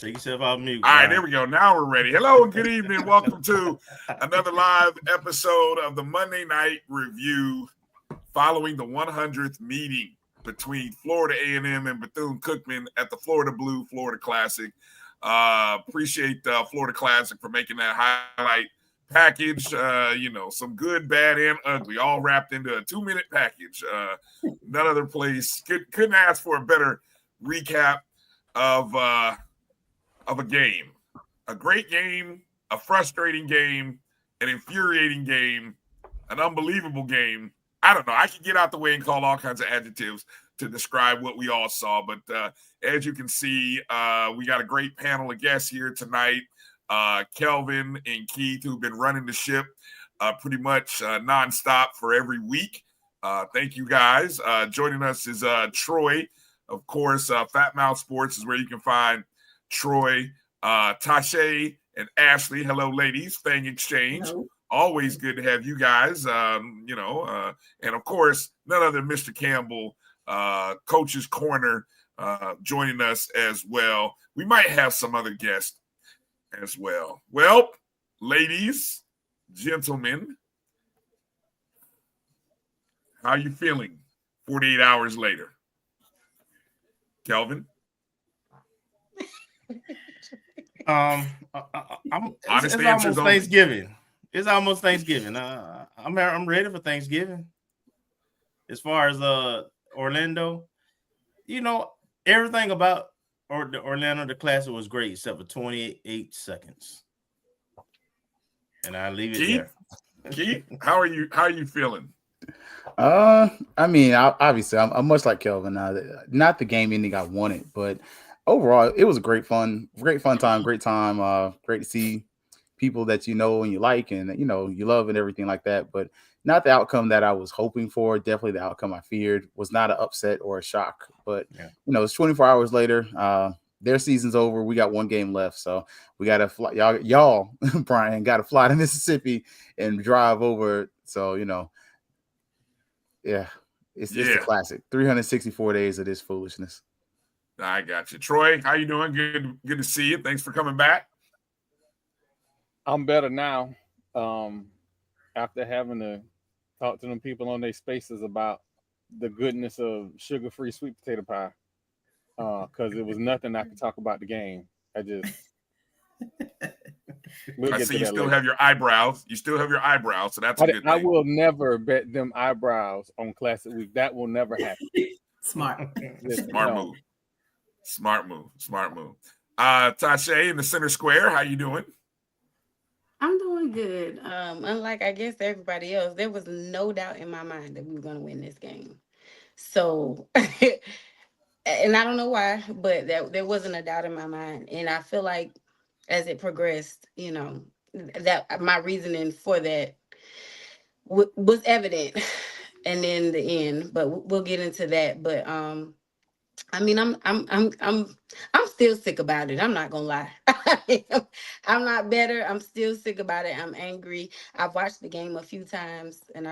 Take yourself off mute. All right, there we go. Now we're ready. Hello and good evening. Welcome to another live episode of the Monday Night Review following the 100th meeting between Florida A&M and Bethune-Cookman at the Florida Blue Florida Classic. Appreciate Florida Classic for making that highlight package. Some good, bad, and ugly, all wrapped into a 2-minute package. None other place couldn't ask for a better recap of a game. A great game, a frustrating game, an infuriating game, an unbelievable game. I don't know. I could get out the way and call all kinds of adjectives to describe what we all saw. But as you can see, we got a great panel of guests here tonight. Kelvin and Keith, who've been running the ship pretty much nonstop for every week. Thank you guys. Joining us is Troy. Of course, Fat Mouth Sports is where you can find Troy, Tashay, and Ashley. Hello, ladies. Fang Exchange. Hello. Always good to have you guys. And of course, none other than Mr. Campbell, Coach's Corner, joining us as well. We might have some other guests as well. Well, ladies, gentlemen, how are you feeling 48 hours later? Kelvin? I'm honest it's answers almost only. Thanksgiving. It's almost Thanksgiving. I'm ready for Thanksgiving. As far as Orlando, everything about the Orlando the Classic was great except for 28 seconds. And I leave it there. Keith, how are you feeling? Obviously, I'm much like Kelvin. Not the game ending I wanted, but overall, it was a great fun time, great time. Great to see people that you know and you like and you love and everything like that. But not the outcome that I was hoping for. Definitely the outcome I feared. Was not an upset or a shock. But it's 24 hours later. Their season's over. We got one game left, so we got to fly. Y'all, Brian, got to fly to Mississippi and drive over. So it's the classic. 364 days of this foolishness. I got you. Troy, how you doing? Good to see you. Thanks for coming back. I'm better now. After having to talk to them people on their spaces about the goodness of sugar-free sweet potato pie. Because it was nothing I could talk about the game. I see you still have your eyebrows. You still have your eyebrows, so that's a good thing. I will never bet them eyebrows on Classic Week. That will never happen. Smart. Smart move. Tashay in the center square, how you doing? I'm doing good. Unlike, I guess, everybody else, there was no doubt in my mind that we were going to win this game. So, and I don't know why, but there wasn't a doubt in my mind. And I feel like as it progressed, that my reasoning for that was evident and in the end, but we'll get into that. But, I'm still sick about it. I'm not gonna lie. I'm not better. I'm still sick about it. I'm angry. I've watched the game a few times, and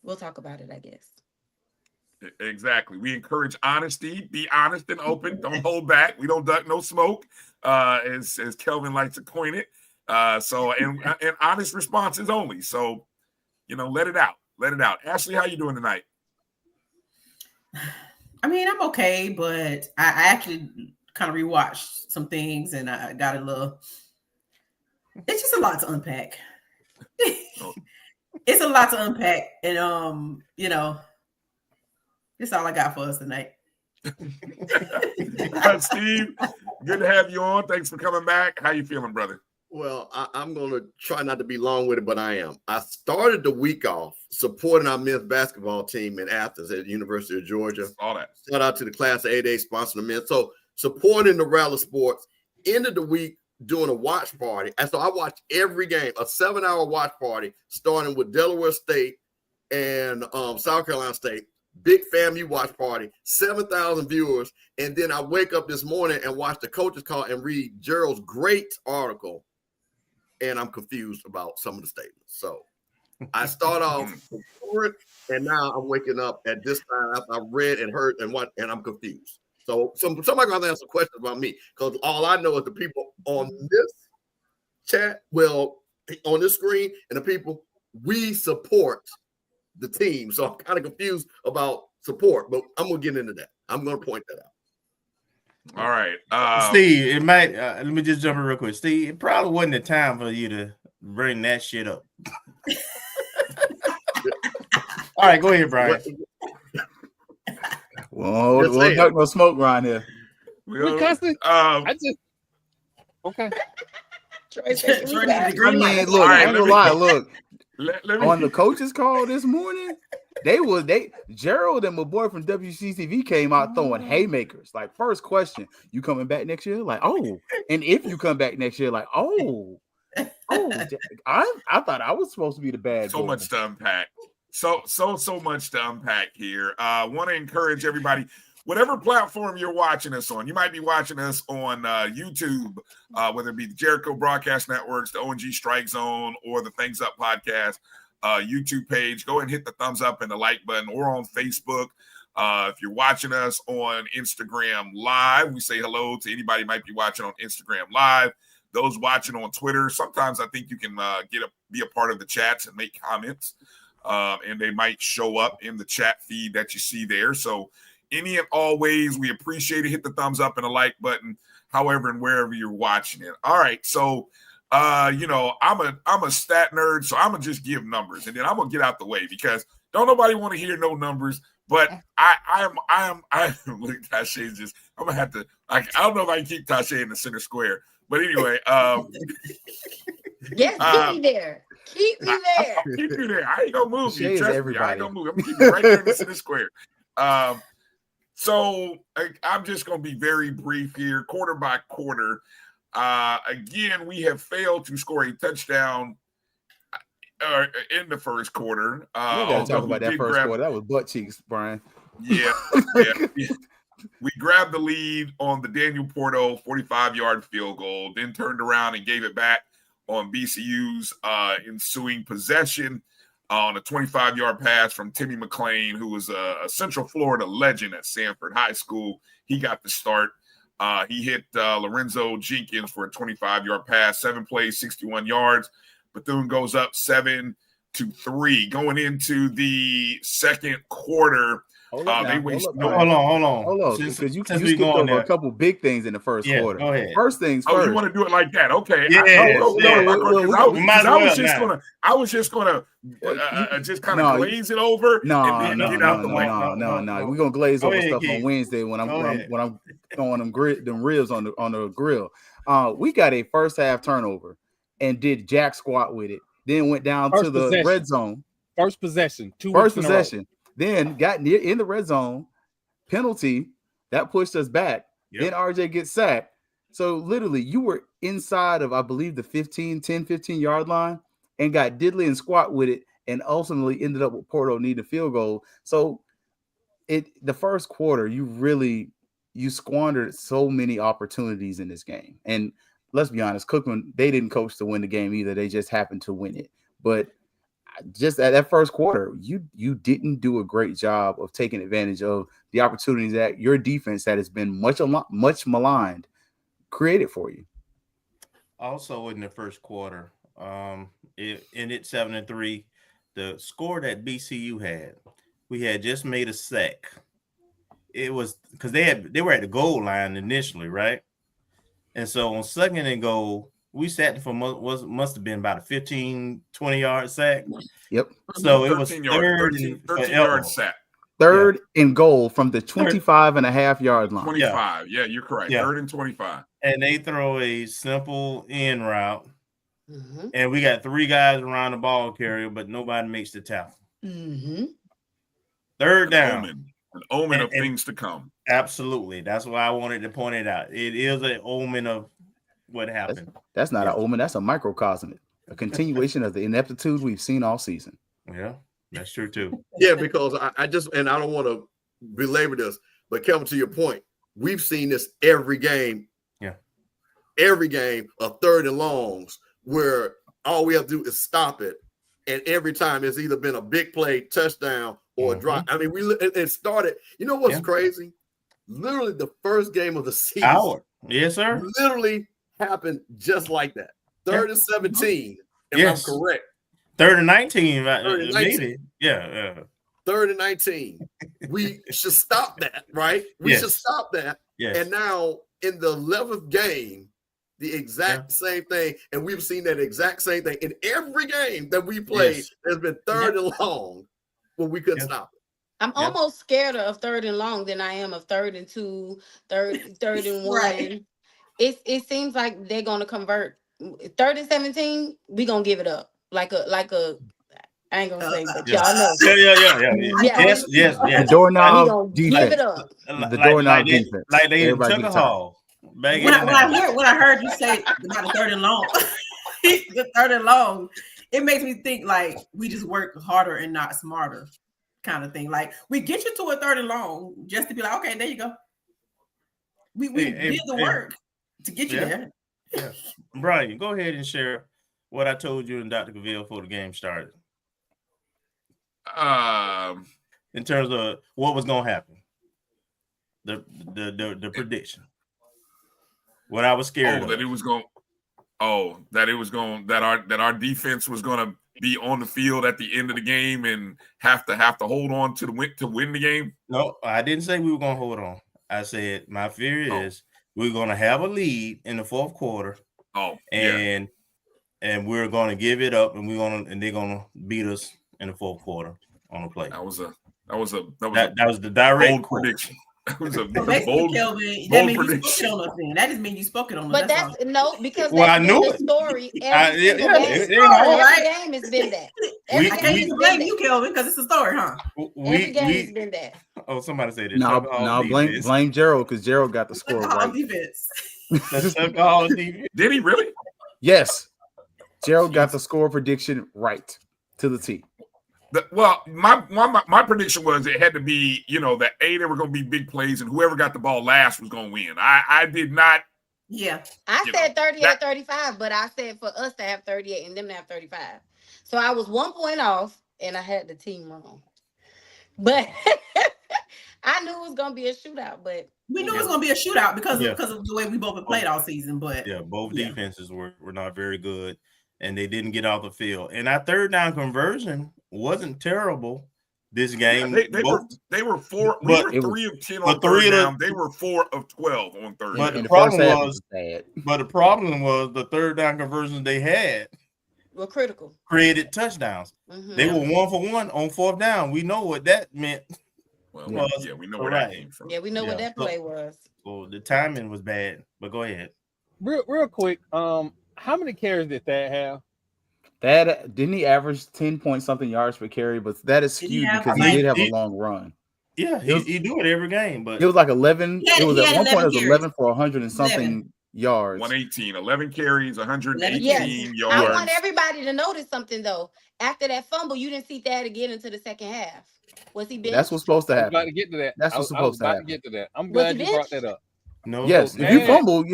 we'll talk about it, I guess. Exactly. We encourage honesty. Be honest and open. Don't hold back. We don't duck no smoke, as Kelvin likes to coin it. And honest responses only. So, let it out. Let it out. Ashley, how you doing tonight? I'm okay, but I actually kind of rewatched some things and I got a little. It's just a lot to unpack. It's a lot to unpack, and that's all I got for us tonight. Steve, good to have you on. Thanks for coming back. How you feeling, brother? Well, I'm going to try not to be long with it, but I am. I started the week off supporting our men's basketball team in Athens at the University of Georgia. All that. Shout out to the Class 8A sponsoring the men. So supporting the Rattler Sports. Ended the week doing a watch party. And so I watched every game, a 7-hour watch party, starting with Delaware State and South Carolina State. Big FAMU watch party, 7,000 viewers. And then I wake up this morning and watch the coaches call and read Gerald's great article. And I'm confused about some of the statements. So I start off for it, and now I'm waking up at this time after I read and heard and what, and I'm confused. So somebody gonna answer questions about me because all I know is the people on this chat, on this screen, and the people we support the team. So I'm kind of confused about support, but I'm gonna get into that. I'm gonna point that out. All right, Steve, it might. Let me just jump in real quick. Steve, it probably wasn't the time for you to bring that shit up. All right, go ahead, Brian. Well, we'll duck no smoke around here. Well, cussing? I just okay. I mean, look, All right, I ain't gonna lie. Look, let me, on the coaches call this morning, Gerald and my boy from WCTV came out throwing haymakers. Like, first question, you coming back next year? Like, oh, and if you come back next year, like, oh, I thought I was supposed to be the bad boy. much to unpack. So much to unpack here. Want to encourage everybody, whatever platform you're watching us on. You might be watching us on YouTube, whether it be the Jericho Broadcast Networks, the ONG Strike Zone, or the Things Up Podcast YouTube page. Go and hit the thumbs up and the like button, or on Facebook. If you're watching us on Instagram Live, we say hello to anybody who might be watching on Instagram Live. Those watching on Twitter, sometimes I think you can be a part of the chats and make comments. And they might show up in the chat feed that you see there. So any and all ways, we appreciate it. Hit the thumbs up and the like button, however and wherever you're watching it. All right. So, I'm a stat nerd, so I'm gonna just give numbers, and then I'm gonna get out the way because don't nobody want to hear no numbers. But I am. Look, Tasha's just. I'm gonna have to. I don't know if I can keep Tasha in the center square, but anyway. Yes, keep me there. Keep me there. Keep you there. I ain't gonna move you. Trust me, I ain't gonna move. I'm gonna keep you right there in the center square. So I'm just gonna be very brief here, quarter by quarter. Again, we have failed to score a touchdown in the first quarter. We gotta talk about that first quarter. That was butt cheeks, Brian. Yeah. We grabbed the lead on the Daniel Porto 45-yard field goal, then turned around and gave it back on BCU's ensuing possession on a 25-yard pass from Timmy McClain, who was a Central Florida legend at Sanford High School. He got the start. He hit Lorenzo Jenkins for a 25-yard pass, 7 plays, 61 yards. Bethune goes up 7-3. Going into the second quarter, Hold on, Since you we skipped going over there. a couple big things in the first quarter. Go ahead. First things Oh, first. you want to do it like that? Okay. Yeah, I was just gonna just kind of glaze it over and then get out the way. No. We're gonna glaze over stuff on Wednesday when I'm throwing them ribs on the grill. We got a first half turnover and did jack squat with it. Then went down to the red zone. First possession. First possession. Then got near in the red zone, penalty that pushed us back. Yep. Then RJ gets sacked. So literally, you were inside of, I believe, the 10-15 yard line and got diddly and squat with it, and ultimately ended up with Porto needing a field goal. So the first quarter, you squandered so many opportunities in this game. And let's be honest, Cookman, they didn't coach to win the game either. They just happened to win it. But just at that first quarter, you didn't do a great job of taking advantage of the opportunities that your defense that has been much maligned created for you. Also in the first quarter, it ended 7-3. The score that BCU had, we had just made a sack. It was because they were at the goal line initially, right? And so on second and goal, we sat for must have been about a 15-20 yard sack. Yep. So it was 13 yard sack. Third and goal from the 25.5 yard line. 25. Yeah, you're correct. Third and 25. And they throw a simple in route. Mm-hmm. And we got 3 guys around the ball carrier, but nobody makes the tackle. Mm-hmm. Third down. An omen of things to come. Absolutely. That's why I wanted to point it out. It is an omen of what happened. That's not an omen. That's a microcosm. A continuation of the ineptitude we've seen all season. Yeah, that's true too. Yeah, because I don't want to belabor this, but Kevin, to your point, we've seen this every game. Yeah. Every game of third and longs where all we have to do is stop it. And every time it's either been a big play, touchdown, or a drop. I mean, it started. You know what's crazy? literally the first game of the season. Our. Yes, sir. Literally happened just like that. 3rd and 17, if Yes. I'm correct. 3rd and 19, 3rd and 19. maybe. Yeah. 3rd and 19. We should stop that, right? We should stop that. Yes. And now in the 11th game, the exact same thing. And we've seen that exact same thing in every game that we played. Yes. There's been 3rd and long when we couldn't stop it. I'm almost scared of 3rd and long than I am of 3rd and 2, third and 1. Right. It seems like they're gonna convert 3rd and 17. We gonna give it up like a. I ain't gonna say, but y'all know. Yeah. Yes. The doorknob Give defense. it up. The doorknob defense. Like they in Everybody Tucker gets tired. Hall. When I heard you say about the 3rd and long, the 3rd and long, it makes me think like we just work harder and not smarter, kind of thing. Like we get you to a 3rd and long just to be like, okay, there you go. We did the work to get you there. Yeah. Brian, go ahead and share what I told you and Dr. Cavill before the game started. In terms of what was gonna happen. The prediction. What I was scared of. That our defense was gonna be on the field at the end of the game and have to hold on to win the game. No, I didn't say we were gonna hold on. I said my fear is we're gonna have a lead in the 4th quarter. And we're gonna give it up, and they're gonna beat us in the 4th quarter on a play. That was the direct bold prediction. That was a bold Kelvin, that means you spoke it on us then. That just means you spoke it on us. But that's because I knew the story. Every game has been that. I can't even blame you, Kelvin, because it's a story, huh? Every game has been that. Oh, somebody said it. No, blame Gerald, because Gerald got the score right. Defense. Did he really? Yes. Gerald got the score prediction right to the T. My prediction was it had to be, that there were going to be big plays, and whoever got the ball last was going to win. I did not. Yeah. I said 38-35, but I said for us to have 38 and them to have 35. So I was 1 point off, and I had the team wrong. But I knew it was going to be a shootout, but we knew it was going to be a shootout because of the way we both have played all season. But both defenses were not very good, and they didn't get off the field. And our 3rd down conversion wasn't terrible this game. They were 4. We were 3 of 10 on 3rd down. They were 4 of 12 on 3rd. But down. the problem was the 3rd down conversions they had were critical. Created touchdowns. Mm-hmm. They were 1 for 1 on 4th down. We know what that meant. We know where that came from. Yeah, we know what that play was. So the timing was bad. But go ahead. Real quick. How many carries did Thad have? That didn't he average 10 point something yards per carry, but that is skewed because he did have a long run. Yeah, he do it every game, but it was like 11. It was at one point it was 11 for 100 and something yards. 118, 11 carries, 118 yards. I want everybody to notice something though. After that fumble, you didn't see Thad again until the second half. Was he benched? That's what's supposed to happen. I'm glad to get to that. That's what's supposed to happen. To get to that. I'm glad you brought that up. No. Yes, if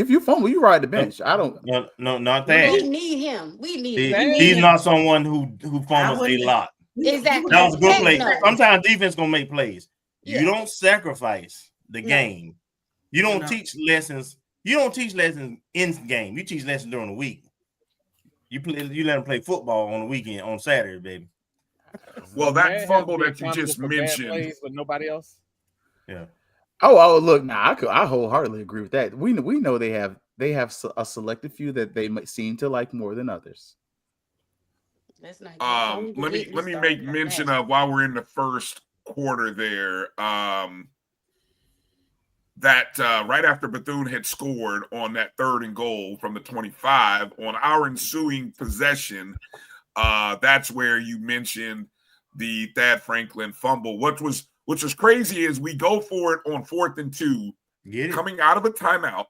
you fumble, you ride the bench. I don't. No, not that. We need him. We need him. He's not someone who fumbles a lot. Exactly. That was a good play. Sometimes defense gonna make plays. Yeah. You don't sacrifice the game. You don't teach lessons. You don't teach lessons in game. You teach lessons during the week. You let them play football on the weekend on Saturday, baby. Well, that fumble that you just mentioned, but nobody else. Yeah. Oh, look, I wholeheartedly agree with that. We know they have a selected few that they might seem to like more than others. That's not let me make mention of while we're in the 1st quarter there. That right after Bethune had scored on that 3rd and goal from the 25 on our ensuing possession, that's where you mentioned the Thad Franklin fumble. Which was crazy is we go for it on 4th and 2, coming out of a timeout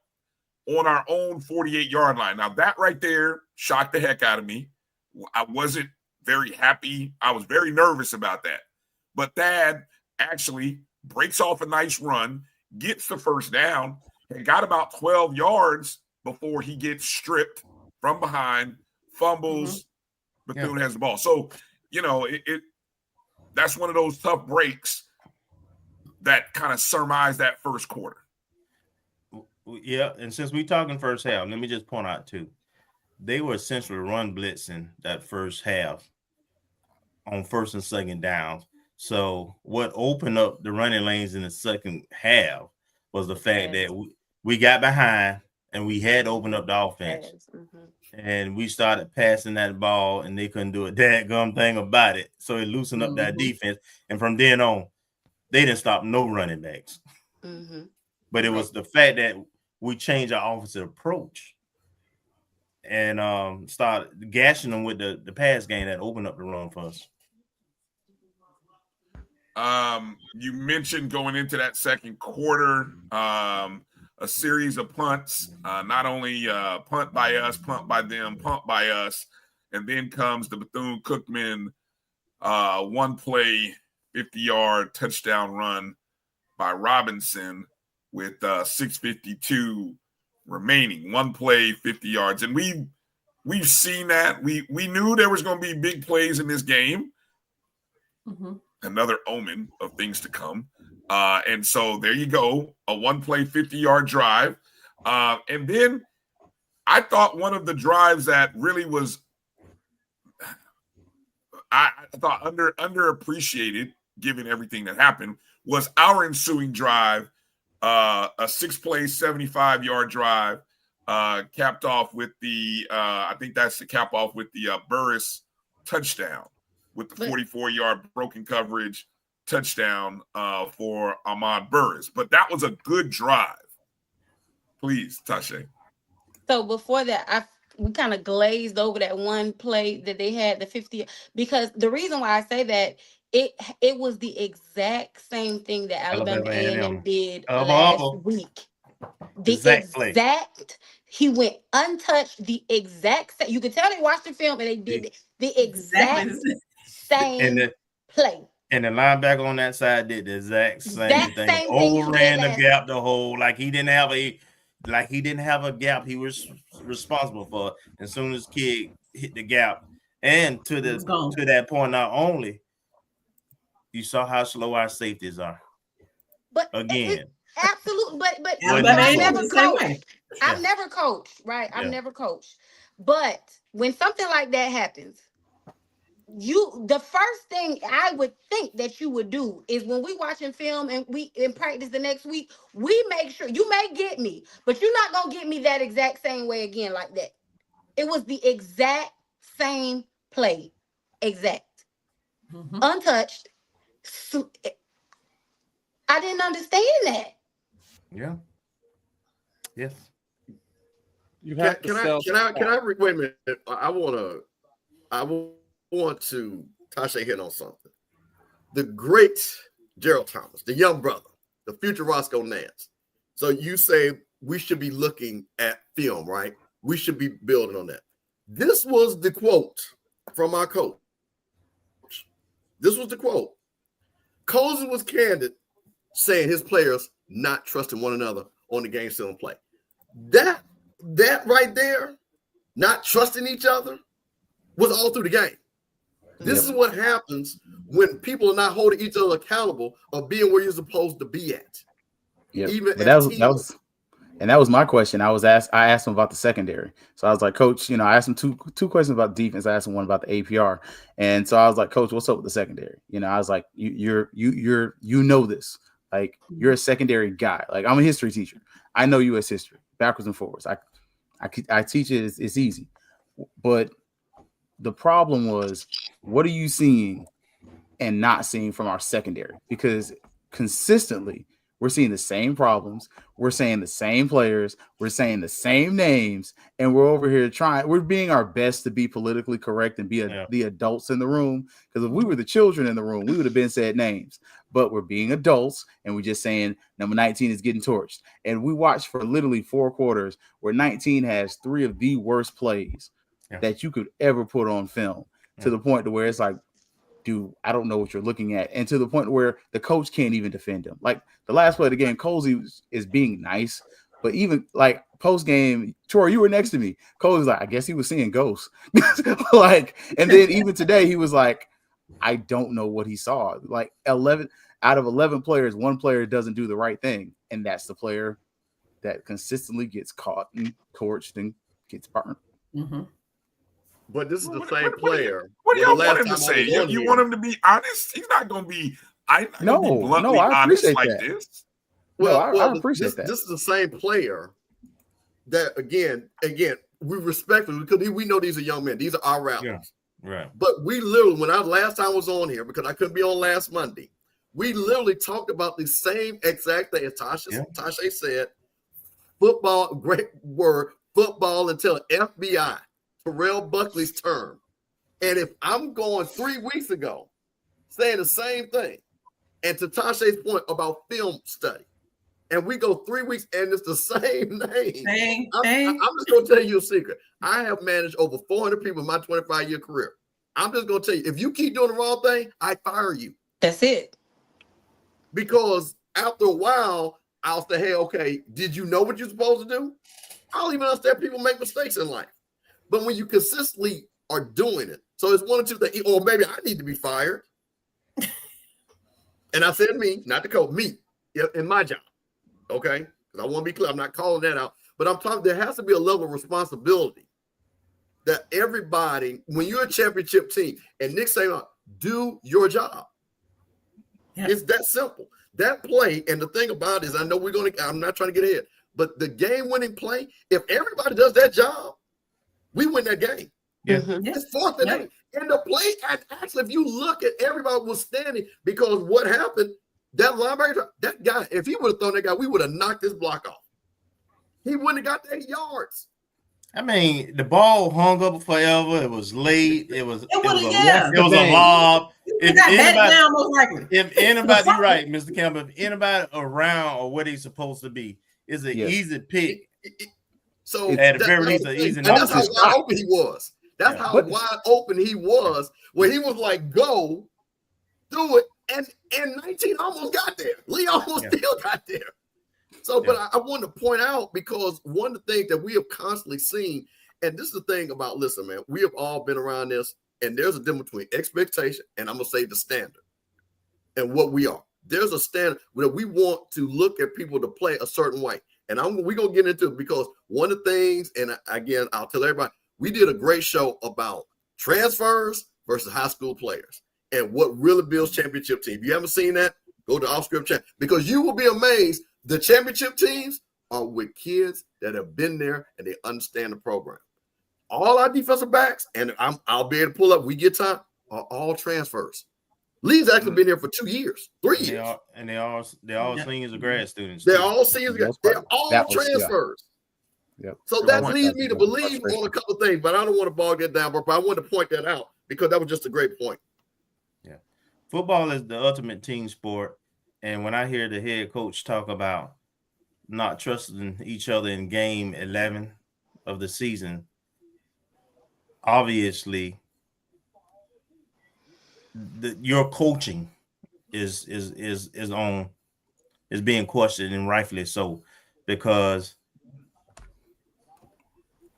on our own 48-yard line. Now that right there shocked the heck out of me. I wasn't very happy. I was very nervous about that. But Thad actually breaks off a nice run, gets the 1st down, and got about 12 yards before he gets stripped from behind, fumbles. Bethune has the ball. So, that's one of those tough breaks. that kind of surmise that first quarter? Yeah, and since we talking first half, let me just point out too, they were essentially run blitzing that first half on first and second downs. So what opened up the running lanes in the second half was the fact that we got behind and we had opened up the offense. And we started passing that ball and they couldn't do a dadgum thing about it. So it loosened up that defense. And from then on, they didn't stop no running backs. But it was the fact that we changed our offensive approach and started gashing them with the pass game that opened up the run for us. You mentioned going into that second quarter, a series of punts, not only punt by us, punt by them, punt by us, and then comes the Bethune-Cookman one play, 50-yard touchdown run by Robinson with 6:52 remaining. One play, 50 yards. And we've seen that. We knew there was going to be big plays in this game. Another omen of things to come. And so there you go, a one-play 50-yard drive. And then I thought one of the drives that really was, I thought underappreciated, given everything that happened, was our ensuing drive, a 6-play, 75-yard drive, capped off with the, I think that's the cap off with the Burris touchdown, with the 44-yard broken coverage touchdown for Ahmad Burris. But that was a good drive. Please, Tasha. So before that, we kind of glazed over that one play that they had, the 50, because the reason why I say that, it was the exact same thing that Alabama A&M did last week. The exact he went untouched, the exact same. You could tell they watched the film and they did the exact same play. And the linebacker on that side did the exact same thing. Overran the gap the whole, like he didn't have a gap he was responsible for. As soon as kid hit the gap, and to that point, not only you saw how slow our safeties are. But again, absolutely, but I've never coached. I've never coached, right? I've never coached. But when something like that happens, the first thing I would think that you would do is when we watching film and we in practice the next week, we make sure you may get me, but you're not gonna get me that exact same way again like that. It was the exact same play, untouched. So, I didn't understand that. Yeah. Yes. You have can I wait a minute? I want to Tasha hit on something. The great Gerald Thomas, the young brother, the future Roscoe Nance. So you say we should be looking at film, right? We should be building on that. This was the quote from our coach. This was the quote. Cozy was candid, saying his players not trusting one another on the game still in play. That right there, not trusting each other, was all through the game. This is what happens when people are not holding each other accountable or being where you're supposed to be at. Yeah, that was my question. I asked him about the secondary. So I was like, Coach, I asked him two questions about defense. I asked him one about the APR. And so I was like, Coach, what's up with the secondary? I was like, you know this. Like, you're a secondary guy. Like, I'm a history teacher. I know U.S. history, backwards and forwards. I teach it. It's easy. But the problem was, what are you seeing and not seeing from our secondary? Because consistently, we're seeing the same problems. We're saying the same players. We're saying the same names. And we're over here we're being our best to be politically correct and be the adults in the room. Because if we were the children in the room, we would have been said names. But we're being adults and we're just saying number 19 is getting torched. And we watched for literally 4 quarters where 19 has 3 of the worst plays that you could ever put on film, to the point to where it's like, dude, I don't know what you're looking at. And to the point where the coach can't even defend him. Like the last play of the game, Cozy is being nice, but even like post game, Troy, you were next to me. Cozy's like, I guess he was seeing ghosts. And then even today he was like, I don't know what he saw. Like 11, out of 11 players, one player doesn't do the right thing, and that's the player that consistently gets caught and torched and gets burned. Mm-hmm. But this is the same player. What do Well, y'all the want last him to time I say? was You, on you here- want him to be honest? He's not going to be. I'm not No, gonna be bluntly no, I honest appreciate like that. this. Well, I appreciate that. This is the same player that again, we respect him because we know these are young men. These are our rappers. Yeah. Right. But we literally, when I last time I was on here, because I couldn't be on last Monday, we literally talked about the same exact thing as Tasha said. Football, great word, football until FBI, Terrell Buckley's term. And if I'm going 3 weeks ago saying the same thing, and to Tasha's point about film study, and we go 3 weeks and it's the same name. I'm just going to tell you a secret. I have managed over 400 people in my 25-year career. I'm just going to tell you, if you keep doing the wrong thing, I fire you. That's it. Because after a while, I'll say, hey, okay, did you know what you're supposed to do? I don't even understand people make mistakes in life. But when you consistently are doing it, so it's one or two things, or maybe I need to be fired. And I said me, not the coach, me, in my job. Okay? Because I want to be clear. I'm not calling that out. But I'm talking, there has to be a level of responsibility that everybody, when you're a championship team, and Nick saying, do your job. Yeah. It's that simple. That play, and the thing about it is, I know I'm not trying to get ahead, but the game-winning play, if everybody does that job, we win that game. Yeah. Mm-hmm. It's 4th and 8. And the play, actually, if you look at everybody was standing, because what happened, that linebacker, that guy, if he would have thrown that guy, we would have knocked his block off. He wouldn't have got the 8 yards. I mean, the ball hung up forever. It was late. It was a lob. If anybody, you're right, Mr. Campbell, if anybody around or where they're supposed to be, is an easy pick. So at the very least, an easy number. That's how wide open he was. That's how wide open he was, where he was like, go, do it. And 19 almost got there. Lee almost still got there. So, but I want to point out, because one of the things that we have constantly seen, and this is the thing about, listen, man, we have all been around this, and there's a difference between expectation and I'm going to say the standard and what we are. There's a standard where we want to look at people to play a certain way. And we're going to get into it, because one of the things, and again, I'll tell everybody, we did a great show about transfers versus high school players and what really builds championship team. If you haven't seen that, go to Off Script Chat, because you will be amazed. The championship teams are with kids that have been there and they understand the program. All our defensive backs, and I'll be able to pull up, we get time, are all transfers. Lee's actually been here for 2 years, 3 years. They're all seniors or grad students. They're all seniors. They're all transfers. Yep. So that leads me to believe on a couple of things, but I don't want to bog that down, but I want to point that out because that was just a great point. Yeah. Football is the ultimate team sport. And when I hear the head coach talk about not trusting each other in game 11 of the season, obviously your coaching is being questioned, and rightfully so, because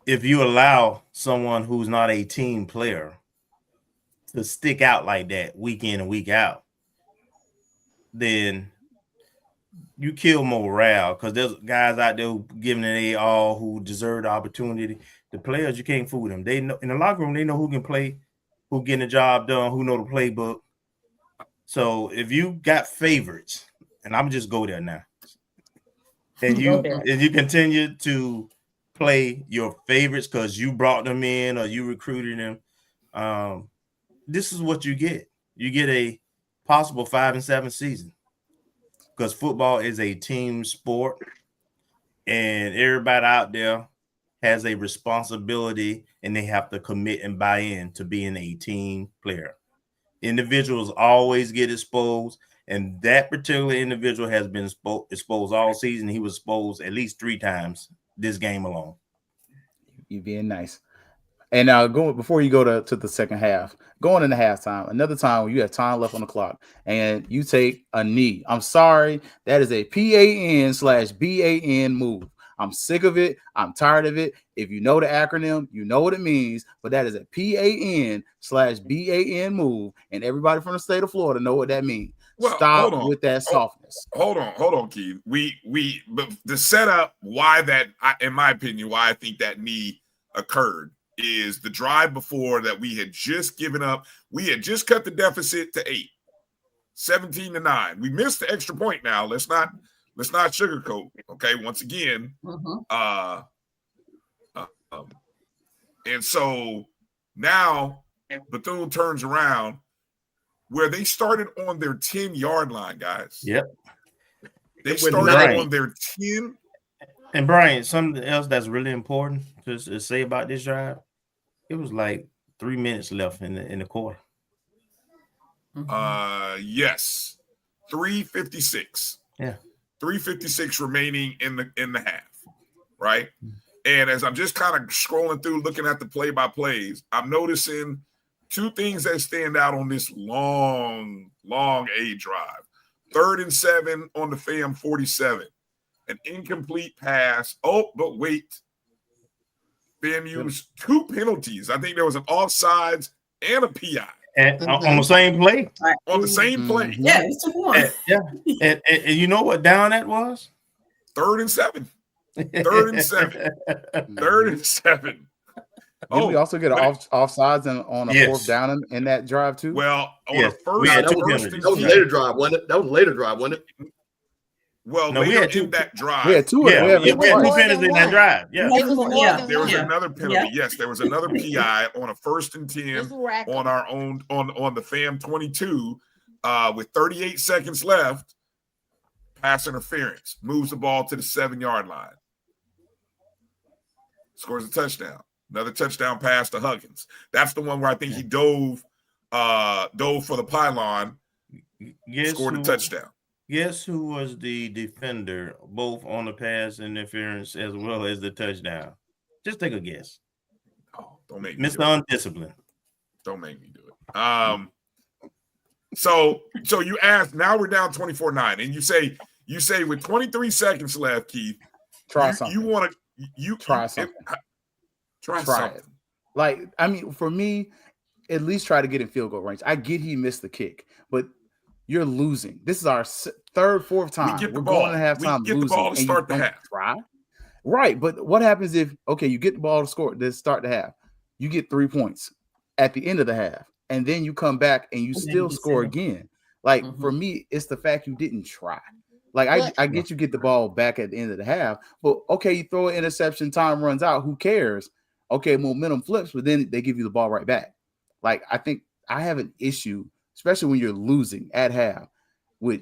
if you allow someone who's not a team player to stick out like that week in and week out, then you kill morale, because there's guys out there giving it all who deserve the opportunity. The players, you can't fool them. They know in the locker room, they know who can play, who getting the job done, who know the playbook. So if you got favorites, and I'm just go there now, and you continue to play your favorites because you brought them in or you recruited them, this is what you get. You get a possible 5-7 season, because football is a team sport, and everybody out there has a responsibility, and they have to commit and buy in to being a team player. Individuals always get exposed, and that particular individual has been exposed all season. He was exposed at least 3 times this game alone. You being nice. And going before you go to the second half, going into halftime, another time when you have time left on the clock and you take a knee. I'm sorry, that is a PAN/BAN move. I'm sick of it. I'm tired of it. If you know the acronym, you know what it means, but that is a PAN/BAN move, and everybody from the state of Florida know what that means. Well, Stop hold on. with that softness. Hold on, Keith. But the setup, why that, in my opinion, why I think that knee occurred is the drive before that we had just given up. We had just cut the deficit to 8, 17-9. We missed the extra point. Now let's not sugarcoat. Okay, once again, and so now Bethune turns around where they started on their 10-yard line, guys. Yep. They It went started 90. on their 10. And Brian, something else that's really important to say about this drive, it was like 3 minutes left in the quarter. Yes. 3:56. Yeah. 3:56 remaining in the half, right? And as I'm just kind of scrolling through, looking at the play-by-plays, I'm noticing two things that stand out on this long A drive. 3rd and 7 on the FAM 47. An incomplete pass. Oh, but wait. FAM used 2 penalties. I think there was an offsides and a PI. And on the same play. On the same play. Yeah, it's 2 points. And you know what down that was? 3rd and 7. 3rd and 7. 3rd and 7. Did we also get an offsides on a 4th down in that drive too? Well, on Yes. the first, We had that two was penalties. That was a later drive, wasn't it? That was a later drive, wasn't it? Well, No, we later had two- in that drive. We had two. Yeah, we had was 2 more penalties than in that one. drive. Yeah. It was more than There was one. another penalty. Yeah. Yes, there was another PI on a 1st and 10 Just rack 'em. on our own on the FAM 22 with 38 seconds left. Pass interference, moves the ball to the 7-yard line. Scores a touchdown. Another touchdown pass to Huggins. That's the one where I think he dove for the pylon, scored a touchdown. Guess who was the defender, both on the pass interference as well as the touchdown? Just take a guess. Oh, don't make me Mr. do it. Undisciplined. Don't make me do it. So you ask, now we're down 24-9, and you say with 23 seconds left, Keith, Try something. you want to Try something. Try Try something. it. Like, I mean, for me, at least try to get in field goal range. I get he missed the kick, but you're losing. This is our 3rd, 4th time. We get the We're ball. going to halftime We get the losing, ball to and you start the don't half. try. Right, but what happens if you get the ball to score to start the half? You get 3 points at the end of the half, and then you come back and you still score again. Like for me, it's the fact you didn't try. Like I get you get the ball back at the end of the half, but okay, you throw an interception, time runs out. Who cares? Okay, momentum flips, but then they give you the ball right back. Like I think I have an issue, especially when you're losing at half with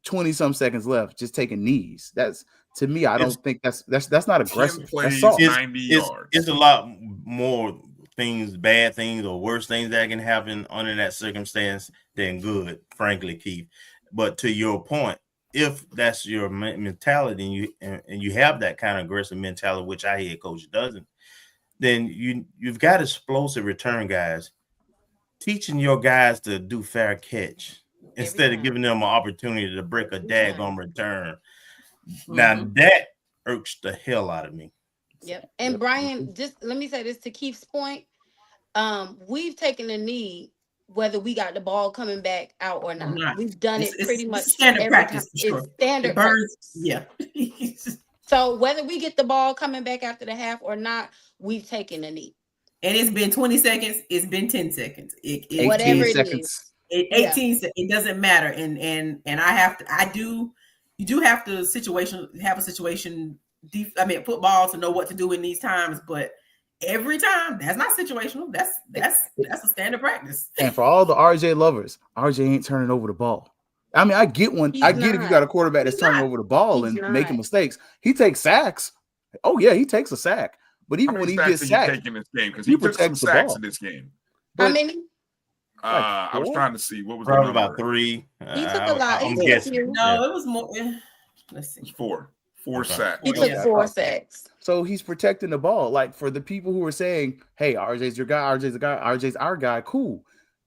20-some seconds left, just taking knees. That's to me, I don't think that's not aggressive. 10 plays, That's soft. 90 yards. It's a lot more things, bad things, or worse things that can happen under that circumstance than good, frankly, Keith. But to your point, if that's your mentality and you have that kind of aggressive mentality, which our head coach doesn't, then you've got explosive return guys. Teaching your guys to do fair catch instead of giving them an opportunity to break a daggone return. Now that irks the hell out of me. Yep. And Brian, just let me say this to Keith's point. We've taken a knee whether we got the ball coming back out or not. We've done it pretty much standard every practice. time. Sure. It's standard Birds, practice. yeah. So whether we get the ball coming back after the half or not, we've taken a knee. And it's been 20 seconds. It's been 10 seconds. Whatever it seconds. is. 18 seconds. It doesn't matter. And you do have to have a situation. Football to know what to do in these times, but every time that's not situational. That's a standard practice. And for all the RJ lovers, RJ ain't turning over the ball. I mean, I get one. I get if you got a quarterback that's turning over the ball and making mistakes. He takes sacks. Oh yeah, he takes a sack. But even when he gets sacked, taking this game because he took some sacks in this game. How many? I was trying to see what was probably the about 3. He took a lot. I'm guessing. No, it was more. Let's see. It's 4 sacks. He took 4 sacks. So he's protecting the ball. Like for the people who are saying, "Hey, RJ's your guy. RJ's the guy. RJ's our guy." Cool.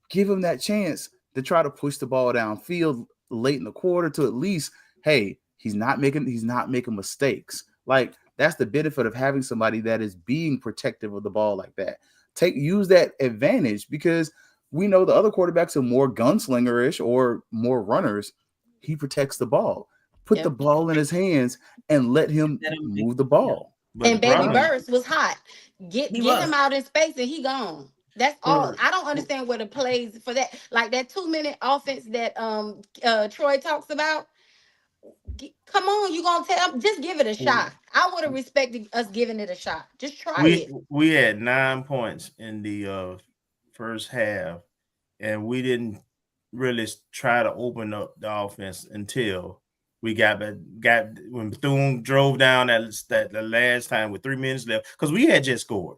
Give him that chance to try to push the ball downfield late in the quarter to at least, hey, he's not making mistakes. Like that's the benefit of having somebody that is being protective of the ball like that. Use that advantage because we know the other quarterbacks are more gunslingerish or more runners. He protects the ball. Put the ball in his hands and let him move the ball. But and Baby Burris was hot. Get him out in space and he gone. That's all. I don't understand what the plays for that. Like that 2-minute offense that Troy talks about. Come on, you gonna tell? Just give it a shot. I would have respected us giving it a shot. Just try it. We had 9 points in the first half, and we didn't really try to open up the offense until we got when Bethune drove down that the last time with 3 minutes left, because we had just scored.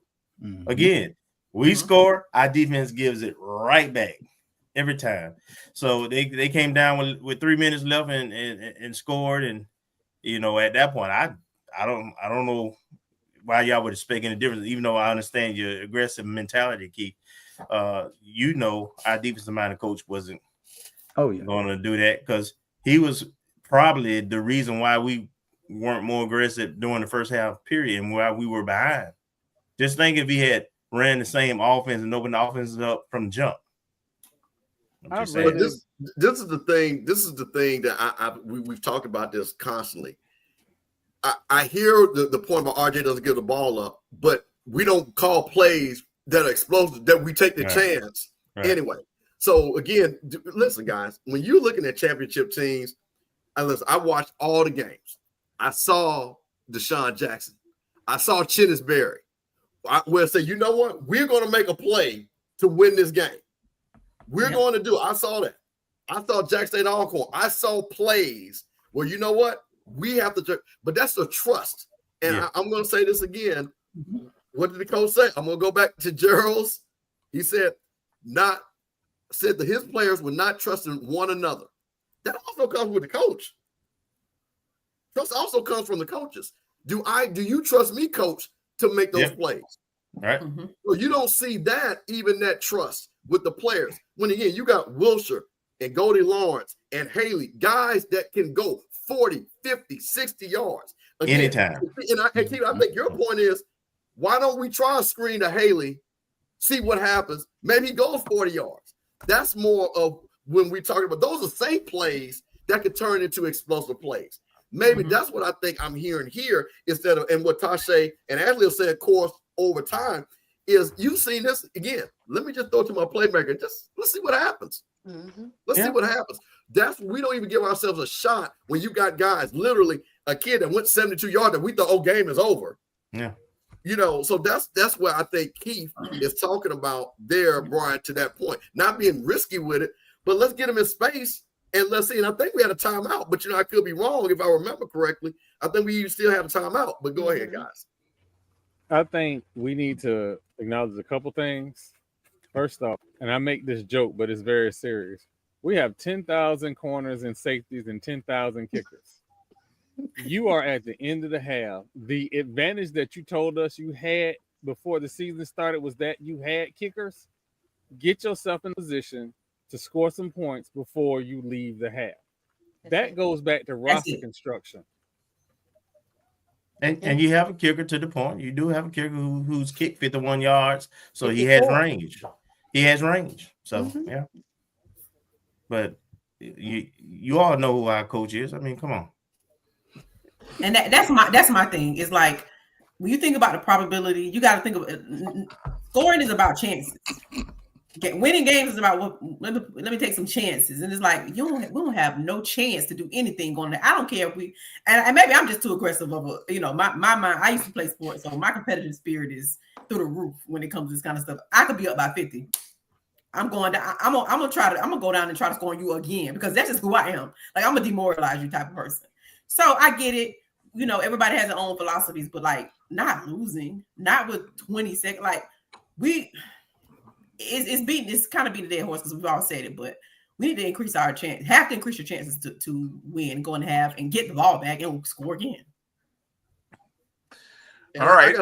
Again, we score, our defense gives it right back every time. So they came down with 3 minutes left and scored, and at that point I don't know why y'all would expect any difference, even though I understand your aggressive mentality, Keith. Our defensive minded coach wasn't going to do that, because he was probably the reason why we weren't more aggressive during the first half period and why we were behind. Just think if he had ran the same offense and opened the offense up from jump. This is the thing. This is the thing that we've talked about this constantly. I hear the point about RJ doesn't give the ball up, but we don't call plays that are explosive, that we take the chance anyway. So again, listen, guys, when you're looking at championship teams, I watched all the games. I saw Deshaun Jackson. I saw Chinnis Berry. We'll say, you know what? We're going to make a play to win this game. We're going to do it. I saw that. I saw Jack State Alcorn. I saw plays where, you know what? We have to, but that's the trust. And I'm going to say this again. What did the coach say? I'm going to go back to Gerald's. He said that his players were not trusting one another. That also comes with the coach. Trust also comes from the coaches. Do you trust me, coach, to make those plays? Right. Well, you don't see that trust with the players. When again, you got Wilshire and Goldie Lawrence and Haley, guys that can go 40, 50, 60 yards. Again, anytime. And I think your point is, why don't we try a screen to Haley, see what happens? Maybe he goes 40 yards. That's more of when we talk about those are same plays that could turn into explosive plays. Maybe that's what I think I'm hearing here instead of, and what Tasha and Ashley said, of course, over time, is you've seen this again. Let me just throw it to my playmaker. Let's see what happens. Let's see what happens. We don't even give ourselves a shot when you got guys, literally a kid that went 72 yards that we thought, game is over. Yeah. So that's where I think Keith is talking about there, Brian, to that point. Not being risky with it, but let's get him in space and let's see. And I think we had a timeout, but I could be wrong if I remember correctly. I think we still have a timeout, but go ahead, guys. I think we need to acknowledge a couple things. First off, and I make this joke, but it's very serious. We have 10,000 corners and safeties and 10,000 kickers. You are at the end of the half. The advantage that you told us you had before the season started was that you had kickers. Get yourself in position to score some points before you leave the half. That goes back to roster construction. And you have a kicker, to the point. You do have a kicker who's kicked 51 yards, so he has range. So yeah. But you all know who our coach is. I mean, come on. And that's my thing. Is like when you think about the probability, you got to think of scoring is about chances. Winning games is about let me take some chances, and it's like we don't have no chance to do anything going there. I don't care if and maybe I'm just too aggressive of my mind. I used to play sports, so my competitive spirit is through the roof when it comes to this kind of stuff. I could be up by 50. I'm going down. I'm gonna go down and try to score on you again, because that's just who I am. Like, I'm a demoralize you type of person. So I get it. Everybody has their own philosophies, but like not losing, not with 20 seconds. Like it's kind of beating the dead horse, because we've all said it, but we need to increase our chance. Have to increase your chances to win, go and have, and get the ball back and score again. All right. Go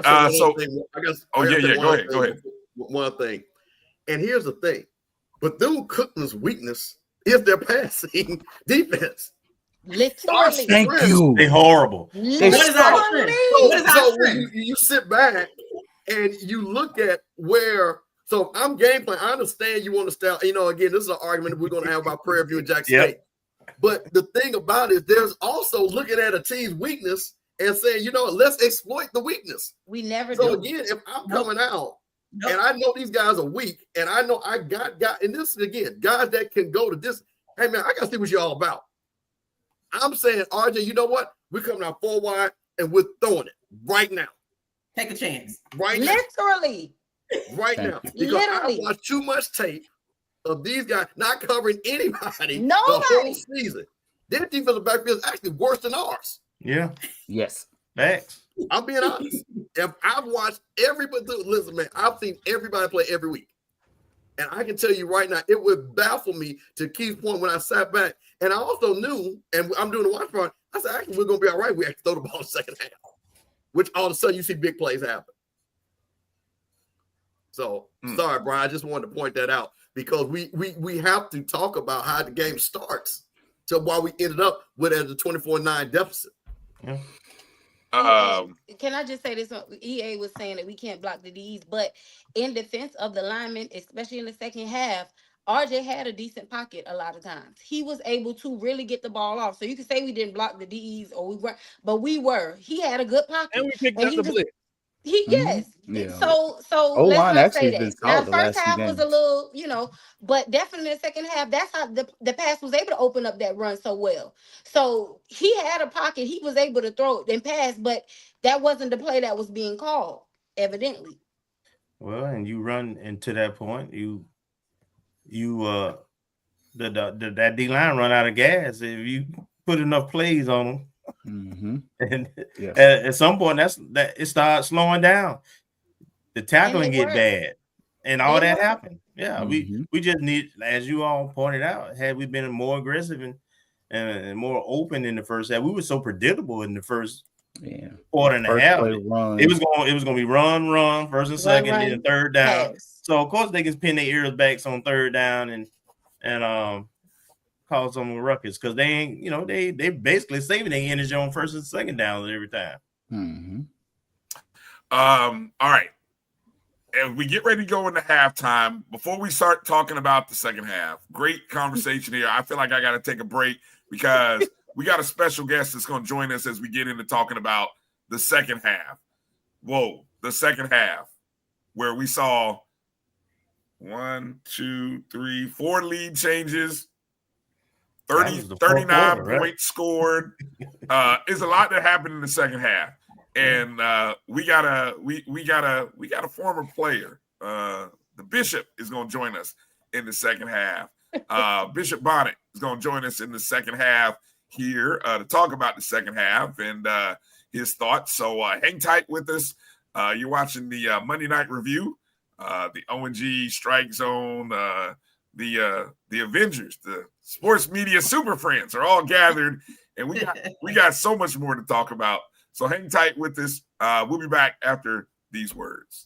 ahead. One thing. And here's the thing. Bethune-Cookman's weakness is their passing defense. Literally. Thank you. They're horrible. What is our strength? So when you sit back and you look at where, So I'm game plan. I understand you want to style. Again, this is an argument we're going to have about Prairie View and Jackson Yep. State. But the thing about it, there's also looking at a team's weakness and saying, let's exploit the weakness. We never So do. again, if I'm coming out and I know these guys are weak, and I know I got and this is again guys that can go to this. Hey man, I got to see what you're all about. I'm saying, RJ, you know what? We're coming out 4 wide and we're throwing it right now. Take a chance. Right now. Literally. Right now. Because I watched too much tape of these guys not covering anybody the whole season. Their defensive backfield is actually worse than ours. Yeah. Yes. Facts. I'm being honest. If I've watched everybody, listen, man, I've seen everybody play every week. And I can tell you right now, it would baffle me to Keith's point when I sat back. And I also knew, and I'm doing the watch part, I said, actually, we're going to be all right. We actually throw the ball in the second half, which all of a sudden you see big plays happen. So, sorry, Brian, I just wanted to point that out because we have to talk about how the game starts to why we ended up with a 24-9 deficit. Yeah. Can I just say this? EA was saying that we can't block the D's, but in defense of the linemen, especially in the second half, RJ had a decent pocket a lot of times. He was able to really get the ball off. So you can say we didn't block the D's or we weren't, but we were. He had a good pocket. And we picked up the blitz. Yes. Yeah. So O-line let's not actually say been that. Now, solid the first last few half was games. a little, but definitely in the second half, that's how the pass was able to open up that run so well. So he had a pocket. He was able to throw it and pass, but that wasn't the play that was being called, evidently. Well, and you run into that point, that D line run out of gas if you put enough plays on them. Mm-hmm. And Yes. at some point, that it starts slowing down. The tackling get bad, and all that happened. Yeah, we just need, as you all pointed out, had we been more aggressive and more open in the first half, we were so predictable in the first quarter and a half. It was going to be run, first and second, then third down. Pass. So of course they can pin their ears back on third down and cause some ruckus because they ain't, they basically saving their energy on first and second down every time. Mm-hmm. All right. And we get ready to go into halftime. Before we start talking about the second half, great conversation here. I feel like I got to take a break because we got a special guest that's going to join us as we get into talking about the second half. The second half, where we saw 1, 2, 3, 4 lead changes, 39 points scored. Is a lot that happened in the second half. And we got a former player. The Bishop is going to join us in the second half. Bishop Bonnet is going to join us in the second half here to talk about the second half and his thoughts. So hang tight with us. You're watching the Monday Night Review, the O&G Strike Zone, the Avengers, the sports media super friends are all gathered, and we got so much more to talk about. So hang tight with us. We'll be back after these words.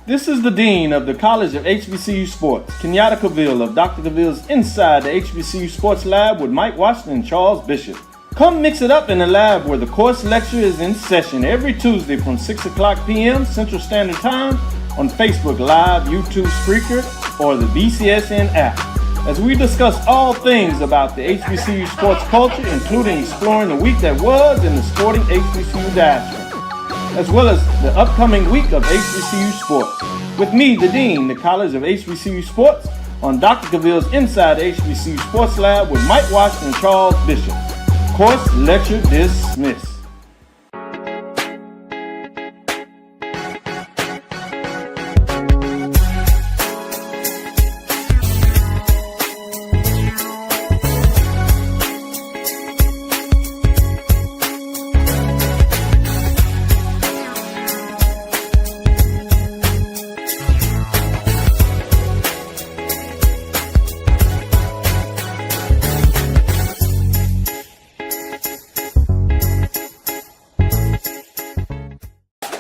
This is the Dean of the College of HBCU Sports, Kenyatta Cavill of Dr. Cavill's Inside the HBCU Sports Lab with Mike Washington and Charles Bishop. Come mix it up in the lab where the course lecture is in session every Tuesday from 6 o'clock p.m. Central Standard Time on Facebook Live, YouTube Spreaker, or the BCSN app, as we discuss all things about the HBCU sports culture, including exploring the week that was in the sporting HBCU diaspora, as well as the upcoming week of HBCU sports. With me, the Dean, the College of HBCU Sports, on Dr. Cavill's Inside the HBCU Sports Lab with Mike Washington and Charles Bishop. Course lecture dismissed.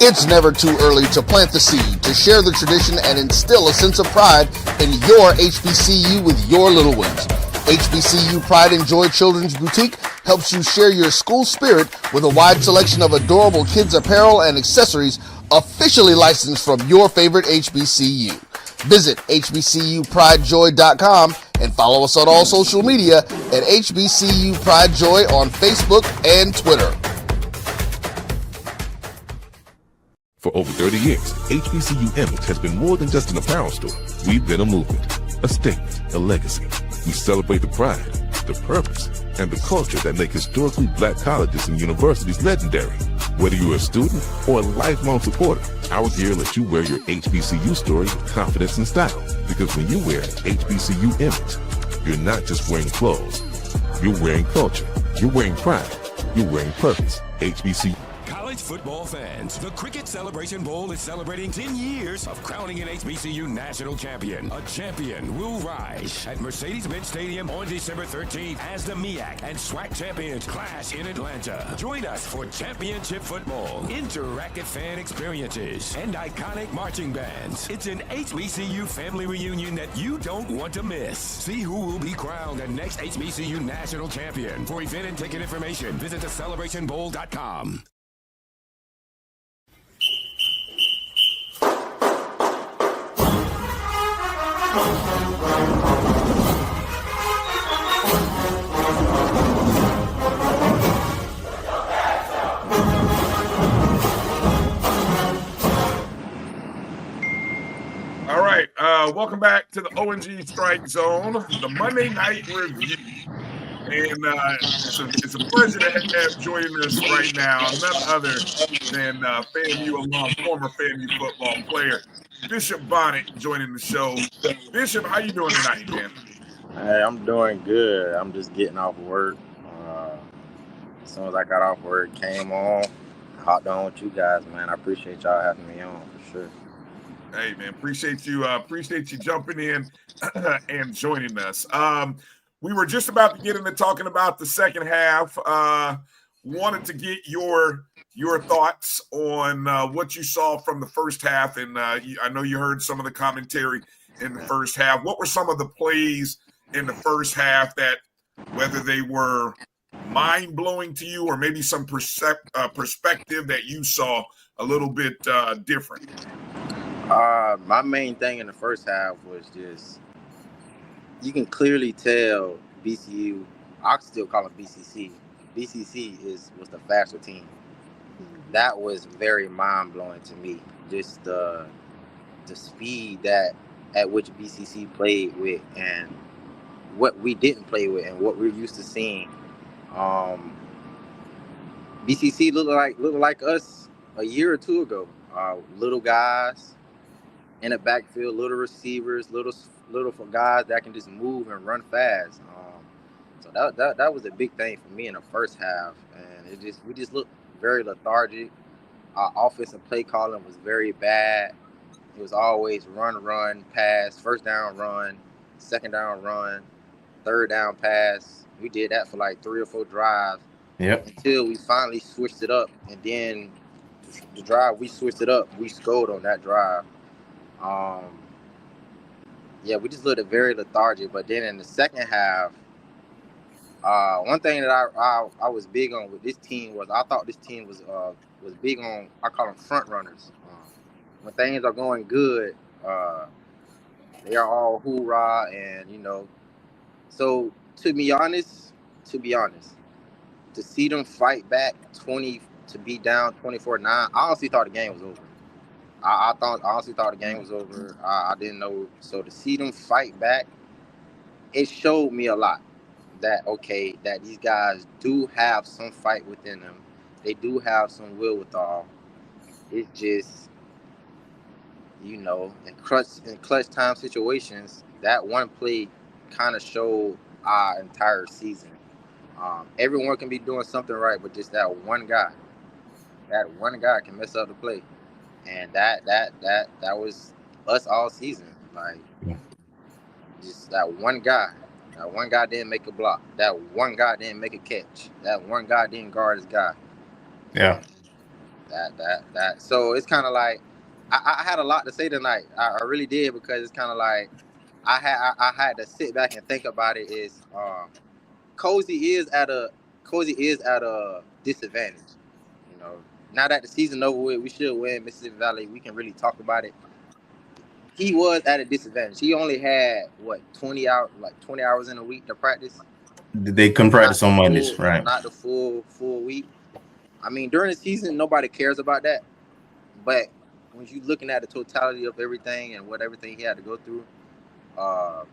It's never too early to plant the seed, to share the tradition, and instill a sense of pride in your HBCU with your little ones. HBCU Pride and Joy Children's Boutique helps you share your school spirit with a wide selection of adorable kids apparel and accessories officially licensed from your favorite HBCU. Visit hbcupridejoy.com and follow us on all social media at HBCU Pride Joy on Facebook and Twitter. For over 30 years, HBCU Image has been more than just an apparel store. We've been a movement, a statement, a legacy. We celebrate the pride, the purpose, and the culture that make historically black colleges and universities legendary. Whether you're a student or a lifelong supporter, our gear lets you wear your HBCU story with confidence and style. Because when you wear HBCU Image, you're not just wearing clothes. You're wearing culture. You're wearing pride. You're wearing purpose. HBCU. College football fans, the Cricket Celebration Bowl is celebrating 10 years of crowning an HBCU national champion. A champion will rise at Mercedes-Benz Stadium on December 13th as the MEAC and SWAC champions clash in Atlanta. Join us for championship football, interactive fan experiences, and iconic marching bands. It's an HBCU family reunion that you don't want to miss. See who will be crowned the next HBCU national champion. For event and ticket information, visit thecelebrationbowl.com. All right, welcome back to the ONG Strike Zone, the Monday Night Review. And it's a pleasure to have joining us right now, none other than FAMU alum, former FAMU football player, Bishop Bonnet, joining the show. Bishop, how you doing tonight, man? Hey, I'm doing good. I'm just getting off work. As soon as I got off work, came on, hopped on with you guys, man. I appreciate y'all having me on for sure. Hey, man, appreciate you jumping in and joining us. We were just about to get into talking about the second half. Wanted to get your thoughts on what you saw from the first half, and I know you heard some of the commentary in the first half. What were some of the plays in the first half that, whether they were mind-blowing to you or maybe some perspective that you saw a little bit different? My main thing in the first half was just, you can clearly tell BCU, I still call it BCC. BCC was the faster team. That was very mind-blowing to me. Just the speed at which BCC played with and what we didn't play with and what we're used to seeing. BCC looked like us a year or two ago. Little guys in the backfield, little receivers, little for guys that can just move and run fast. So that was a big thing for me in the first half, and we just looked very lethargic. Our offensive play calling was very bad. It was always run, pass, first down run, second down run, third down pass. We did that for like 3 or 4 drives. Yep. Until we finally switched it up, and then the drive we switched it up, we scored on that drive. We just looked very lethargic. But then in the second half, one thing that I was big on with this team was I thought this team was big on, I call them front runners. When things are going good, they are all hoorah, and So to be honest, to see them fight back to be down 24-9, I honestly thought the game was over. I honestly thought the game was over. I didn't know. So to see them fight back, it showed me a lot that these guys do have some fight within them. They do have some will withal. It's just, in clutch time situations, that one play kind of showed our entire season. Everyone can be doing something right, but just that one guy can mess up the play. And that was us all season. Like, just that one guy didn't make a block. That one guy didn't make a catch. That one guy didn't guard his guy. Yeah. That. So it's kind of like I had a lot to say tonight. I really did, because it's kind of like I had to sit back and think about it. Is Cozy is at a disadvantage. now that the season over with, we should win Mississippi Valley. We can really talk about it. He was at a disadvantage. He only had 20 hours in a week to practice. They couldn't practice on Mondays, right? Not the full week. I mean, during the season, nobody cares about that. But when you're looking at the totality of everything and what everything he had to go through, I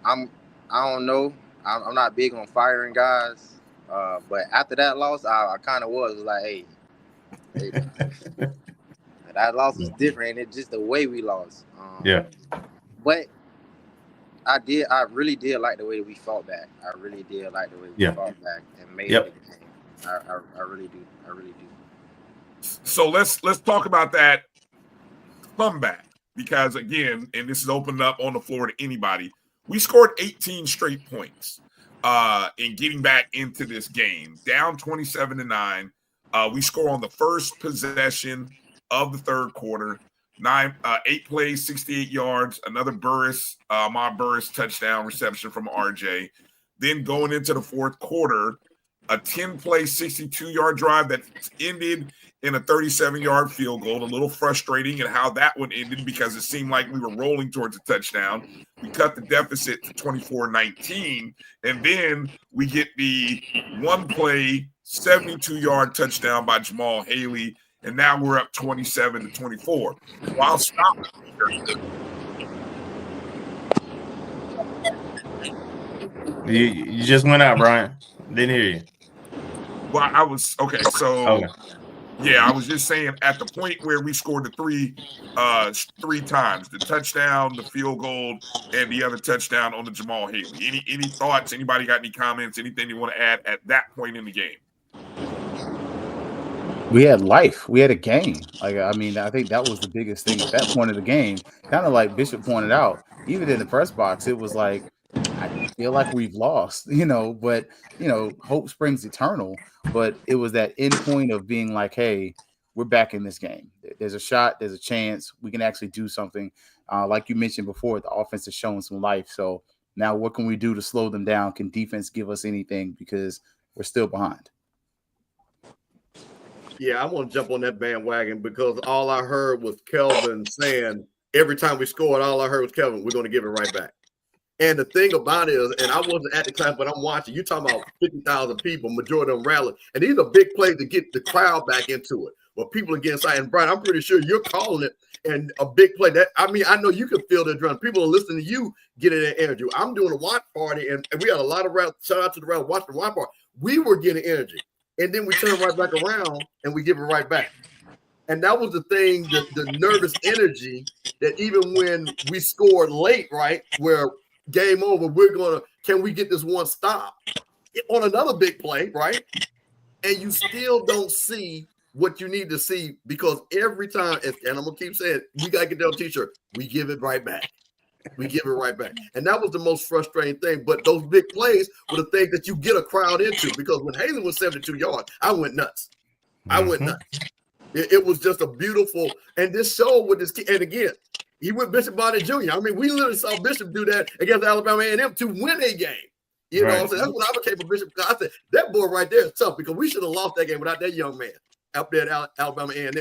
don't know. I'm not big on firing guys. But after that loss, I kind of was like, hey, that loss was different. It's just the way we lost. Yeah. But I really did like the way we fought back. I really did like the way we fought back and made it a game. I really do. I really do. So let's talk about that comeback, because again, and this is opened up on the floor to anybody. We scored 18 straight points in getting back into this game, down 27-9. We score on the first possession of the third quarter. 8 plays, 68 yards, another Ahmad Burris touchdown reception from RJ. Then going into the fourth quarter, a 10-play, 62-yard drive that ended in a 37-yard field goal. A little frustrating in how that one ended because it seemed like we were rolling towards a touchdown. We cut the deficit to 24-19, and then we get the 1-play, 72-yard touchdown by Jamal Haley. And now we're up 27-24. While stopping. You just went out, Brian. Didn't hear you. Well, I was okay. So, yeah, I was just saying at the point where we scored the three times, the touchdown, the field goal, and the other touchdown on the Jamal Haley. Any thoughts? Anybody got any comments? Anything you want to add at that point in the game? We had life. We had a game. I mean, I think that was the biggest thing at that point of the game. Kind of like Bishop pointed out, even in the press box, it was like, I feel like we've lost, but, hope springs eternal. But it was that end point of being like, hey, we're back in this game. There's a shot. There's a chance. We can actually do something. Like you mentioned before, the offense is showing some life. So now what can we do to slow them down? Can defense give us anything? Because we're still behind. Yeah, I want to jump on that bandwagon because all I heard was Kelvin saying every time we scored, all I heard was Kelvin, we're going to give it right back. And the thing about it is, and I wasn't at the class, but I'm watching, you're talking about 50,000 people, majority of them rallied. And these are big plays to get the crowd back into it. Well, people are getting excited. And Brian, I'm pretty sure you're calling it and a big play. I know you can feel the adrenaline. People are listening to you getting that energy. I'm doing a watch party, and we had a lot of shout out to the rally, watch the watch party. We were getting energy. And then we turn right back around and we give it right back. And that was the thing, the nervous energy that even when we scored late, right, where game over, can we get this one stop on another big play, right? And you still don't see what you need to see because every time, and I'm going to keep saying, we got to get that t-shirt, we give it right back. We give it right back. And that was the most frustrating thing. But those big plays were the things that you get a crowd into because when Haley was 72 yards, I went nuts. I went nuts. It was just a beautiful, and this showed with this kid. And again, he went Bishop Bonnet Jr. I mean, we literally saw Bishop do that against Alabama A&M to win a game. You know, so that's what I became for Bishop. I said, that boy right there is tough because we should have lost that game without that young man up there at Alabama A&M.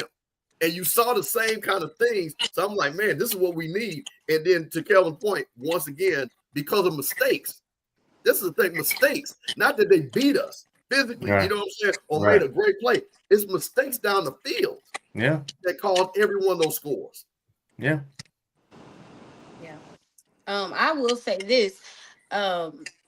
And you saw the same kind of things. So I'm like, man, this is what we need. And then to Kelvin's point, once again, because of mistakes, this is the thing, mistakes. Not that they beat us physically, you know what I'm saying, or made a great play. It's mistakes down the field that caused every one of those scores. Yeah. I will say this.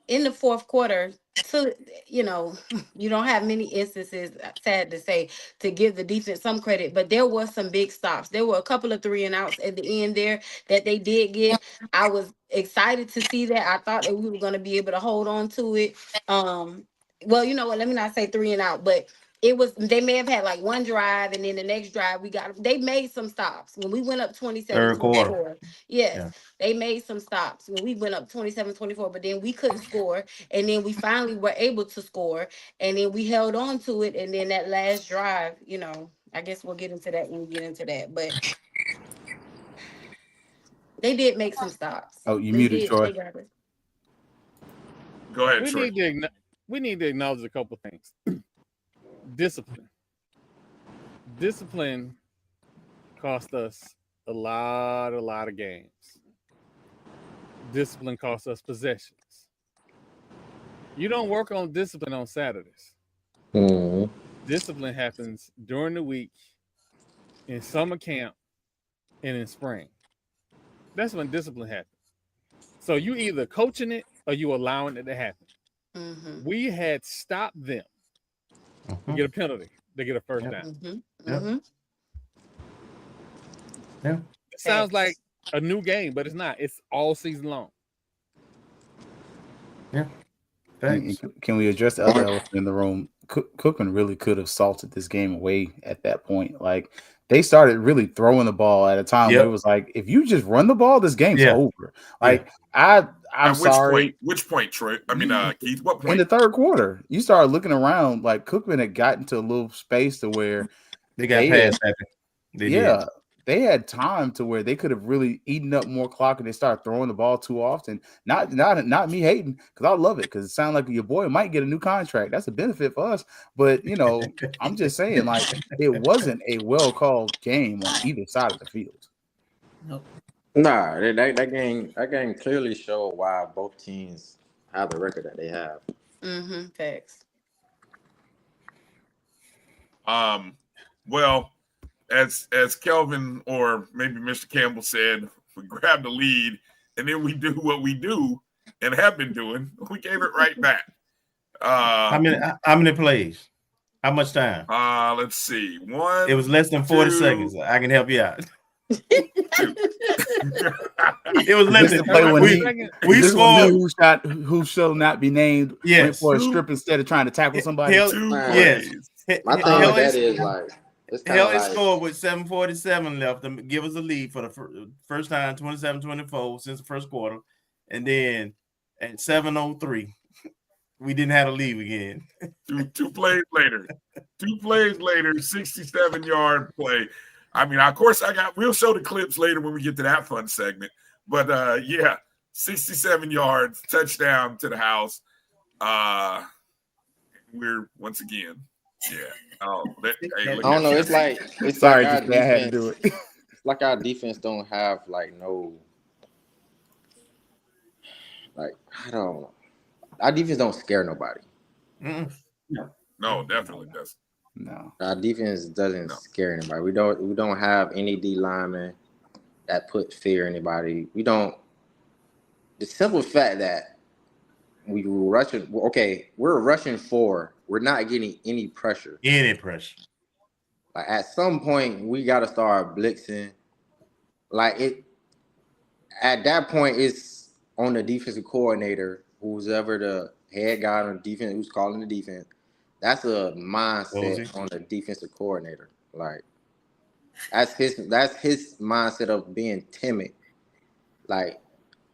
In the fourth quarter, so you don't have many instances, sad to say, to give the defense some credit, but there was some big stops. There were a couple of 3 and outs at the end there that they did get. I was excited to see that. I thought that we were going to be able to hold on to it. Well, you know what? Let me not say 3 and out, but they may have had like one drive, and then the next drive they made some stops when we went up 27-24. Yes, they made some stops when we went up 27-24, but then we couldn't score, and then we finally were able to score, and then we held on to it, and then that last drive, I guess we'll get into that when we get into that, but they did make some stops. Oh, you muted, Troy. Go ahead, Troy. We need to acknowledge a couple things. Discipline. discipline cost us a lot of games. Discipline costs us possessions. You don't work on discipline on Saturdays. Mhm. Discipline happens during the week, in summer camp, and in spring. That's when discipline happens. So you either coaching it or you allowing it to happen. Mm-hmm. We had stopped them to get a penalty. They get a first down. Mm-hmm. Mm-hmm. Yeah. It sounds like a new game, but it's not. It's all season long. Yeah. Thanks. Can we address the other elephant in the room? Cookman really could have salted this game away at that point. Like, they started really throwing the ball at a time where it was like, if you just run the ball, this game's over. Like, I'm sorry. Which point, Troy? I mean, Keith, what point? In the third quarter, you started looking around. Like, Cookman had gotten to a little space to where they got past that. They had time to where they could have really eaten up more clock, and they started throwing the ball too often. Not me hating, because I love it, because it sounds like your boy might get a new contract. That's a benefit for us. But I'm just saying, like, it wasn't a well called game on either side of the field. Nope. Nah, that game clearly showed why both teams have the record that they have. Mm-hmm. Facts. Well, as Kelvin or maybe Mr. Campbell said, we grabbed the lead and then we do what we do and have been doing. We gave it right back. How many plays? How much time? Let's see. One. It was less than 40 seconds. I can help you out. It was less than play when we scored. Who shall not be named? Yes. Went for a strip instead of trying to tackle somebody. Yes. My thing with that is like, Hell scored with 7:47 left to give us a lead for the first time, 27-24 since the first quarter, and then at 7:03, we didn't have a lead again. Two plays later, 67-yard play. I mean, of course, we'll show the clips later when we get to that fun segment. But 67 yards, touchdown to the house. We're once again, I don't know. It's like sorry, like just I had to do it. It's like our defense don't have I don't know. Our defense don't scare nobody. No, definitely doesn't. No, our defense doesn't scare anybody. We don't have any D linemen that put fear in anybody. We don't. The simple fact that we were rushing. Okay, we're rushing 4. We're not getting any pressure. Like, at some point, we got to start blitzing. Like, at that point, it's on the defensive coordinator, who's ever the head guy on the defense, who's calling the defense. That's a mindset on the defensive coordinator. Like, that's his mindset of being timid. Like,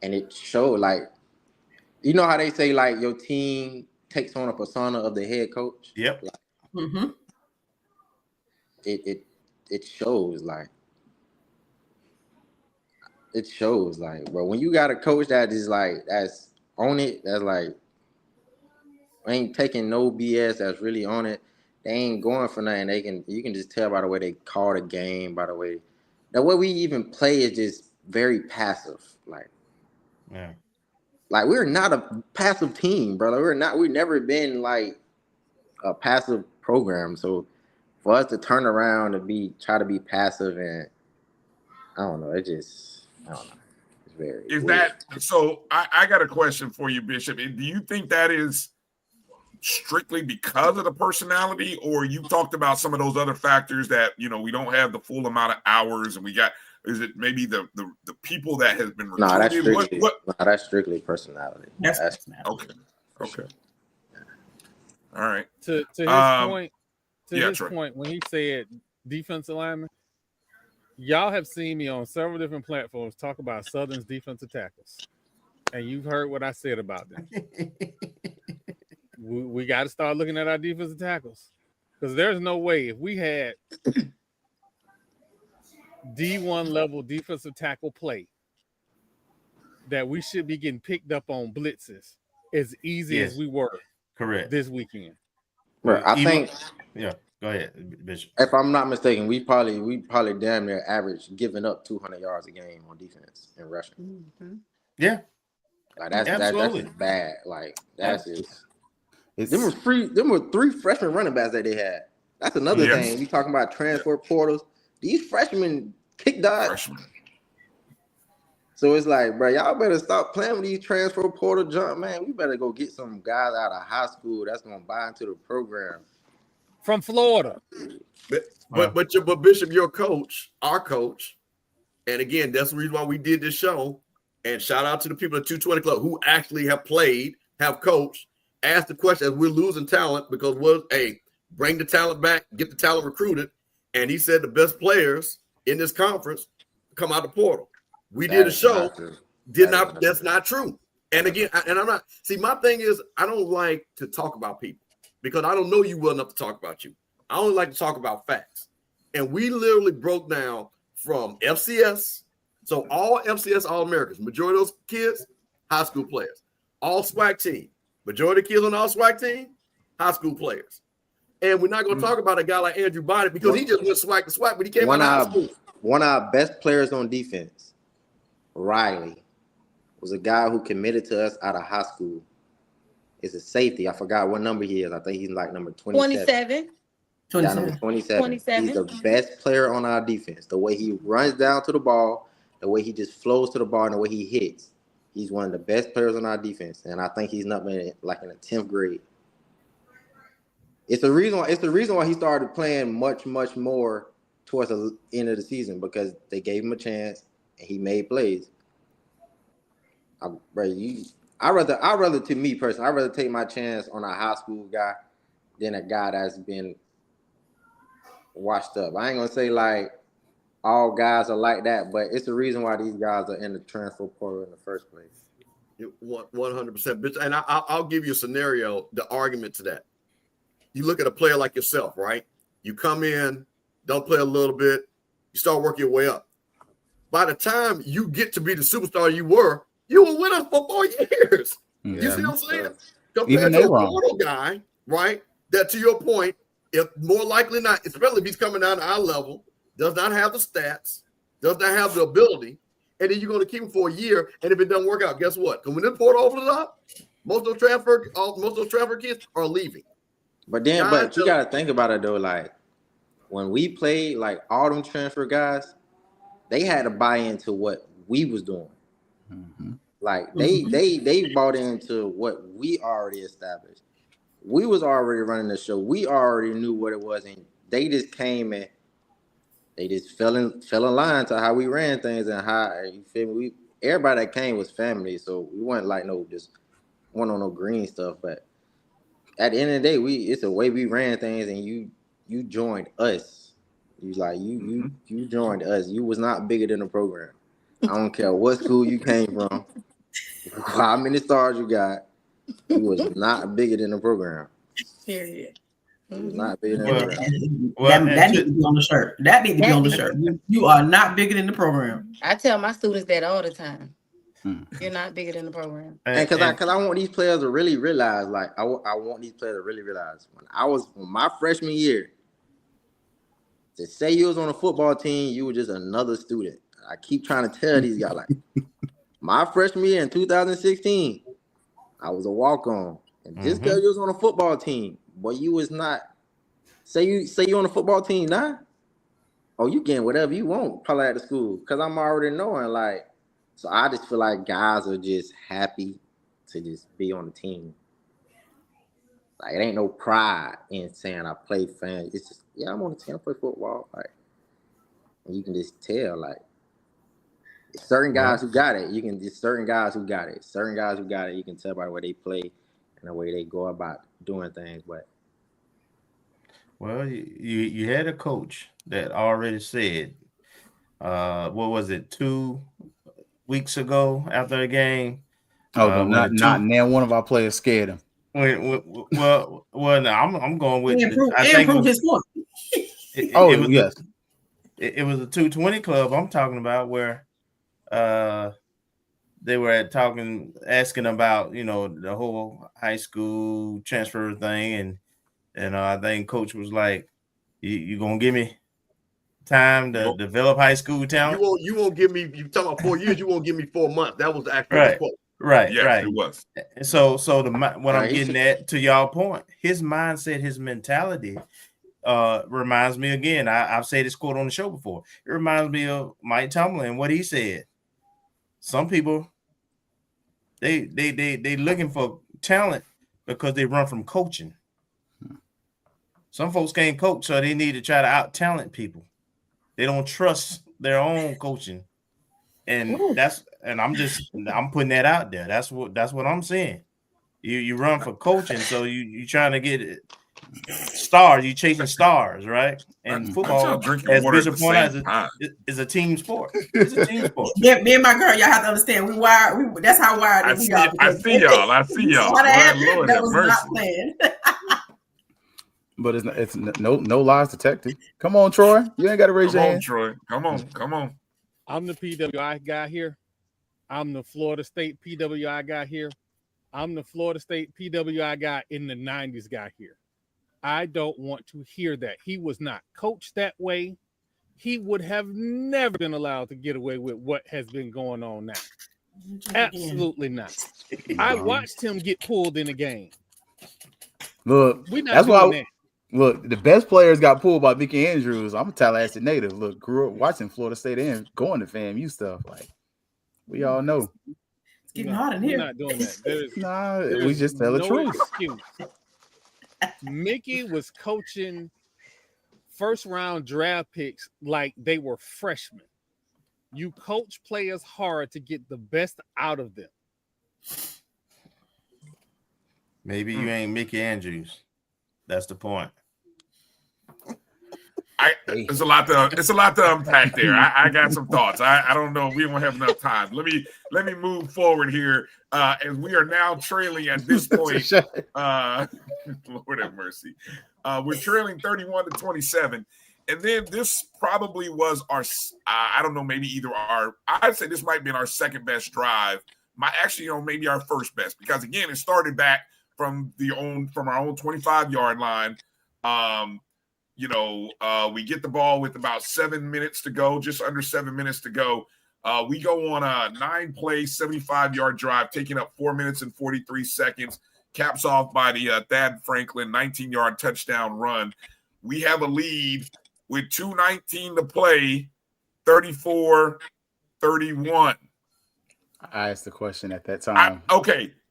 and it showed, like, you know how they say, like, your team takes on a persona of the head coach? Yep. Like, it shows, like, bro, when you got a coach that is like, that's on it, that's like, ain't taking no BS, that's really on it, they ain't going for nothing. You can just tell by the way they call the game, by the way we even play is just very passive. Like, like, we're not a passive team, brother. We've never been like a passive program. So for us to turn around and try to be passive, and I don't know, I don't know. It's very Is weird. that so? I got a question for you, Bishop. Do you think that is strictly because of the personality, or you talked about some of those other factors that, we don't have the full amount of hours, and is it maybe the people that has been recruited? That's strictly personality. That's personality. Okay. All right. To his point, when he said defensive lineman, y'all have seen me on several different platforms talk about Southern's defensive tackles, and you've heard what I said about them. We got to start looking at our defensive tackles, because there's no way, if we had D1 level defensive tackle play, that we should be getting picked up on blitzes as easy as we were correct this weekend. Bro, I think go Go ahead, Bishop. If I'm not mistaken, we probably damn near average giving up 200 yards a game on defense and rushing. Mm-hmm. Yeah, Like that's absolutely. just bad. Like that's just. It's Them were 3 freshman running backs that they had. That's another Yes. thing. We talking about transfer portals. These freshmen kick dodge. Freshman. So it's like, bro, y'all better stop playing with these transfer portal junk, man. We better go get some guys out of high school that's gonna buy into the program. From Florida. But Bishop, your coach, our coach, and again, that's the reason why we did this show. And shout out to the people at 220 Club who actually have played, have coached, asked the question as we're losing talent because bring the talent back, get the talent recruited. And he said the best players in this conference come out the portal. We did a show. That's not true. And again, I'm not. See, my thing is, I don't like to talk about people because I don't know you well enough to talk about you. I only like to talk about facts. And we literally broke down from FCS. So all FCS All-Americans, majority of those kids, high school players. All SWAC team, majority of kids on all SWAC team, high school players. And we're not going to talk about a guy like Andrew Bynum because he just went SWAC to SWAC, but he came out of high school. One of our best players on defense, Riley, was a guy who committed to us out of high school. Is a safety. I forgot what number he is. I think he's like number 27. 27. Number 27. He's the best player on our defense. The way he runs down to the ball, the way he just flows to the ball, and the way he hits. He's one of the best players on our defense. And I think he's not been like in the 10th grade. It's the reason why he started playing much, much more towards the end of the season because they gave him a chance and he made plays. I'd rather to me personally, I'd rather take my chance on a high school guy than a guy that's been washed up. I ain't gonna say like all guys are like that, but it's the reason why these guys are in the transfer portal in the first place. 100%. And I'll give you a scenario, the argument to that. You look at a player like yourself, right? You come in, don't play a little bit, you start working your way up. By the time you get to be the superstar you were with us for 4 years. Yeah. You see what I'm saying? Compared to a portal guy, right? That to your point, if more likely not, especially if he's coming down to our level, does not have the stats, does not have the ability, and then you're going to keep him for a year, and if it doesn't work out, guess what? Because when the portal opens up, most of those transfer kids are leaving. But you got to think about it though. Like when we played, like all them transfer guys, they had to buy into what we was doing. Mm-hmm. Like they bought into what we already established. We was already running the show. We already knew what it was, and they just came and they just fell in line to how we ran things and how you feel me. Everybody that came was family, so we weren't like just one on no green stuff. But at the end of the day, it's the way we ran things, and you joined us. You joined us. You was not bigger than the program. I don't care what school you came from, how many stars you got. You was not bigger than the program. Period. Not bigger than the program. That needs to be on the shirt. That needs to be on the shirt. You are not bigger than the program. I tell my students that all the time. You're not bigger than the program. And because I want these players to really realize, like I want these players to really realize when my freshman year, to say you was on a football team, you were just another student. I keep trying to tell these guys, like my freshman year in 2016, I was a walk-on. And just because you was on a football team, boy, you was not. Say you on a football team now. Oh, you getting whatever you want, probably at the school. Because I'm already knowing, like, so I just feel like guys are just happy to just be on the team. Like, it ain't no pride in saying I play fan. It's just, yeah, I'm on the team, I play football. Like, and you can just tell, like, certain guys who got it. Certain guys who got it. You can tell by the way they play and the way they go about doing things. But you had a coach that already said, what was it, 2 weeks ago after the game? Not now. One of our players scared him. No, I'm going with. Improve his point. Yes. It was a 220 club I'm talking about where they were asking about, the whole high school transfer thing. And I think coach was like, You gonna give me time to develop high school talent? You won't give me. You talking about 4 years? You won't give me 4 months. That was actually right. the quote. Right, Yes, right. it was. So what I'm he getting at, to y'all point, his mindset, his mentality reminds me again. I've said this quote on the show before. It reminds me of Mike Tomlin, what he said. Some people they looking for talent because they run from coaching. Some folks can't coach, so they need to try to out talent people. They don't trust their own coaching, and I'm putting that out there. That's what I'm saying. You run for coaching, so you trying to get stars. You chasing stars, right? And football, as Bishop pointed out, is a team sport. It's a team sport. Me and my girl, y'all have to understand. We that's how wired we are. I see y'all. That was not planned. But it's no lies detected. Come on, Troy. You ain't got to raise your hand. Troy. Come on. I'm the PWI guy here. I'm the Florida State PWI guy here. I'm the Florida State PWI guy in the 90s guy here. I don't want to hear that. He was not coached that way. He would have never been allowed to get away with what has been going on now. Absolutely not. I watched him get pulled in a game. Look, that's why. Look, the best players got pulled by Mickey Andrews. I'm a Tallahassee native. Look, grew up watching Florida State and going to FAMU stuff. Like, we all know. It's getting hot in here. We're not doing that. We just tell the truth. Excuse. Mickey was coaching first-round draft picks like they were freshmen. You coach players hard to get the best out of them. Maybe you ain't Mickey Andrews. That's the point. It's a lot to unpack there. I got some thoughts. I don't know. We don't have enough time. Let me move forward here. As we are now trailing at this point. Lord have mercy. We're trailing 31-27. And then this probably was our I don't know, maybe I'd say this might have been our second best drive. Maybe our first best, because again, it started back from our own 25-yard line. We get the ball with about 7 minutes to go, just under 7 minutes to go. We go on a 9-play, 75-yard drive, taking up 4 minutes and 43 seconds, caps off by the Thad Franklin 19-yard touchdown run. We have a lead with 2:19 to play, 34-31. I asked the question at that time.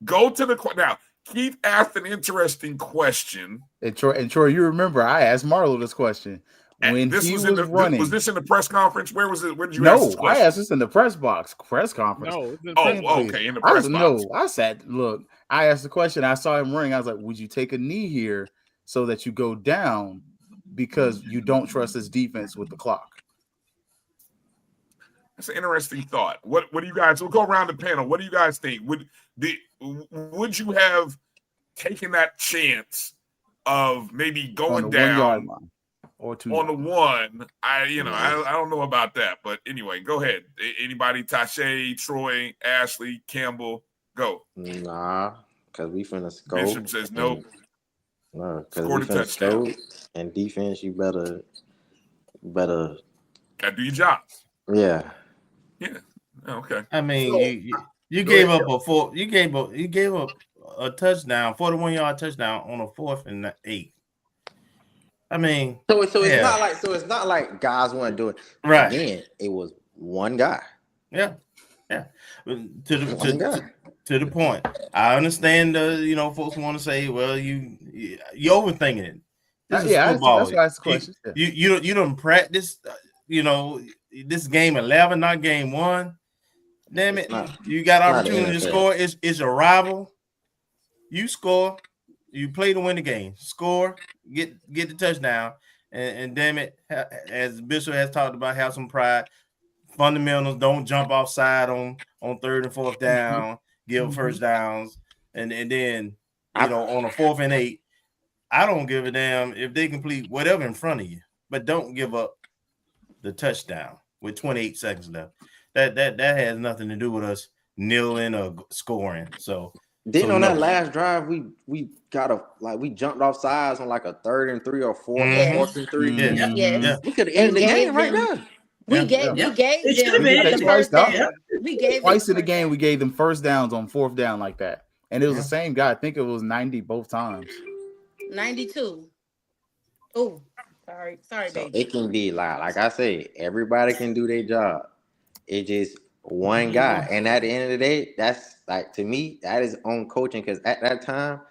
Go to the now. Keith asked an interesting question. And Troy, you remember I asked Marlo this question when he was running. Was this in the press conference? Where was it? Where did you ask this question? I asked this in the press conference. No. In the press box. No, I said, look, I asked the question. I saw him running. I was like, would you take a knee here so that you go down because you don't trust his defense with the clock? That's an interesting thought. What do you guys? We'll go around the panel. What do you guys think? Would you have taken that chance of maybe going down or two on the one? I don't know about that, but anyway, go ahead. Anybody? Tashay, Troy, Ashley, Campbell, go. Nah, because we finna score. Bishop says nope. No, because we finna score. And defense, you better gotta do your jobs. Yeah. Yeah. Okay. I mean, you gave up you gave up a touchdown, 41-yard touchdown on a 4th and 8. I mean, so it's not like guys want to do it. Right. Again, it was one guy. Yeah. To the point. I understand. Folks want to say, well, you overthinking it. This is football. That's why I asked the question. You don't practice. This game 11, not game 1. Damn it! You got opportunity to score. It's a rival. You score. You play to win the game. Score. Get the touchdown. And damn it, as Bishop has talked about, have some pride. Fundamentals. Don't jump offside on 3rd and 4th down. Give first downs. And then on a 4th and 8. I don't give a damn if they complete whatever in front of you, but don't give up the touchdown with 28 seconds left. That has nothing to do with us kneeling or scoring. So Then So, on that no. last drive, we jumped off sides on like a 3rd and 3 or 4th, Yes. 4th and 3. Yeah. Yes. Yeah. We could have And ended the gave game right them. there. We Yeah. gave Yeah. we gave It should have them been. They the twice first down. down. We gave them Twice the in the first game, down. we gave them first downs on 4th down like that, and it was Yeah. the same guy. I think it was 90 both times. 92. Oh, sorry, So baby. it can be like I say, everybody can do their job. It's just one guy. And at the end of the day, that's like, to me, that is on coaching, because at that time,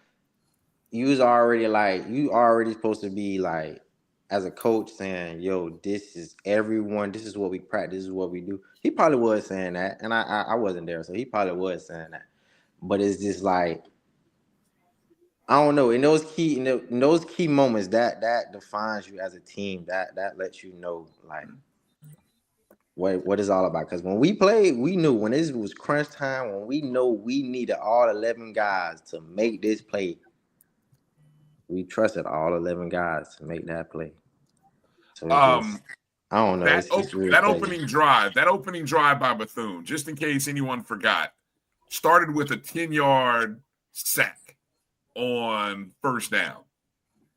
you already supposed to be like, as a coach, saying, yo, this is everyone, this is what we practice, this is what we do. He probably was saying that, and I wasn't there, so he probably was saying that. But it's just like, I don't know. In those key moments, that defines you as a team. That lets you know like what it's all about. Because when we played, we knew when it was crunch time, when we know we needed all 11 guys to make this play, we trusted all 11 guys to make that play. So I don't know. That opening drive by Bethune, just in case anyone forgot, started with a 10-yard sack on first down.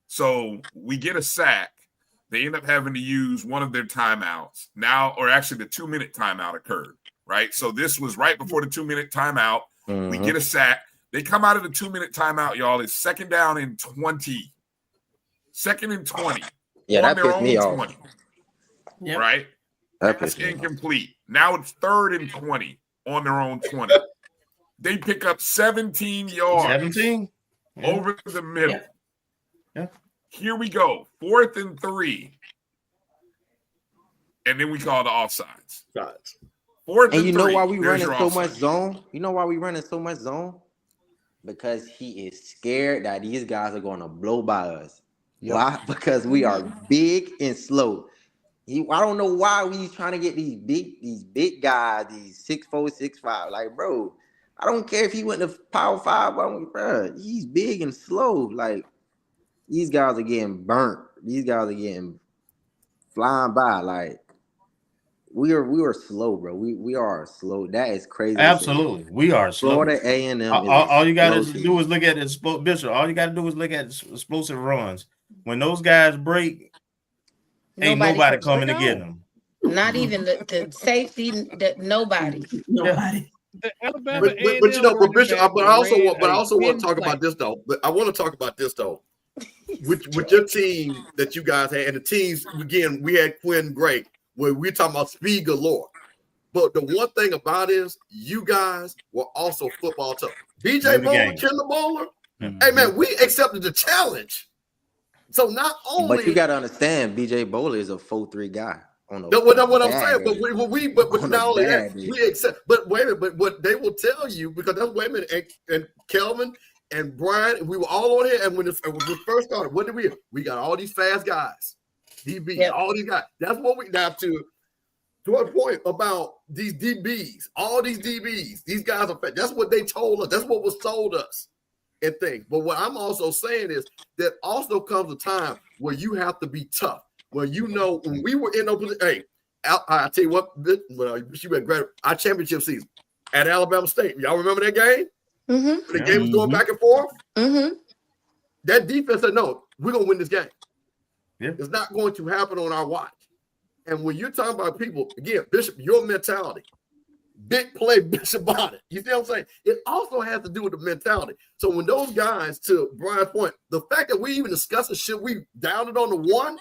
So we get a sack. They end up having to use one of their timeouts now, or actually the 2-minute timeout occurred, right? So this was right before the 2-minute timeout. Mm-hmm. We get a sack. They come out of the 2-minute timeout, y'all. It's 2nd down and 20. 2nd and 20. Yeah, that pissed me off. 20, yep. Right? That's incomplete. Now it's 3rd and 20 on their own 20. They pick up 17 yards. 17? Yeah. Over the middle. Yeah. Here we go. 4th and 3. And then we call the offsides. 4th and you 3. know why we running so much zone? You know why we running so much zone? Because he is scared that these guys are going to blow by us. Yep. Why? Because we are big and slow. I don't know why we trying to get these big guys, these 6'4", 6'5". Like, bro, I don't care if he went to Power 5, bro. He's big and slow. Like, these guys are getting burnt. These guys are getting flying by. Like, we are slow, bro. We are slow. That is crazy. Absolutely, we are slow. Florida A&M. All you got to do is look at the Bishop. All you got to do is look at explosive runs. When those guys break, ain't nobody coming to get them. Not even the safety. Nobody. But you know, but Bishop, but I also want to talk about this though. But I want to talk about this though. With your team that you guys had, and the teams again, we had Quinn Gray, where we're talking about speed galore. But the one thing about it is, you guys were also football tough. BJ Bowler, Kendall Bowler. Mm-hmm. Hey man, we accepted the challenge. So not only, but you got to understand, BJ Bowler is a 4'3" guy. That's what I'm saying. But not only that, we accept. But wait a minute. But what they will tell you, because that's wait a minute, and Kelvin and Brian, we were all on here. And when we first started, what did we? We got all these fast guys, DBs, all these guys. That's what we got to a point about these DBs. All these DBs, these guys are fast. That's what they told us. That's what was told us. And things. But what I'm also saying is that also comes a time where you have to be tough. Well, you know, when we were in open, hey, I tell you what, she went great. Our championship season at Alabama State. Y'all remember that game? Mm-hmm. The game was going back and forth. Mm-hmm. That defense said, "No, we're gonna win this game. Yeah. It's not going to happen on our watch." And when you're talking about people, again, Bishop, your mentality, big play, Bishop on it. You see what I'm saying? It also has to do with the mentality. So when those guys, to Brian's point, the fact that we even discussed it, should we down it on the 1?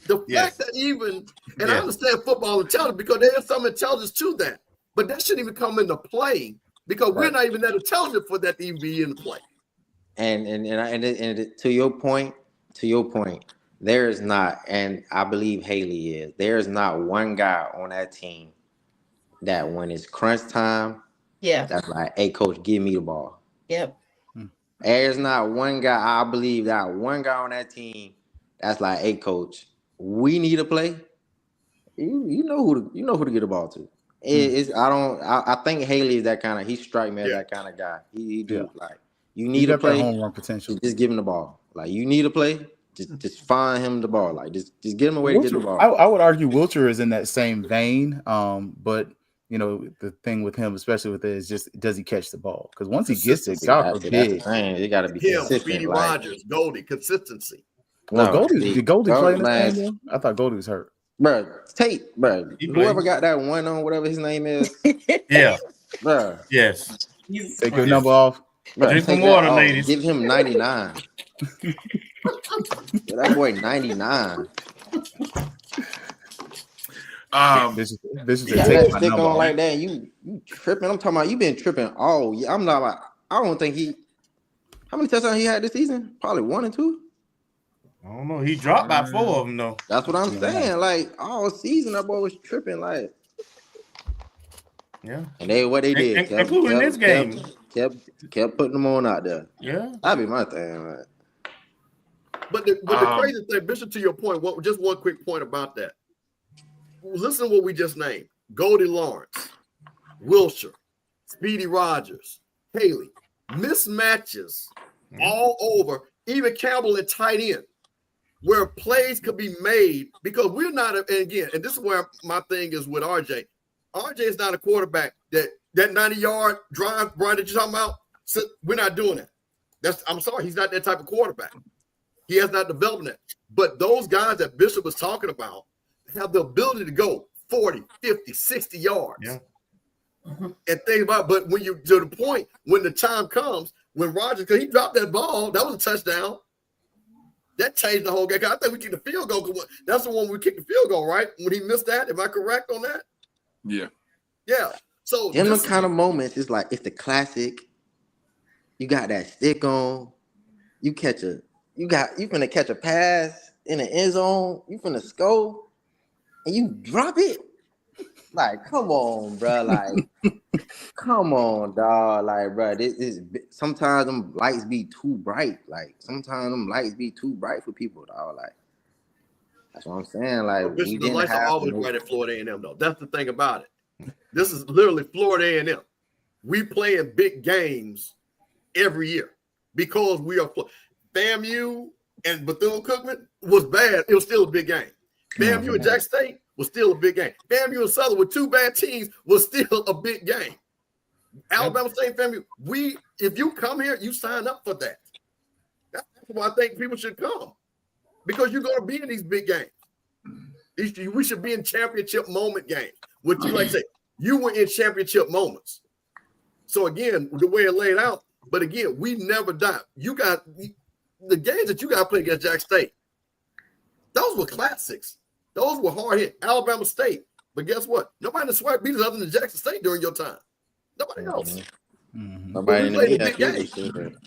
The fact that even, and I understand football intelligence because there's some intelligence to that, but that shouldn't even come into play because we're not even that intelligent for that to even be in play. And to your point, there is not, and I believe Haley is, there is not one guy on that team that when it's crunch time, that's like, hey, coach, give me the ball. Yep. There's not one guy, I believe that one guy on that team that's like, hey, coach, we need to play. You know who to get the ball to. I think Haley is that kind of, he strike me as that kind of guy. He do like, you need to play, home run potential. Just give him the ball. Like, you need to play, just find him the ball. Like, just get him a way to get the ball. I would argue Wilcher is in that same vein. But the thing with him, especially with it, is just does he catch the ball? Because once he gets it, Consistency. God That's the forbid. thing. You got to be Him, consistent. Speedy Like, Rogers, Goldie, consistency. Well, no, Goldie, did Goldie play in this man, game? Though? I thought Goldie was hurt. bro, bro. He Whoever plays. got that one on, whatever his name is, Yeah. bro, Yes. Take your number off. bro, Drink take some that water, off. ladies. Give him 99. Yeah, that boy 99. This is You a got take that my stick number on off. like that, and you tripping. I'm talking about you been tripping all year. I'm not like, I don't think how many touchdowns he had this season? Probably 1 or 2. I don't know. He dropped by 4 of them though. That's what I'm saying. Like all season, that boy was tripping. Like, yeah. And what they did, including this game, kept putting them on out there. Yeah, that'd be my thing. Like. But the crazy thing, Bishop, to your point, just one quick point about that. Listen to what we just named: Goldie Lawrence, Wilshire, Speedy Rogers, Haley. Mismatches all over, even Campbell and tight end, where plays could be made because we're not. And again, and this is where my thing is with RJ. RJ is not a quarterback that 90-yard drive, Brian, that you're talking about. So we're not doing that. I'm sorry, he's not that type of quarterback. He has not developed that. But those guys that Bishop was talking about have the ability to go 40, 50, 60 yards. Yeah. And think about, but when you to the point when the time comes, when Rodgers, because he dropped that ball, that was a touchdown. That changed the whole game. I think we kicked the field goal. That's the one we kicked the field goal, right? When he missed that, am I correct on that? Yeah. Yeah. So in those kind of moments, it's like it's the classic. You got that stick on. You finna catch a pass in the end zone. You finna score, and you drop it. Like, come on, bro. Like, come on, dog. Like, bro, this is sometimes them lights be too bright. Like, sometimes them lights be too bright for people, dog. Like, that's what I'm saying. Like, Bishop, the lights are always bright at Florida A&M, though. That's the thing about it. This is literally Florida A&M. We play in big games every year because we are FAMU and Bethune-Cookman was bad. It was still a big game. FAMU and Jack State was still a big game. FAMU and Southern with 2 bad teams was still a big game. Alabama State, FAMU. If you come here, you sign up for that. That's why I think people should come because you're going to be in these big games. We should be in championship moment games. What you like to say, you were in championship moments. So again, the way it laid out, but again, we never die. You got the games that you got to play against Jack State. Those were classics. Those were hard hit. Alabama State. But guess what? Nobody in the SWAC beat us other than Jackson State during your time. Nobody else. Nobody in the big game.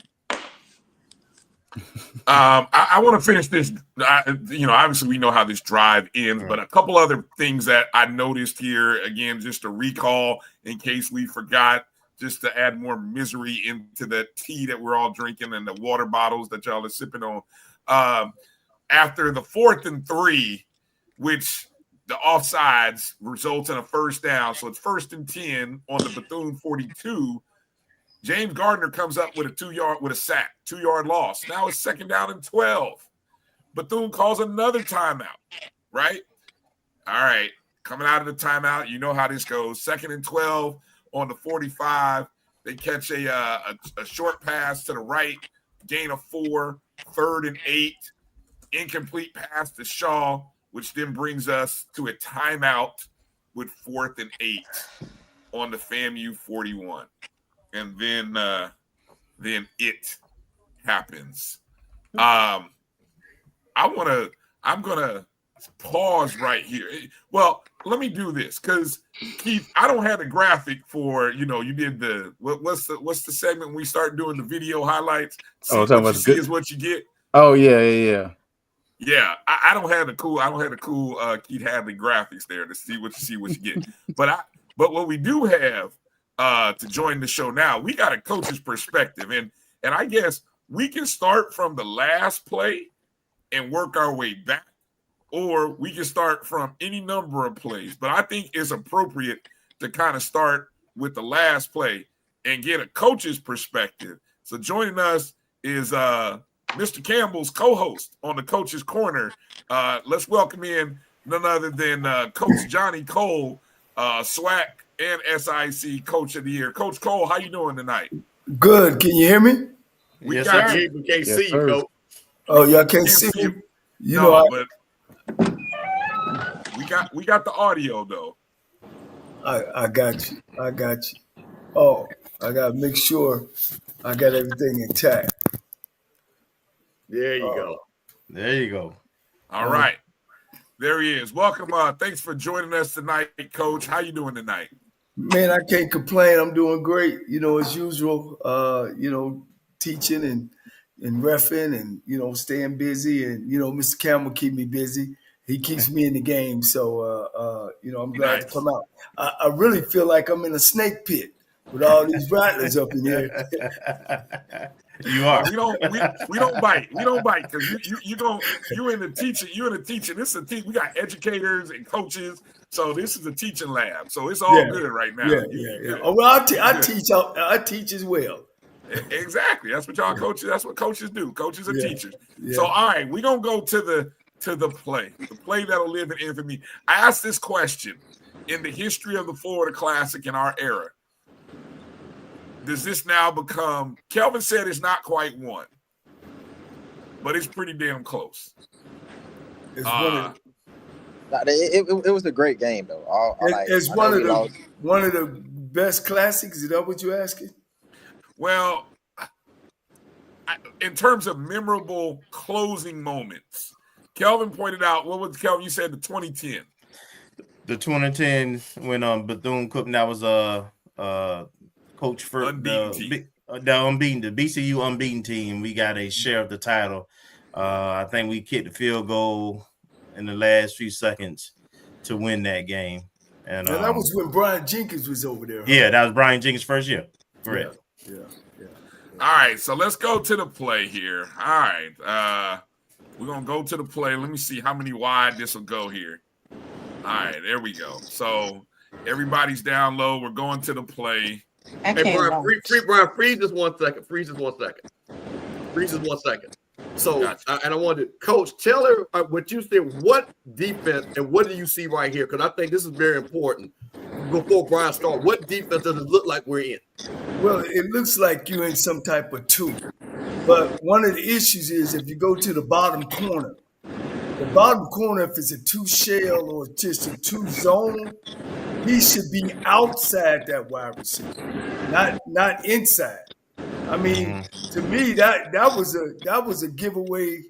I want to finish this. Obviously we know how this drive ends, but a couple other things that I noticed here, again, just to recall in case we forgot, just to add more misery into the tea that we're all drinking and the water bottles that y'all are sipping on. After the 4th and 3, which the offsides results in a first down, so it's 1st and 10 on the Bethune 42. James Gardner comes up with a 2-yard loss. Now it's 2nd down and 12. Bethune calls another timeout, right? All right, coming out of the timeout, you know how this goes. 2nd and 12 on the 45. They catch a short pass to the right, gain of 4, 3rd and 8, incomplete pass to Shaw, which then brings us to a timeout with 4th and 8 on the FAMU 41. And then it happens. I'm gonna pause right here. Well, let me do this because Keith, I don't have the graphic for you did the what's the segment when we start doing the video highlights. What you see is what you get. Oh yeah. Yeah, I don't have the cool Keith Hadley graphics there to see what you get. But what we do have to join the show now, we got a coach's perspective, and I guess we can start from the last play and work our way back, or we can start from any number of plays. But I think it's appropriate to kind of start with the last play and get a coach's perspective. So joining us is Mr. Campbell's co-host on the Coach's Corner. Let's welcome in none other than Coach Johnny Cole, SWAC and SIC Coach of the Year. Coach Cole, how you doing tonight? Good. Can you hear me? We Yes, got sir. you. We can't see you, Coach. Oh, y'all can't see me. You know, but we got the audio though. I got you. I got you. Oh, I gotta make sure I got everything intact. There you go. There you go. All right. There he is. Welcome. Thanks for joining us tonight, Coach. How you doing tonight? Man, I can't complain. I'm doing great. You know, as usual. You know, teaching and reffing and staying busy, and Mr. Campbell keep me busy. He keeps me in the game, so I'm glad to come out. I really feel like I'm in a snake pit with all these rattlers up in here. You are. We don't bite. We don't bite because you in the teaching. You in the teaching. This is we got educators and coaches. So this is a teaching lab. So it's all good right now. Yeah. Oh, well, I teach as well. Exactly. That's what y'all coaches. That's what coaches do. Coaches are teachers. Yeah. So all right, we're gonna go to the play that'll live in infamy. I asked this question in the history of the Florida Classic in our era. Does this now become? Kelvin said it's not quite one, but it's pretty damn close. It was a great game though. It's one of the best classics. Is that what you're asking? Well, in terms of memorable closing moments, Kelvin pointed out. What was Kelvin? You said the 2010. The 2010 when Bethune-Cookman, that was coach for the BCU unbeaten team. We got a share of the title. I think we kicked the field goal in the last few seconds to win that game. And that was when Brian Jenkins was over there. Huh? Yeah, that was Brian Jenkins' first year. Correct. Yeah. All right, so let's go to the play here. All right, we're gonna go to the play. Let me see how many wide this will go here. All right, there we go. So everybody's down low. We're going to the play. Hey, Brian, Brian, freeze just 1 second. Freeze just 1 second. So, gotcha. And I wanted, Coach, tell her what you said. What defense and what do you see right here? Because I think this is very important. Before Brian starts, what defense does it look like we're in? Well, it looks like you're in some type of two. But one of the issues is if you go to the bottom corner, if it's a two shell or just a two zone, he should be outside that wide receiver, not inside. I mean, to me, that was a giveaway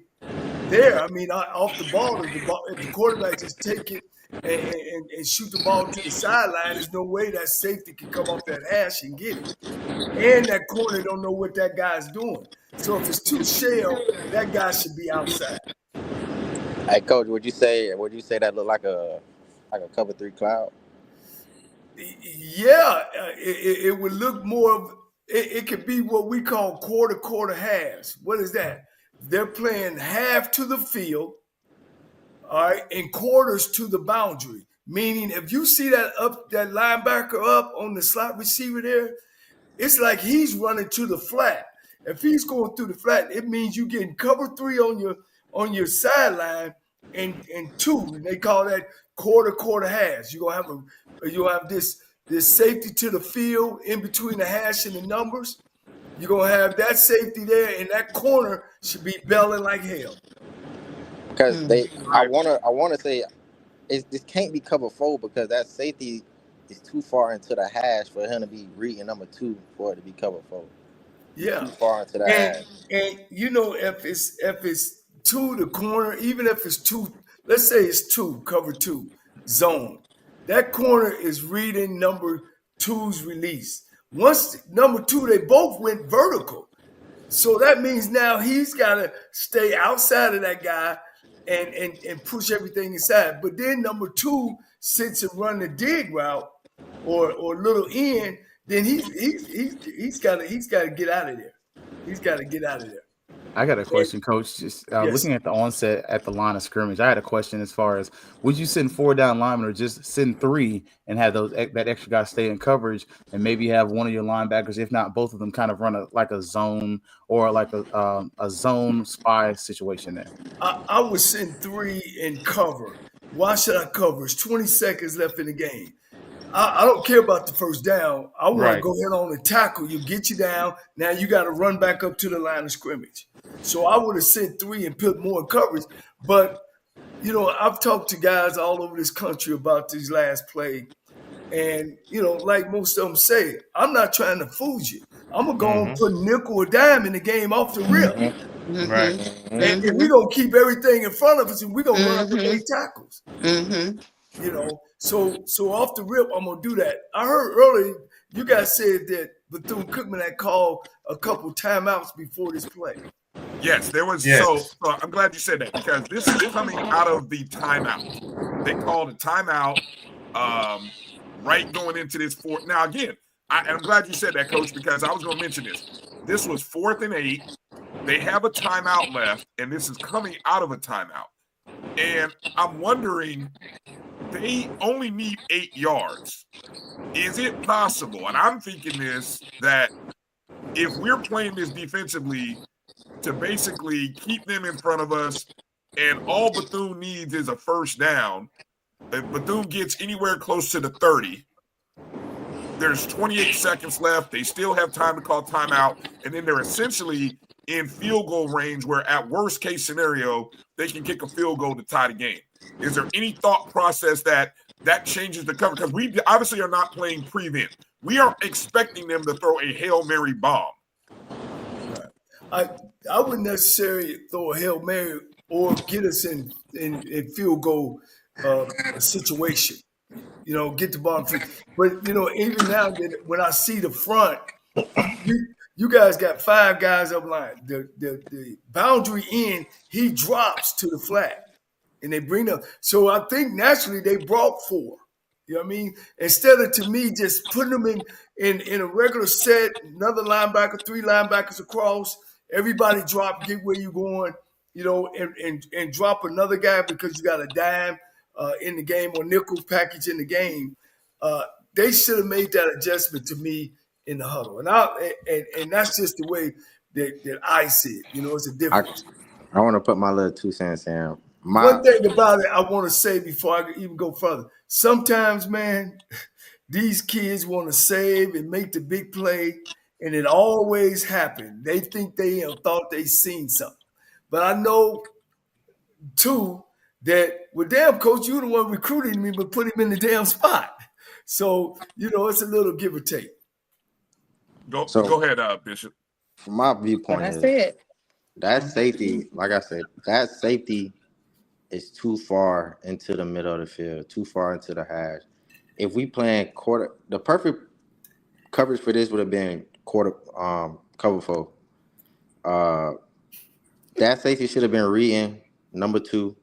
there. I mean, off the ball, if the quarterback just take it and shoot the ball to the sideline, there's no way that safety can come off that hash and get it. And that corner don't know what that guy's doing. So if it's two shell, that guy should be outside. Hey, Coach, would you say that looked like a cover 3 cloud? Yeah, it would look more of it could be what we call quarter halves. What is that? They're playing half to the field, all right, and quarters to the boundary. Meaning, if you see that linebacker up on the slot receiver there, it's like he's running to the flat. If he's going through the flat, it means you getting cover 3 on your sideline and 2. And they call that quarter halves. You'll have this safety to the field in between the hash and the numbers. You're gonna have that safety there, and that corner should be belling like hell. Because I wanna say this can't be cover 4 because that safety is too far into the hash for him to be reading number 2 for it to be cover 4. Yeah, too far into the hash. And if it's 2 the corner, even if it's 2, let's say it's 2 cover 2 zone. That corner is reading number 2's release. Once number 2, they both went vertical. So that means now he's got to stay outside of that guy and push everything inside. But then number 2 sits and run the dig route or little end. Then he's got to get out of there. He's got to get out of there. I got a question, Coach. Just Yes. Looking at the onset at the line of scrimmage, I had a question as far as would you send 4 down linemen or just send 3 and have that extra guy stay in coverage and maybe have one of your linebackers, if not both of them, kind of run a zone or like a zone spy situation there? I would send 3 and cover. Why should I cover? It's 20 seconds left in the game. I don't care about the first down. I want to Right. go ahead on and tackle you, get you down. Now you got to run back up to the line of scrimmage. So I would have sent 3 and put more in coverage. But, you know, I've talked to guys all over this country about this last play. And, you know, like most of them say, I'm not trying to fool you. I'm going to go and put nickel or dime in the game off the rip. Right. And we're going to keep everything in front of us and we're going to run up and make tackles. You know, so off the rip, I'm going to do that. I heard earlier you guys said that Bethune-Cookman had called a couple timeouts before this play. Yes, there was. Yes. So I'm glad you said that because this is coming out of the timeout. They called a timeout right going into this fourth. Now, again, I'm glad you said that, Coach, because I was going to mention this. This was 4th and 8. They have a timeout left, and this is coming out of a timeout. And I'm wondering, they only need 8 yards. Is it possible, and I'm thinking this, that if we're playing this defensively to basically keep them in front of us and all Bethune needs is a first down, if Bethune gets anywhere close to the 30, there's 28 seconds left. They still have time to call timeout, and then they're essentially in field goal range where at worst case scenario, they can kick a field goal to tie the game. Is there any thought process that changes the cover? Because we obviously are not playing prevent. We are expecting them to throw a Hail Mary bomb. I wouldn't necessarily throw a Hail Mary or get us in field goal situation. You know, get the ball. But, you know, even now when I see the front, you guys got 5 guys up line. The boundary end, he drops to the flat. And they bring them. So I think naturally they brought 4. You know what I mean? Instead of, to me, just putting them in a regular set, another linebacker, 3 linebackers across, everybody drop, get where you're going, you know, and drop another guy because you got a dime in the game or nickel package in the game. They should have made that adjustment to me in the huddle. And that's just the way that I see it. You know, it's a difference. I want to put my little 2 cents in. One thing about it I want to say before I even go further. Sometimes, man, these kids want to save and make the big play, and it always happens. They think they thought they seen something. But I know, too, that, well, damn, coach, you the one recruiting me, but put him in the damn spot. So, you know, it's a little give or take. Go ahead, Bishop. From my viewpoint, That's it. That safety, like I said, that safety is too far into the middle of the field, too far into the hash. If we playing quarter, the perfect coverage for this would have been quarter cover 4. That safety should have been reading number 2.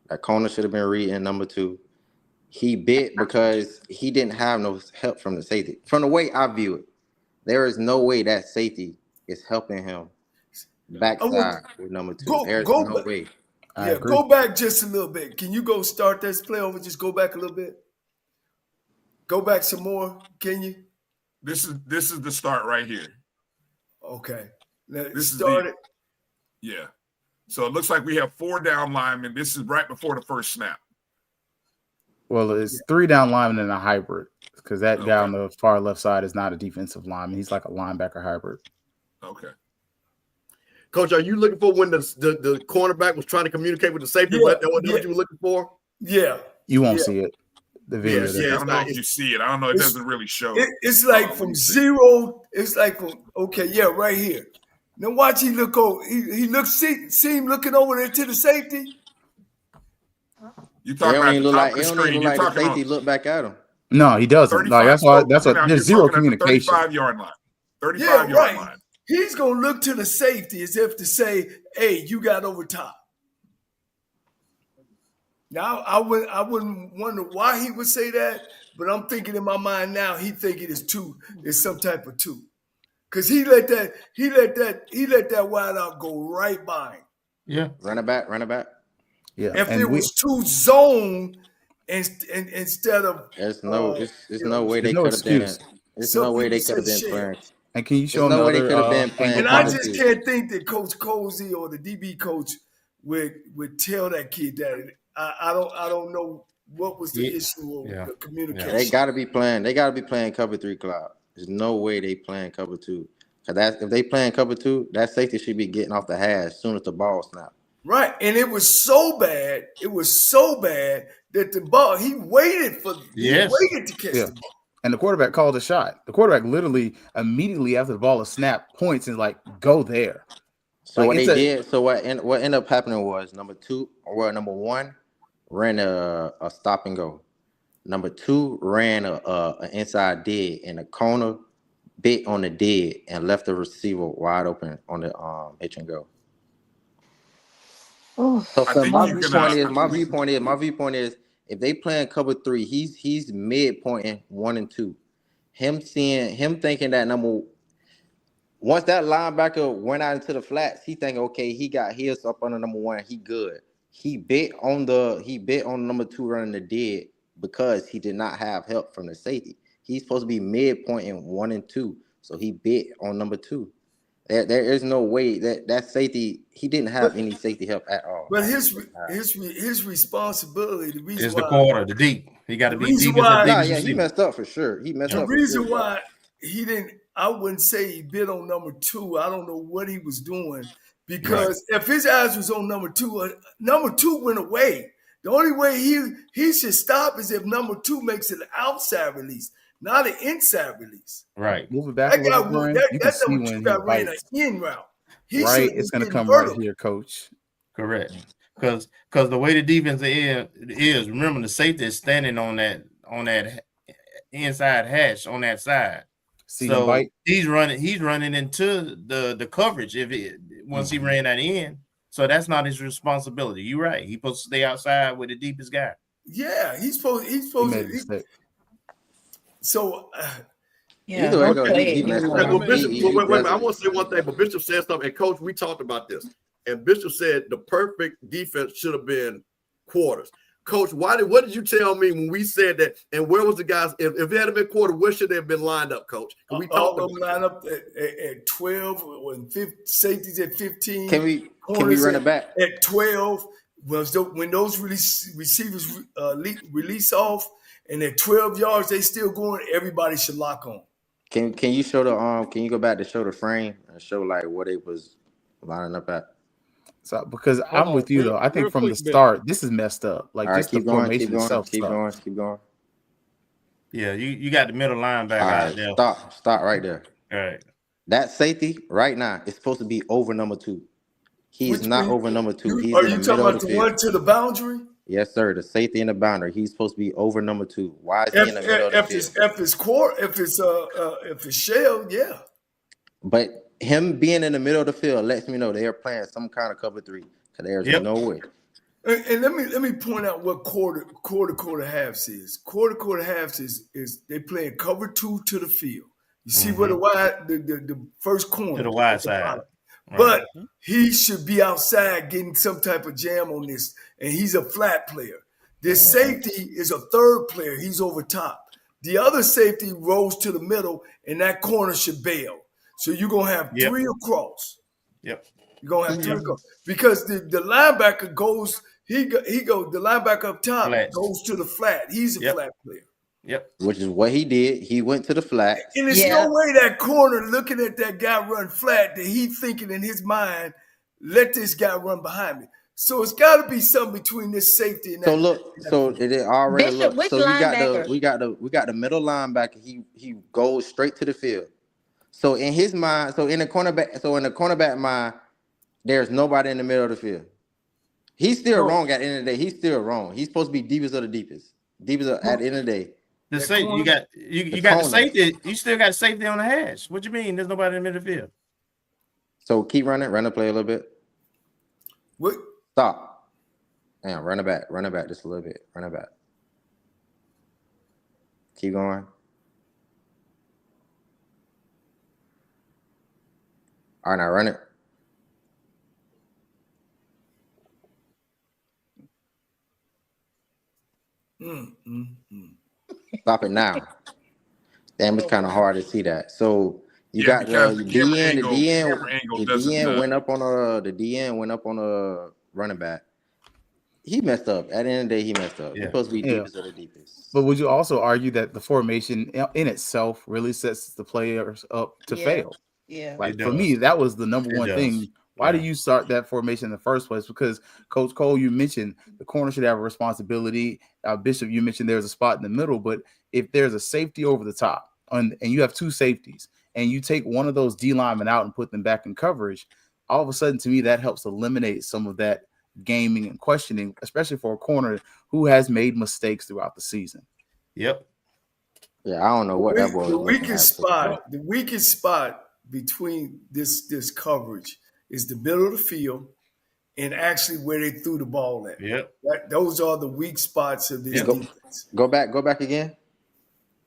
That corner should have been reading number 2. He bit because he didn't have no help from the safety. From the way I view it, there is no way that safety is helping him backside with number 2. There's no way. Yeah, go back just a little bit. Can you go start this play over? Just go back a little bit. Go back some more. Can you? This is the start right here. Okay. This start it. Yeah. So it looks like we have 4 down linemen. This is right before the first snap. Well, it's 3 down linemen and a hybrid because that guy on the far left side is not a defensive lineman. He's like a linebacker hybrid. Okay. Coach, are you looking for when the cornerback was trying to communicate with the safety? What you were looking for? Yeah. You won't see it. The video. I don't know if you see it. I don't know. It doesn't really show. It's like from 0. It's like from right here. Now watch he look over. He looks see him looking over there to the safety. You talking about the top of the screen? You talking safety look back at him? No, he doesn't. Like that's what there's 0 communication. 35-yard line. 35-yard line. He's gonna look to the safety as if to say, "Hey, you got over top." Now I wouldn't wonder why he would say that, but I'm thinking in my mind now he think it is 2. It's some type of 2, because he let that wide out go right by him. Yeah, run it back. Yeah, if it was 2 zone instead of there's no way they could have been. There's no way they could have been playing. And can you show them they could have been playing? And I just can't think that Coach Cozy or the DB coach would tell that kid that. I don't know what was the issue of the communication? They got to be playing. They got to be playing cover 3 cloud. There's no way they playing cover 2. Cause if they playing cover 2, that safety should be getting off the hash as soon as the ball snaps. Right, and it was so bad. It was so bad that the ball. He waited to catch the ball. And the quarterback called a shot. The quarterback literally immediately after the ball is snapped points and like go there. So what they did. So what ended up happening was number 1 ran a stop and go. Number 2 ran a inside dead, and the corner bit on the dead and left the receiver wide open on the hitch and go. So my viewpoint is if they playing cover 3, he's midpointing 1 and 2. Him thinking that once that linebacker went out into the flats, he thinking, okay, he got his up under number 1, he good. He bit on number 2 running the dead because he did not have help from the safety. He's supposed to be midpointing 1 and 2, so he bit on number 2. There is no way that safety, he didn't have any safety help at all. But his responsibility, the reason is the quarter, the deep. He got to be deep. He messed up for sure. The reason why he didn't, I wouldn't say he bit on number 2. I don't know what he was doing, because if his eyes was on number 2 went away. The only way he should stop is if number 2 makes an outside release, not an inside release. Right. Move it back a little bit. You can see when he ran an in route. It's going to come right here, coach. Correct. Because the way the defense is, remember the safety is standing on that inside hash on that side. So he's running into the coverage once he ran that in. So that's not his responsibility. You're right. He's supposed to stay outside with the deepest guy. Yeah, he's supposed to. So, Wait, I want to say one thing, but Bishop said something, and Coach, we talked about this, and Bishop said the perfect defense should have been quarters. Coach, what did you tell me when we said that? And where was the guys? If it had been quarter, where should they have been lined up, Coach? We talked about line up at 12, when safeties at 15. Can we run it back at 12? When those receivers release off, and at 12 yards they still going, everybody should lock on. Can you show the can you go back to show the frame and show like what it was lining up at? So because I'm with you though, I think from the start this is messed up. Like just the formation itself. Keep going. Yeah, you got the middle linebacker out there. Stop right there. All right. That safety right now is supposed to be over number 2. He's not over number 2. He's are you talking about the one to the boundary? Yes, sir. The safety in the boundary. He's supposed to be over number 2. Why is he in the middle of the field? If it's shell, yeah. But him being in the middle of the field lets me know they are playing some kind of cover 3. Because there's no way. And let me point out what quarter halves is. Quarter halves is they playing cover 2 to the field. You see where the first corner to the wide side. But he should be outside getting some type of jam on this, and he's a flat player. This safety is a third player. He's over top. The other safety rolls to the middle, and that corner should bail. So you're going to have 3 across. Yep. You're going to have 3 across. Because the linebacker goes, the linebacker up top goes to the flat. He's a flat player. Yep. Which is what he did. He went to the flat. And there's no way that corner looking at that guy run flat that he thinking in his mind, let this guy run behind me. So it's got to be something between this safety and that. So look, so it already Bishop, look. So we got the middle linebacker. He goes straight to the field. So in his mind, in the cornerback mind, there's nobody in the middle of the field. He's still wrong at the end of the day. He's still wrong. He's supposed to be deepest of the deepest. Deepest at the end of the day. The safety, you got the safety. You still got safety on the hash. What you mean? There's nobody in the middle of the field. So keep running, run the play a little bit. What? Stop. Damn, run it back just a little bit. Run it back. Keep going. All right, now run it. Stop it now. Damn, it's kind of hard to see that. So you got the DN went up on a running back. he messed up. At the end of the day, he messed up. He's supposed to be deepest of the deepest. But would you also argue that the formation in itself really sets the players up to fail? Yeah. Like for me, that was the number one thing. Why do you start that formation in the first place? Because Coach Cole, you mentioned the corner should have a responsibility. Bishop, you mentioned there's a spot in the middle, but if there's a safety over the top and you have two safeties and you take one of those D linemen out and put them back in coverage, all of a sudden to me that helps eliminate some of that gaming and questioning, especially for a corner who has made mistakes throughout the season. Yep. Yeah, I don't know what that was. The weakest spot between this coverage is the middle of the field and actually where they threw the ball at. Yep. Those are the weak spots of this defense. Go back again.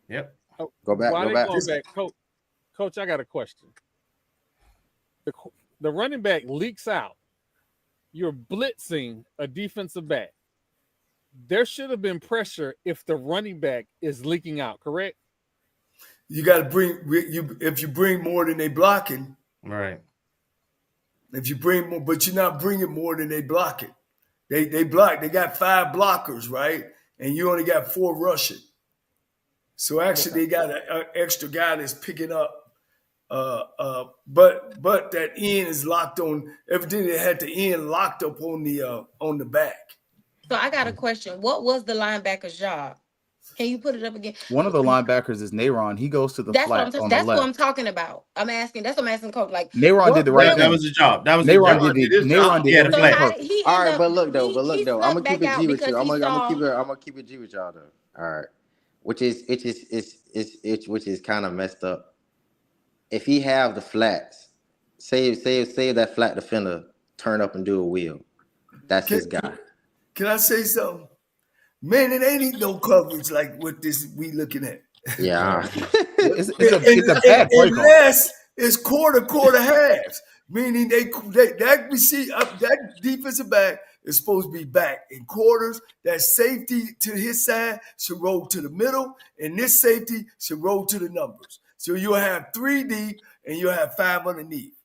Yep. Go back. While Go back. Going back, Coach, I got a question. The running back leaks out. You're blitzing a defensive back. There should have been pressure if the running back is leaking out, correct? You got to if you bring more than they blocking. Right. If you bring more, but you're not bringing more than they blocking. They block. They got 5 blockers, right? And you only got 4 rushing. So actually, they got an extra guy that's picking up. But that end is locked on. Evidently, they had the end locked up on the back. So I got a question. What was the linebacker's job? Can you put it up again? One of the linebackers is Nayron. He goes to the flat on the left. That's what I'm talking about. That's what I'm asking Coach. Like Nayron did the right thing. That was the job. Nayron did the flat. All right, but look though. I'm gonna keep it G with you. I'm gonna keep it G with y'all though. All right, which is kind of messed up. If he have the flats, say that flat defender turn up and do a wheel, that's his guy. Can I say something? Man, it ain't no coverage like what this we looking at. Yeah. it's a bad break. Unless it's quarter halves, meaning that defensive back is supposed to be back in quarters. That safety to his side should roll to the middle, and this safety should roll to the numbers. So you'll have 3 deep and you'll have 5 underneath.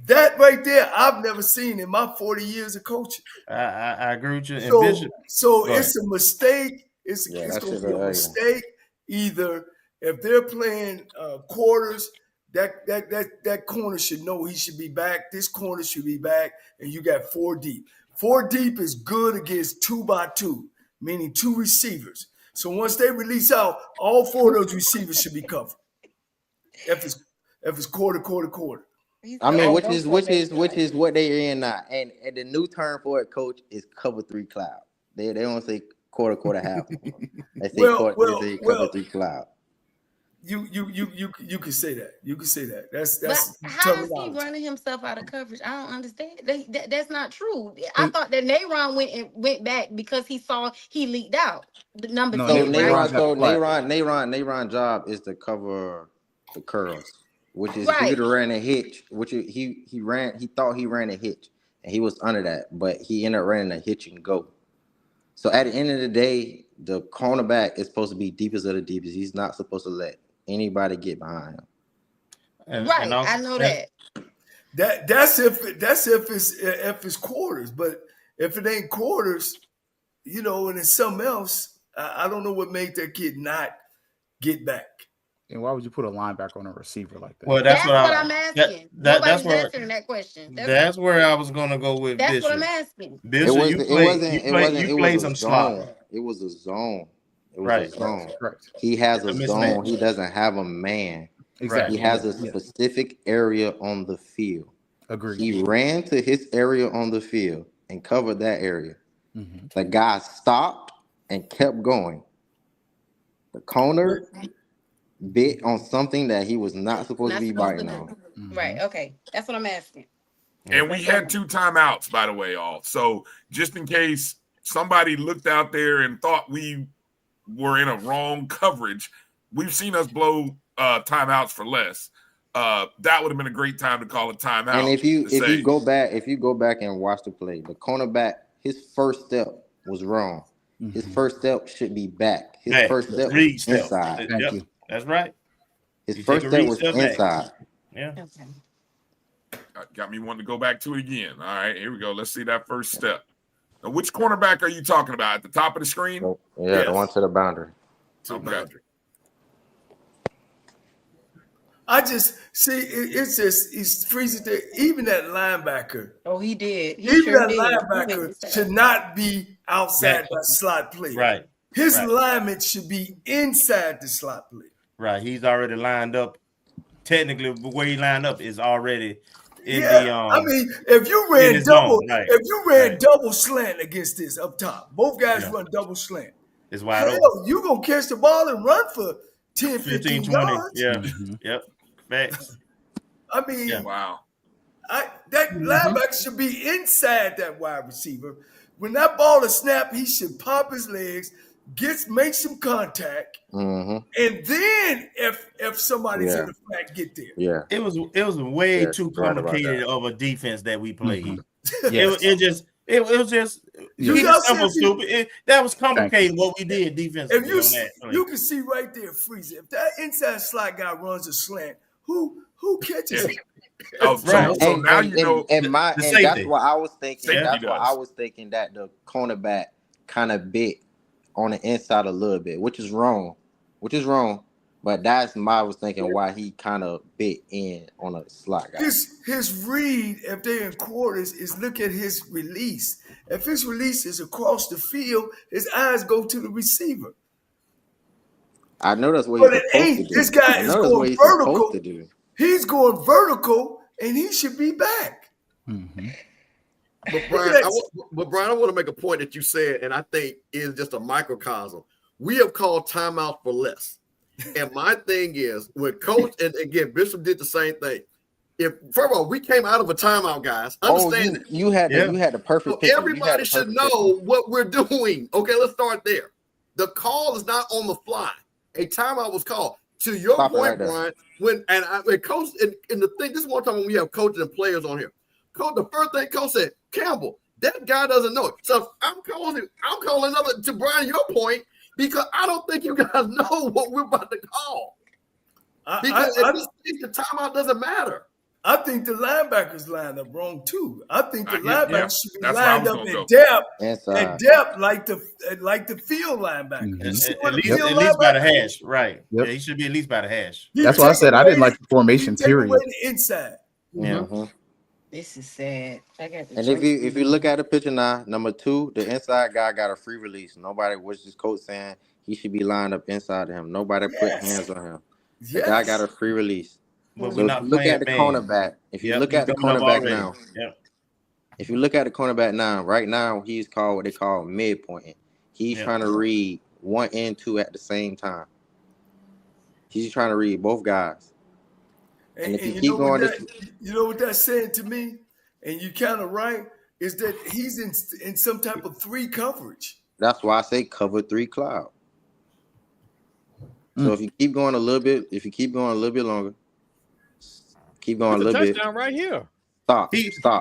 That right there, I've never seen in my 40 years of coaching. I agree with you. So it's a mistake. It's going to be a mistake. Either if they're playing quarters, that corner should know he should be back. This corner should be back, and you got 4 deep. 4 deep is good against 2x2, meaning 2 receivers. So once they release out, all 4 of those receivers should be covered. If it's quarter. I mean, which is what they're in now, and the new term for it, Coach, is cover 3 cloud. They don't say quarter half. They say cover 3 cloud. You can say that. You can say that. That's but how is he running himself out of coverage? I don't understand. That's not true. I thought that Nayron went back because he saw he leaked out the number 2. Nayron's job is to cover the curls. Which is he ran a hitch, he thought he ran a hitch and he was under that, but he ended up running a hitch and go. So at the end of the day, the cornerback is supposed to be deepest of the deepest. He's not supposed to let anybody get behind him. I know that. That's if it's quarters, but if it ain't quarters, and it's something else, I don't know what made that kid not get back. And why would you put a linebacker on a receiver like that? Well, that's what I'm asking. Nobody's answering that question. That's where I was going to go with That's Bishop. what I'm asking. Bishop, you played some slot. It was a zone. A zone. He has a zone. He doesn't have a man. Exactly. He has a specific area on the field. Agreed. He ran to his area on the field and covered that area. Mm-hmm. The guy stopped and kept going. The corner bit on something that he was not supposed to be biting on. Mm-hmm. Right. Okay. That's what I'm asking. And we had 2 timeouts, by the way, all. So just in case somebody looked out there and thought we were in a wrong coverage, we've seen us blow timeouts for less. That would have been a great time to call a timeout. And if you go back and watch the play, the cornerback, his first step was wrong. Mm-hmm. His first step should be back. His first step was inside. Thank you. That's right. His first step was inside. Yeah. Got me wanting to go back to it again. All right, here we go. Let's see that first step. Now, which cornerback are you talking about? At the top of the screen? Yeah, Yes. the one to the boundary. To the Okay. boundary. I just see it's just he's freezing there. Even that linebacker, Oh, he did. He even sure that did. He went linebacker inside. should not be outside Back. that slot play. Right. His Right. alignment should be inside the slot play. Right. He's already lined up. Technically, where he lined up is already in Yeah, the I mean, if you ran his double, zone, right, if you ran right. double slant against this up top, both guys Yeah. run double slant. It's wide Hell, open. you gonna catch the ball and run for 10, 15, 15 20. yards. Yeah. Mhm. Yep. Facts. I mean, Yeah. Wow. that linebacker should be inside that wide receiver. When that ball is snapped, he should pop his legs, make some contact, Mm-hmm. and then if somebody's in the flat, get there. Yeah. It was way Yes, too you're right about complicated that. of a defense that we played. Mhm. It Yes. was just You keep y'all it simple, see if you- stupid. That was complicated what we did defensively If you on that play. you can see right there, Freezer. If that inside slot guy runs a slant, who catches it? Oh, Right. so now you know. And the that's safety. what I was thinking. Safety That's what does. I was thinking, that the cornerback kind of bit on the inside a little bit, which is wrong. But that's I was thinking why he kind of bit in on a slot guy. His read, if they're in quarters, is look at his release. If his release is across the field, his eyes go to the receiver. I know that's what But he's it supposed to ain't. do. This guy I is know that's what going he's vertical. supposed to do. He's going vertical, and he should be back. Mhm. But Brian, I want to make a point that you said, and I think is just a microcosm. We have called timeout for less. And my thing is, when coach, and again, Bishop did the same thing. If first of all, we came out of a timeout, guys. Understand that. You had the perfect So picture. everybody should know what we're doing. Okay, let's start there. The call is not on the fly. A timeout was called. To your Stop it point, right there. Brian, when coach and the thing, this is one time when we have coaches and players on here. Coach, the first thing coach said, Campbell, that guy doesn't know it. So I'm calling another to Brian, your point, because I don't think you guys know what we're about to call. Because at this stage, the timeout doesn't matter. I think the linebackers lined up wrong too. I think the linebackers should be that's where I lined was up gonna in go. depth, Inside. like the field linebacker. Mhm. You see At what the least, field at least by the linebacker- hash, right? Yep. Yeah, he should be at least by the hash. You That's why I take said I away didn't like the formation, you take away period. the inside. Mm-hmm. This is sad. I got the And if you look at the picture now, number 2, the inside guy got a free release. Nobody, which is coach saying he should be lined up inside of him. Nobody put hands on him. The guy got a free release. But So we're if not you look playing at the man. cornerback, if you Yep, look he's at the coming up cornerback already. now, Yep. if you look at the cornerback now, right now he's called what they call midpointing. He's Yep. trying to read 1 and 2 at the same time. He's trying to read both guys. And if you keep going, you know what that's saying to me, and you kind of right, is that he's in some type of 3 coverage. that's why I say cover 3 cloud. So if you keep going a little bit, longer, keep going a It's a little bit. touchdown right here. Stop.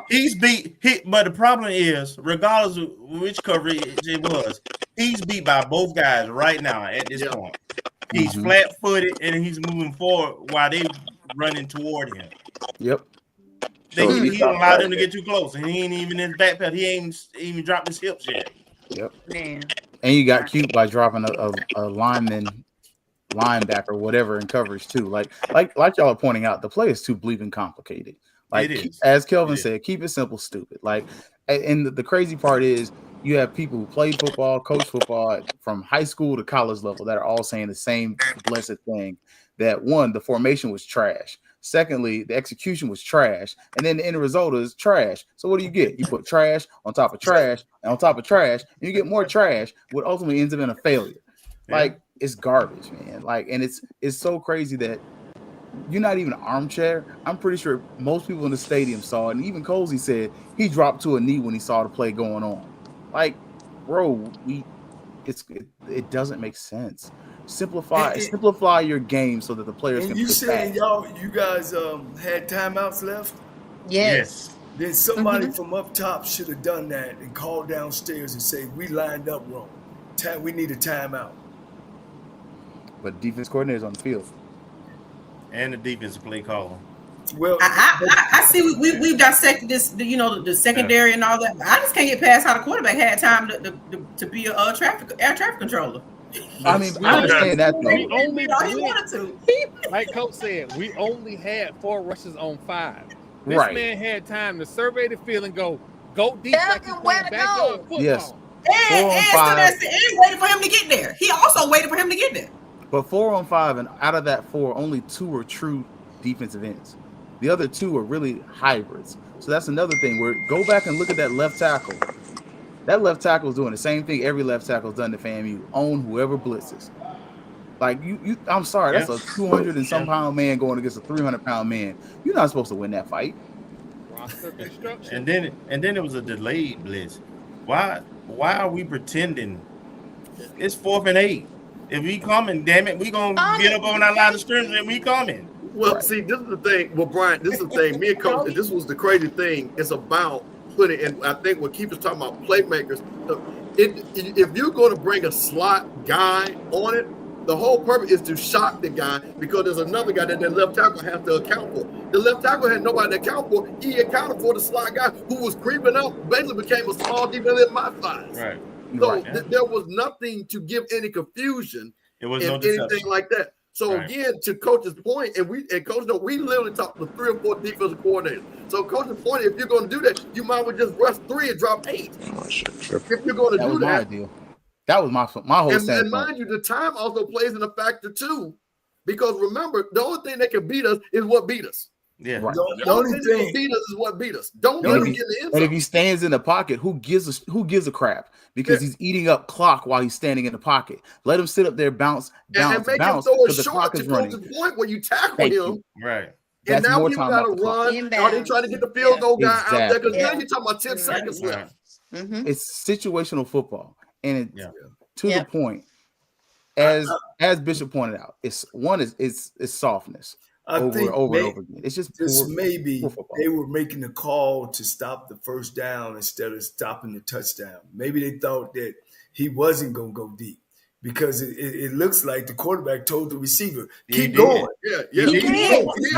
He's beat. But the problem is, regardless of which coverage it was, he's beat by both guys right now at this point. He's flat-footed and he's moving forward while they running toward him. Yep. He don't allow them to get too close, and he ain't even in his backpedal. He ain't even dropped his hips yet. Yep. Man. And you got cute by dropping a linebacker, whatever, in coverage too. Like y'all are pointing out, the play is too bleeping complicated. Like, It is. as Kelvin said, keep it simple, stupid. Like, and the crazy part is you have people who played football, coach football from high school to college level that are all saying the same blessed thing. That one, the formation was trash. Secondly, the execution was trash. And then the end result is trash. So what do you get? You put trash on top of trash and on top of trash, and you get more trash, what ultimately ends up in a failure. Like, it's garbage, man. Like, and it's so crazy that you're not even an armchair. I'm pretty sure most people in the stadium saw it. And even Cozy said he dropped to a knee when he saw the play going on. Like, bro, it doesn't make sense. Simplify your game so that the players And can you put saying back. you guys had timeouts left? Yes. Then somebody from up top should have done that and called downstairs and say, we lined up wrong. We need a timeout. But defense coordinator's on the field. And the defensive play caller. Well, I see we've dissected this, the secondary and all that. I just can't get past how the quarterback had time to be a air traffic controller. I mean, I understand that though. We only all he wanted to. Like Coach said, we only had 4 rushes on 5. This Right. man had time to survey the field and go deep like he's playing backyard football. Yes. And waited for him to get there. He also waited for him to get there. But 4 on 5, and out of that 4, only 2 were true defensive ends. The other 2 are really hybrids. So that's another thing where go back and look at that left tackle. That left tackle is doing the same thing every left tackle's done to FAMU. Own whoever blitzes. Like I'm sorry, that's a 200 and some pound man going against a 300-pound man. You're not supposed to win that fight. Roster construction. And then it was a delayed blitz. Why are we pretending it's 4th and 8? If we coming, damn it, we gonna get up on our line of scrimmage and we coming. Well, see, this is the thing. Well, Brian, this is the thing. Me and Coach, this was the crazy thing. It's about putting, and I think what Keith is talking about, playmakers. If you're going to bring a slot guy on it, the whole purpose is to shock the guy because there's another guy that the left tackle has to account for. The left tackle had nobody to account for. He accounted for the slot guy who was creeping up, basically became a small defense in my size. Right. So there was nothing to give any confusion It was in no anything deception. like that. So again, to Coach's point, and Coach, we literally talked to 3 or 4 defensive coordinators. So Coach's point, if you're going to do that, you might as well just rush 3 and drop 8. If you're going to do that, that was my whole and standpoint. mind you, the time also plays in a factor too, because remember, the only thing that can beat us is what beat us. Yeah, right. The only thing that beat us is what beat us. Don't let him get in the end And if zone. he stands in the pocket, who gives a crap? Because he's eating up clock while he's standing in the pocket. Let him sit up there, bounce, And make bounce, him throw it because the short clock to is running. Coach's point where you tackle Thank him. you. Right. And That's now more people time got to off the clock. run. Are they trying to get the field goal guy out there? Because now you're talking about 10 seconds left. It's situational football, and to Yeah. the point, as Bishop pointed out, it's softness I over think and over again. It's just maybe poor football. they were making the call to stop the first down instead of stopping the touchdown. Maybe they thought that he wasn't going to go deep because it looks like the quarterback told the receiver, keep going. Yeah, He did. He did. And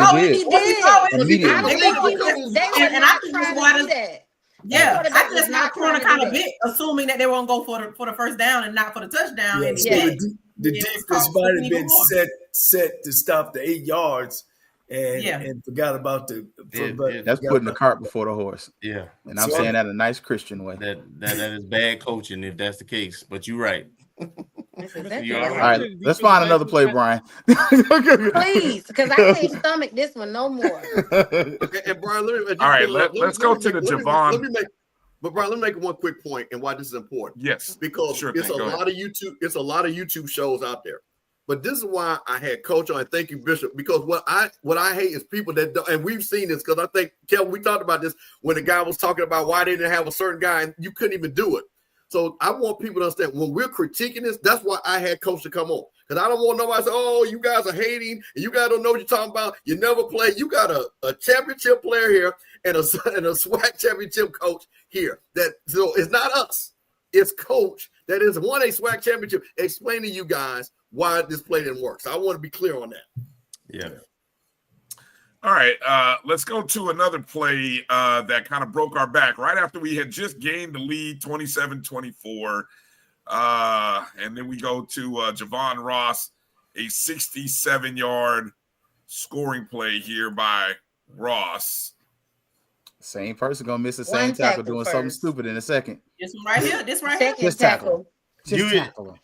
I think that's why that. Yeah, I think that's my corner kind of bit, assuming that they won't go for the first down and not for the touchdown. Yeah, And so the defense might have been set to stop the 8 yards and forgot about That's putting the cart before the horse. Yeah, and I'm saying that in a nice Christian way. That is bad coaching if that's the case. But you're right. All right, let's find another play, Brian. Please, because I can't stomach this one no more. Okay, and Brian, all right, let's go to the Javon. But Brian, let me make one quick point and why this is important. Yes, because it's a lot of YouTube. It's a lot of YouTube shows out there. But this is why I had Coach on. And thank you, Bishop. Because what I hate is people that don't, and we've seen this because I think Kelvin, we talked about this when the guy was talking about why they didn't have a certain guy and you couldn't even do it. So I want people to understand when we're critiquing this, that's why I had Coach to come on. Because I don't want nobody to say, oh, you guys are hating and you guys don't know what you're talking about. You never play. You got a championship player here and a SWAC championship coach here. So it's not us. It's Coach that has won a SWAC championship explaining to you guys why this play didn't work. So I want to be clear on that. Yeah. All right, let's go to another play that kind of broke our back right after we had just gained the lead 27-24. And then we go to Javon Ross, a 67-yard scoring play here by Ross. Same person going to miss the same tackle doing something stupid in a second. This one right here. This right here. Just tackle. Just tackle him.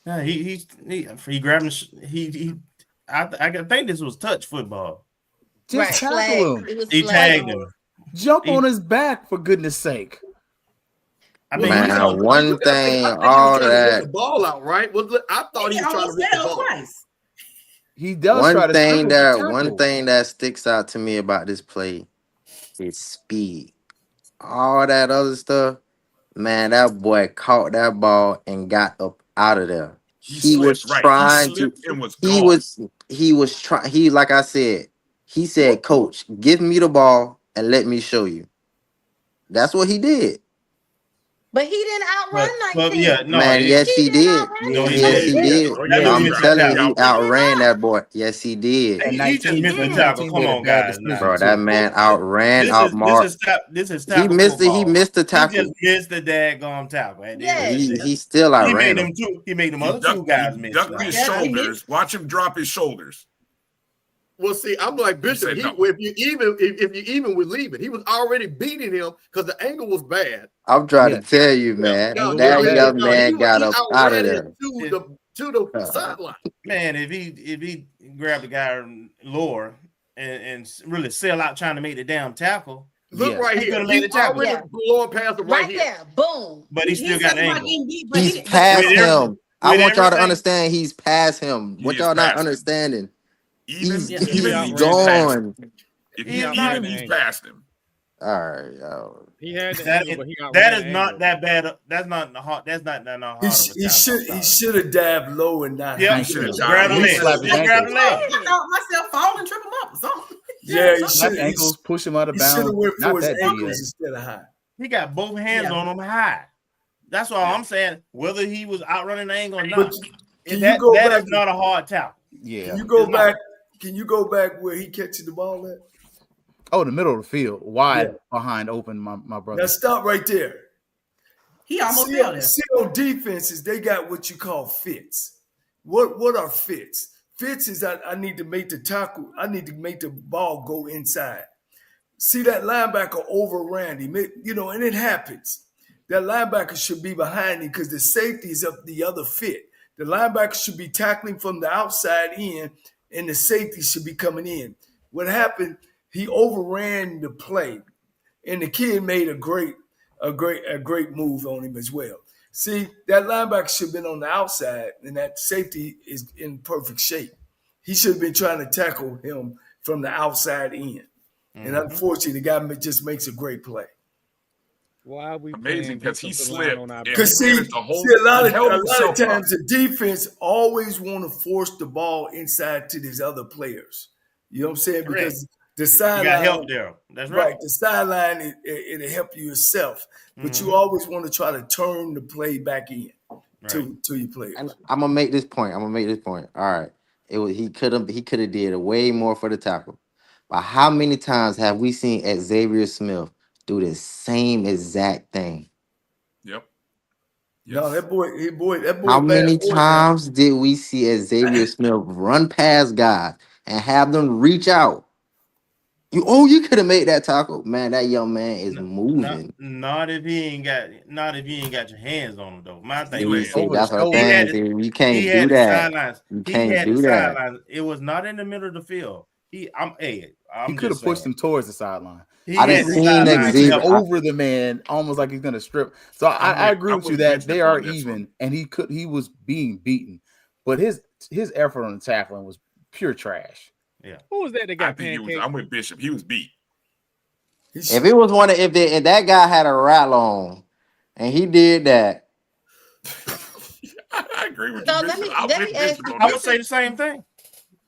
Yeah, he grabbed him. I think this was touch football. Just tackle him. He tagged him. Jump on his back, for goodness sake. I mean, one thing, all that. The ball out, right? I thought he was trying to rip the ball. He does. One thing that sticks out to me about this play is speed. All that other stuff, man, that boy caught that ball and got up out of there. He was trying to. Like I said, he said, "Coach, give me the ball and let me show you." That's what he did. But he didn't outrun But 19. yeah, no, Man, yes, he didn't did. outrun no, he Yes, did. he 19. did. Oh, That yeah, was I'm missing telling you, tackle. he outran that boy. Yes, he did. And He just 19, missed the and tackle. 19 Come made a on, bad guys. decision Bro, Now. that too. man outran, This outmarked. is He tackle missed it. He football. missed the He tackle. just missed the daggone tackle. Yes. He still He outran made him. them two. He made them He other two ducked, guys he miss. ducked Now. his Yeah, he shoulders. Watch him drop his shoulders. Well, see, I'm like Bishop. said no. If you even with leaving, he was already beating him because the angle was bad. I'm trying Yeah. to tell you, man. Angle That was bad. young man got he up out of outran there. him to the sideline. Man, if he grabbed the guy lower and really sell out trying to make the damn tackle, Look Yeah. right he here. could have made the He tackle. already Yeah. blowing past him Right here. there. Boom. But he still got the angle. He's but past With everything- him. I with want y'all to everything- understand he's past him. He What is y'all not past him. understanding? He's Yeah. Even he's if gone. If He he's is not- even, he's past him. All right, yo. He had the That angle, is, but he got that is not that bad. That's not hard. That's not that hard. He of a tackle. should have dabbed low and not. Yeah, He should have grab the dived. leg. Slap his Just grab the ankles. leg. I thought myself fall and trip him up or something. Yeah, he something. Slap should. ankles, push him out of He should have bounds. went Not for his that ankles big. instead of high. He got both hands Yeah. on him high. That's all I'm saying. Whether he was outrunning the angle or But not, can that you go that back? is not a hard tackle. Yeah. Can you go It's not. back? Can you go back where he catches the ball at? Oh, the middle of the field, wide Yeah. behind open, my brother. Now stop right there. He almost See, fell there. see, on defenses, they got what you call fits. What are fits? Fits is I need to make the tackle. I need to make the ball go inside. See, that linebacker overran him. And it happens. That linebacker should be behind him because the safety is up the other fit. The linebacker should be tackling from the outside in, and the safety should be coming in. What happened? He overran the play, and the kid made a great move on him as well. See, that linebacker should have been on the outside, and that safety is in perfect shape. He should have been trying to tackle him from the outside in. And unfortunately, the guy just makes a great play. Why are we Amazing because he defensive line slipped. on our and back? Because he see, managed to hold- a lot he of held himself up. times the defense always want to force the ball inside to these other players. You know what I'm saying? Correct. Because the You sideline, got help there. That's right. the sideline it'll help you yourself, but you always want to try to turn the play back in to your players. And I'm gonna make this point. All right. He could have did way more for the tackle. But how many times have we seen Xavier Smith do the same exact thing? Yep. No, that boy. How bad many boy, man. times did we see Xavier Smith run past guys and have them reach out? You could have made that tackle, man. That young man is moving. Not if you ain't got your hands on him though. My thing He is, laid That's what I'm he had saying. the- You can't he had do the that. sidelines. You He can't had do the that. sidelines. It was not in the middle of the field. I'm He just could have pushed saying. him towards the sideline. He I had done the seen sidelines Xavier- help- Over the man, almost like he's gonna strip. So I agree I'm with you with that Bishop they are on this even, one. and he was being beaten, but his effort on the tackling was pure trash. Who was that I got think pancaked? I'm with Bishop. He was beat. If it was if that guy had a rattle on and he did that, I agree with So you, let Bishop. me- I'm let with me ask Bishop you- on I this would say the same thing.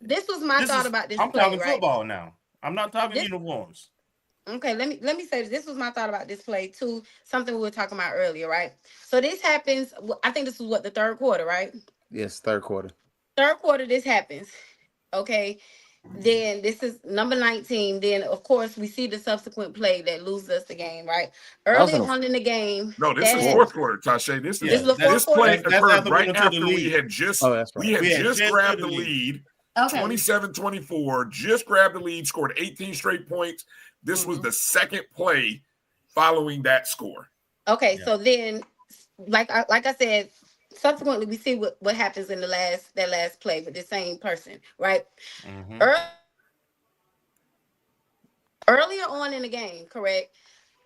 This was my thought about this I'm play, talking right? football now. I'm not talking This- uniforms. Okay, let me say this. This was my thought about this play too. Something we were talking about earlier, right? So this happens. I think this was the third quarter, right? Yes, third quarter. Third quarter, this happens. Okay, then this is number 19. Then of course we see the subsequent play that loses us the game, right? Early That was on in the game. No, this is fourth quarter, Tasha. This Yeah, the fourth play quarter? That's occurred after we right went to the after we lead. had just Oh, that's right. we had We had just just grabbed to the the lead. Okay. 27-24, just grabbed the lead, scored 18 straight points. This was the second play following that score. Okay, Yeah. so then, like I said, subsequently we see what happens in that last play with the same person, right? Mhm. Earlier on in the game, correct?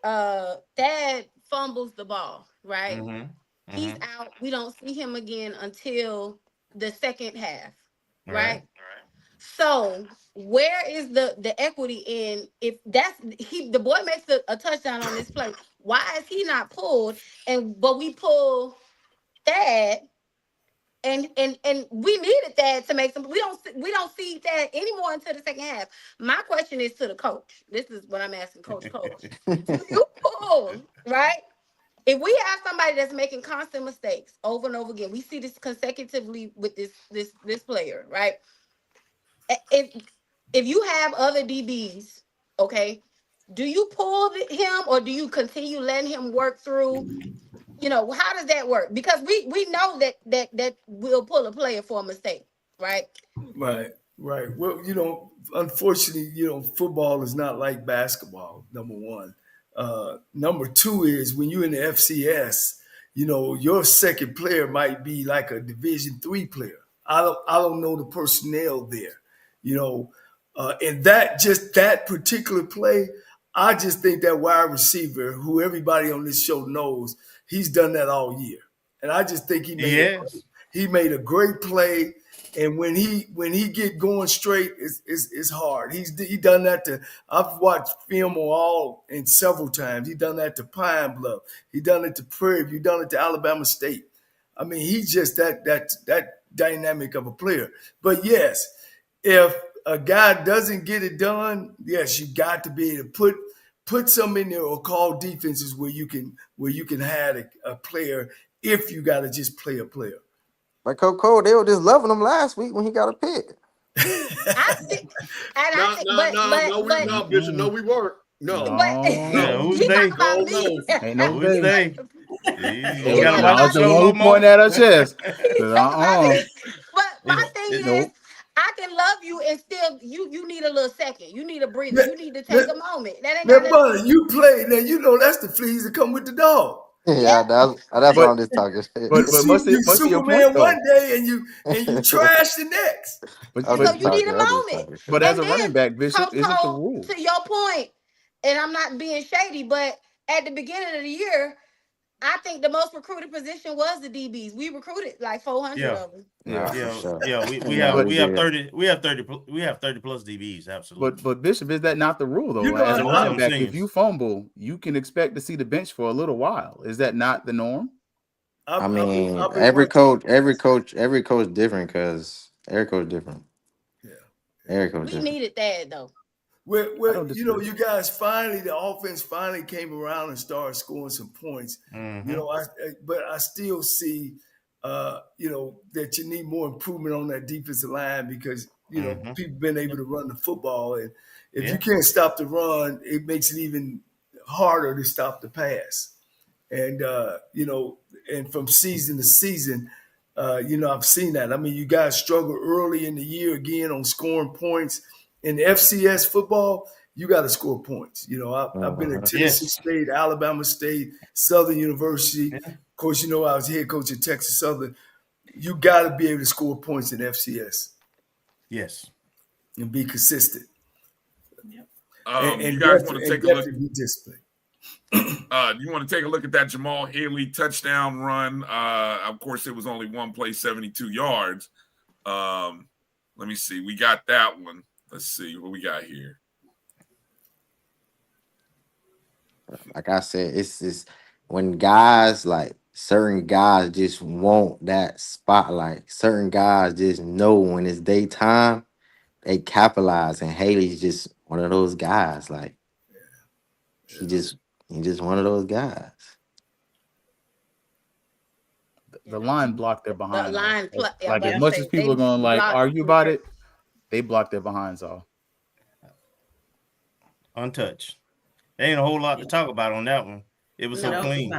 Dad fumbles the ball, right? Mhm. He's Mhm. out. We don't see him again until the second half, Right. right? So where is the equity in if the boy makes a touchdown on this play? Why is he not pulled? But we pull Thad, and we needed Thad to make some. We don't see Thad anymore until the second half. My question is to the coach. This is what I'm asking, Coach. Do you pull, right? If we have somebody that's making constant mistakes over and over again, we see this consecutively with this player, right? If you have other DBs, okay, do you pull him or do you continue letting him work through? You know, how does that work? Because we know that we'll pull a player for a mistake, right? Right. Well, unfortunately, football is not like basketball, number one. Number two is when you're in the FCS, your second player might be like a Division III player. I don't know the personnel there, and that particular play, I just think that wide receiver, who everybody on this show knows, he's done that all year, and I just think he made a great play. And when he get going straight, it's hard. He done that to. I've watched film and several times. He done that to Pine Bluff. He done it to Prairie. He done it to Alabama State. I mean, he's just that dynamic of a player. But yes, if a guy doesn't get it done, yes, you got to be able to put some in there or call defenses where you can have a player if you got to just play a player. But Coach Cole, they were just loving him last week when he got a pick. No, Bishop. No, we weren't. No. Who's they? Ain't no Who's they. You gotta watch I was the the show one a who little more. pointed at her chest. But my thing is, Nope. I can love you and still you need a little second. You need a breather. You need to take a moment. That ain't Now, got buddy, you play. Now, that's the fleas that come with the dog. Yeah, that's why I'm just talking shit. But must you see your Superman point, though. one day and you trash the next. So you need a moment. But as And a running back, Bishop, Coach isn't the Cole, rule? to your point, and I'm not being shady, but at the beginning of the year, I think the most recruited position was the DBs. We recruited like 400 of them. We have 30 plus DBs, absolutely. But Bishop, is that not the rule though? As a running back, if you fumble, you can expect to see the bench for a little while. Is that not the norm? I mean, every coach different because every coach different. Yeah, every coach we different. needed that though. Well, you guys the offense finally came around and started scoring some points. Mm-hmm. But I still see, that you need more improvement on that defensive line because people been able to run the football, and if you can't stop the run, it makes it even harder to stop the pass. And and from season to season, I've seen that. I mean, you guys struggle early in the year again on scoring points. In FCS football, you got to score points. I've been at Tennessee State, Alabama State, Southern University. Of course, I was head coach at Texas Southern. You got to be able to score points in FCS. Yes. And be consistent. Yep. You guys want to take a look? Be disciplined. You want to take a look at that Jamal Haley touchdown run? Of course, it was only one play, 72 yards. Let me see. We got that one. Let's see what we got here. Like I said, it's when guys like certain guys just want that spotlight. Certain guys just know when it's daytime, they capitalize. And Haley's just one of those guys. Like he's just one of those guys. The line blocked their behind. The line, like as much as people are going to argue about it, they blocked their behinds off. Untouched. There ain't a whole lot to talk about on that one. It was so clean.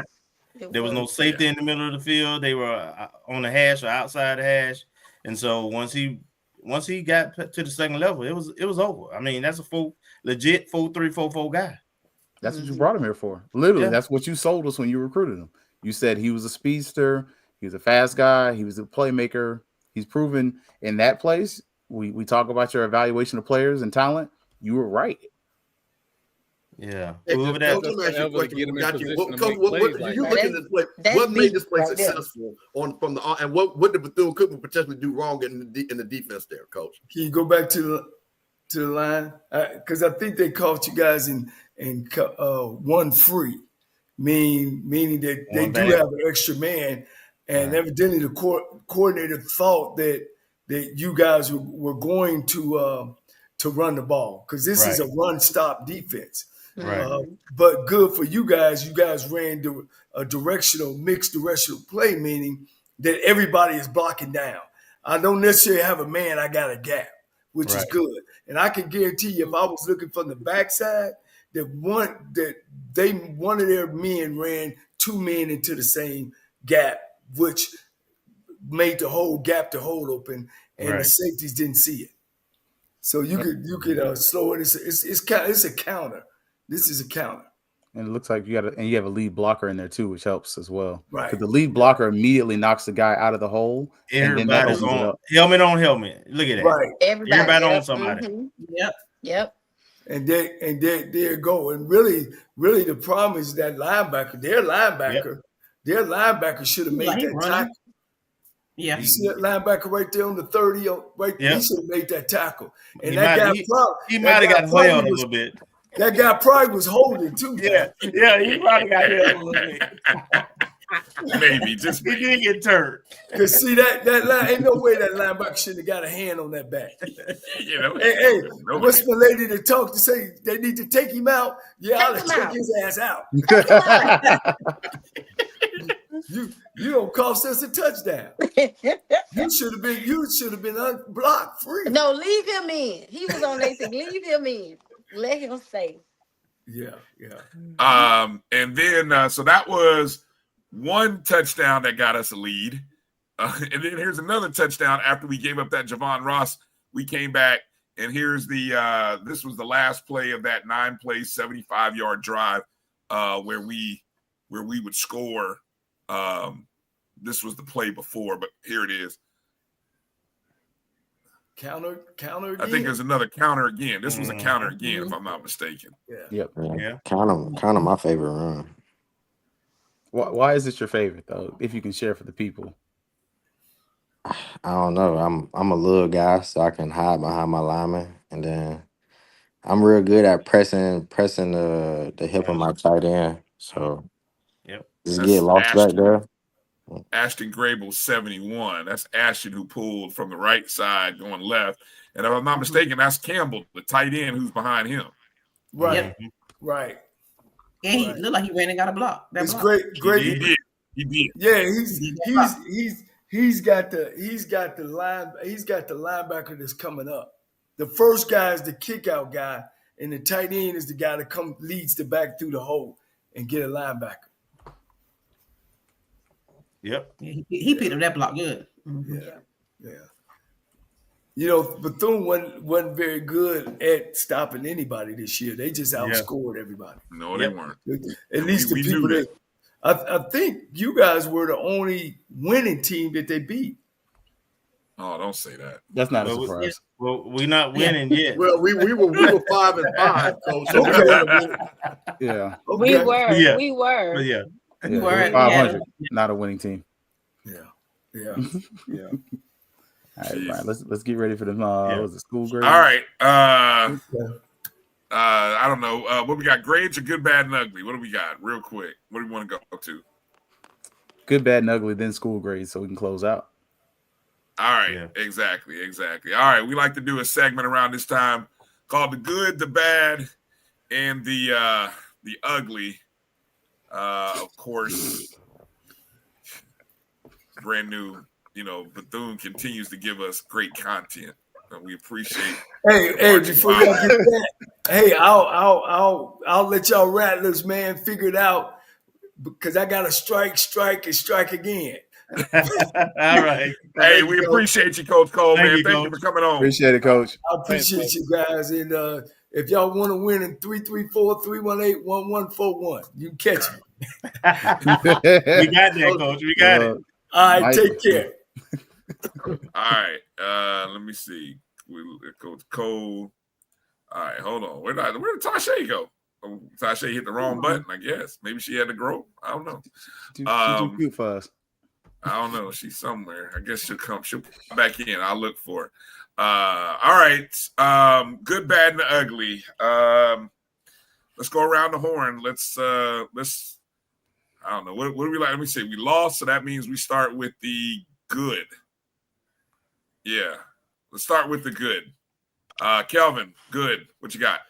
There was no safety in the middle of the field. They were on the hash or outside the hash. And so once he got to the second level, it was over. I mean, that's a legit 4-3-4-4 guy. That's what you brought him here for. Literally, that's what you sold us when you recruited him. You said he was a speedster, he was a fast guy, he was a playmaker. He's proven in that place. We talk about your evaluation of players and talent. You were right. Yeah. What made this play successful from the and what did Bethune-Cookman potentially do wrong in the defense there, Coach? Can you go back to the line? Because I think they caught you guys in one free, meaning that they do have an extra man, and evidently the coordinator thought that you guys were going to run the ball because this is a run-stop defense. Right. But good for you guys. You guys ran a mixed directional play, meaning that everybody is blocking down. I don't necessarily have a man. I got a gap, which is good. And I can guarantee you, if I was looking from the backside, that one of their men ran two men into the same gap, which made the whole gap to hold open, and the safeties didn't see it. So you could slow it. It's a counter. This is a counter. And it looks like you have a lead blocker in there too, which helps as well. Right. Because the lead blocker immediately knocks the guy out of the hole. Everybody's on helmet on helmet. Look at that. Right. Everybody on somebody. Mm-hmm. Yep. And there you go. And really the problem is that linebacker, their linebacker should have made that tackle. Yeah. You see that linebacker right there on the 30, he should have made that tackle. And he might have got held a little bit. That guy probably was holding too. Yeah, he probably got held a little bit. Maybe, just maybe. He did get turned. Because see that line, ain't no way that linebacker should have got a hand on that back. Hey, what's my lady to talk to say they need to take him out? Yeah, I'll take his ass out. You don't cost us a touchdown. You should have been unblocked free. No, leave him in. He was on their team. Leave him in. Let him stay. Yeah. And then so that was one touchdown that got us a lead. And then here's another touchdown after we gave up that Javon Ross. We came back, and here's this was the last play of that 9-play, 75-yard drive where we would score. This was the play before, but here it is. Counter again. I think there's another counter again. This was a counter again, if I'm not mistaken. Yep. Yeah. Counter my favorite run. Why is it your favorite though? If you can share for the people. I don't know. I'm a little guy, so I can hide behind my lineman, and then I'm real good at pressing the hip of my tight end. So just get lost back there. Ashton Grable 71. That's Ashton who pulled from the right side going left. And if I'm not mistaken, that's Campbell, the tight end who's behind him. Right. Right. And he looked like he ran and got a block. It's great. He did. Yeah, he's got the linebacker that's coming up. The first guy is the kick out guy, and the tight end is the guy that leads the back through the hole and get a linebacker. Yep. He picked up that block good. Mm-hmm. Yeah. You know, Bethune wasn't very good at stopping anybody this year. They just outscored everybody. No, they weren't. At least the people that I think you guys were the only winning team that they beat. Oh, don't say that. That's not a surprise. Well, we're not winning yet. Well, we were 5-5, so yeah. We were. But yeah. We were 500, not a winning team. Yeah. All right, Brian, let's get ready for the was it school grade? All right. I don't know. What we got? Grades are good, bad, and ugly. What do we got? Real quick. What do we want to go to? Good, bad, and ugly, then school grades, so we can close out. All right. Exactly. All right. We like to do a segment around this time called the good, the bad, and the ugly. Of course, brand new. You know, Bethune continues to give us great content. We appreciate. Hey, before y'all get that, hey, I'll let y'all rattlers, man, figure it out because I got to strike, and strike again. All right. Hey, we appreciate you, Coach Cole, man. Thank you for coming on. Appreciate it, Coach. I appreciate you guys. And if y'all want to win in 334-318-1141, you can catch me. We got that, Coach. We got it. All right, take care. All right. Let me see. Coach Cole. All right, hold on. Where did Tasha go? Oh, Tasha hit the wrong button, I guess. Maybe she had to grow. I don't know. She's too cute for us. I don't know. She's somewhere. I guess she'll come. She'll come back in. I'll look for her. All right. Good, bad, and ugly. Let's go around the horn. Let's I don't know. What do we like? Let me see. We lost, so that means we start with the good. Yeah. Let's start with the good. Kelvin, good. What you got?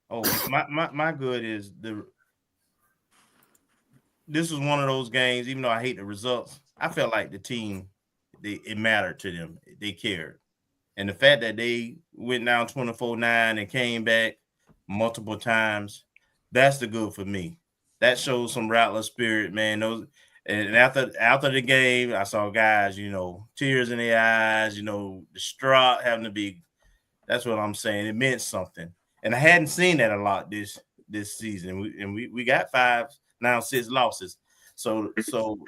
Oh, my good is this was one of those games, even though I hate the results, I felt like the team, it mattered to them. They cared. And the fact that they went down 24-9 and came back multiple times, that's the good for me. That shows some Rattler spirit, man. Those and after the game, I saw guys, tears in their eyes, distraught, having to be. That's what I'm saying. It meant something, and I hadn't seen that a lot this season. We got 6 losses. So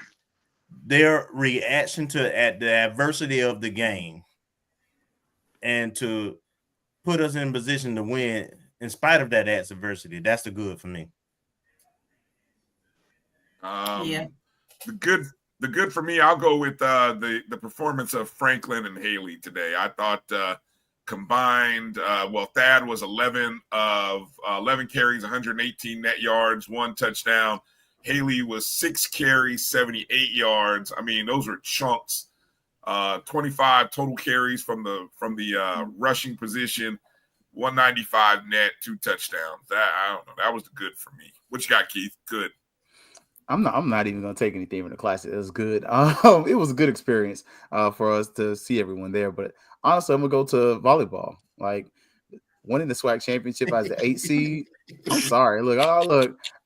their reaction to at the adversity of the game, and to put us in position to win in spite of that adversity, that's the good for me. The good for me, I'll go with the performance of Franklin and Haley today. I thought combined, Thad was 11 carries, 118 net yards, 1 touchdown. Haley was 6 carries, 78 yards. I mean, those were chunks. 25 total carries from the rushing position, 195 net, 2 touchdowns. I don't know. That was the good for me. What you got, Keith? Good. I'm not even gonna take anything from the classic. It was good. It was a good experience for us to see everyone there. But honestly, I'm gonna go to volleyball. Like winning the SWAC championship as the 8 seed. I'm sorry. Look,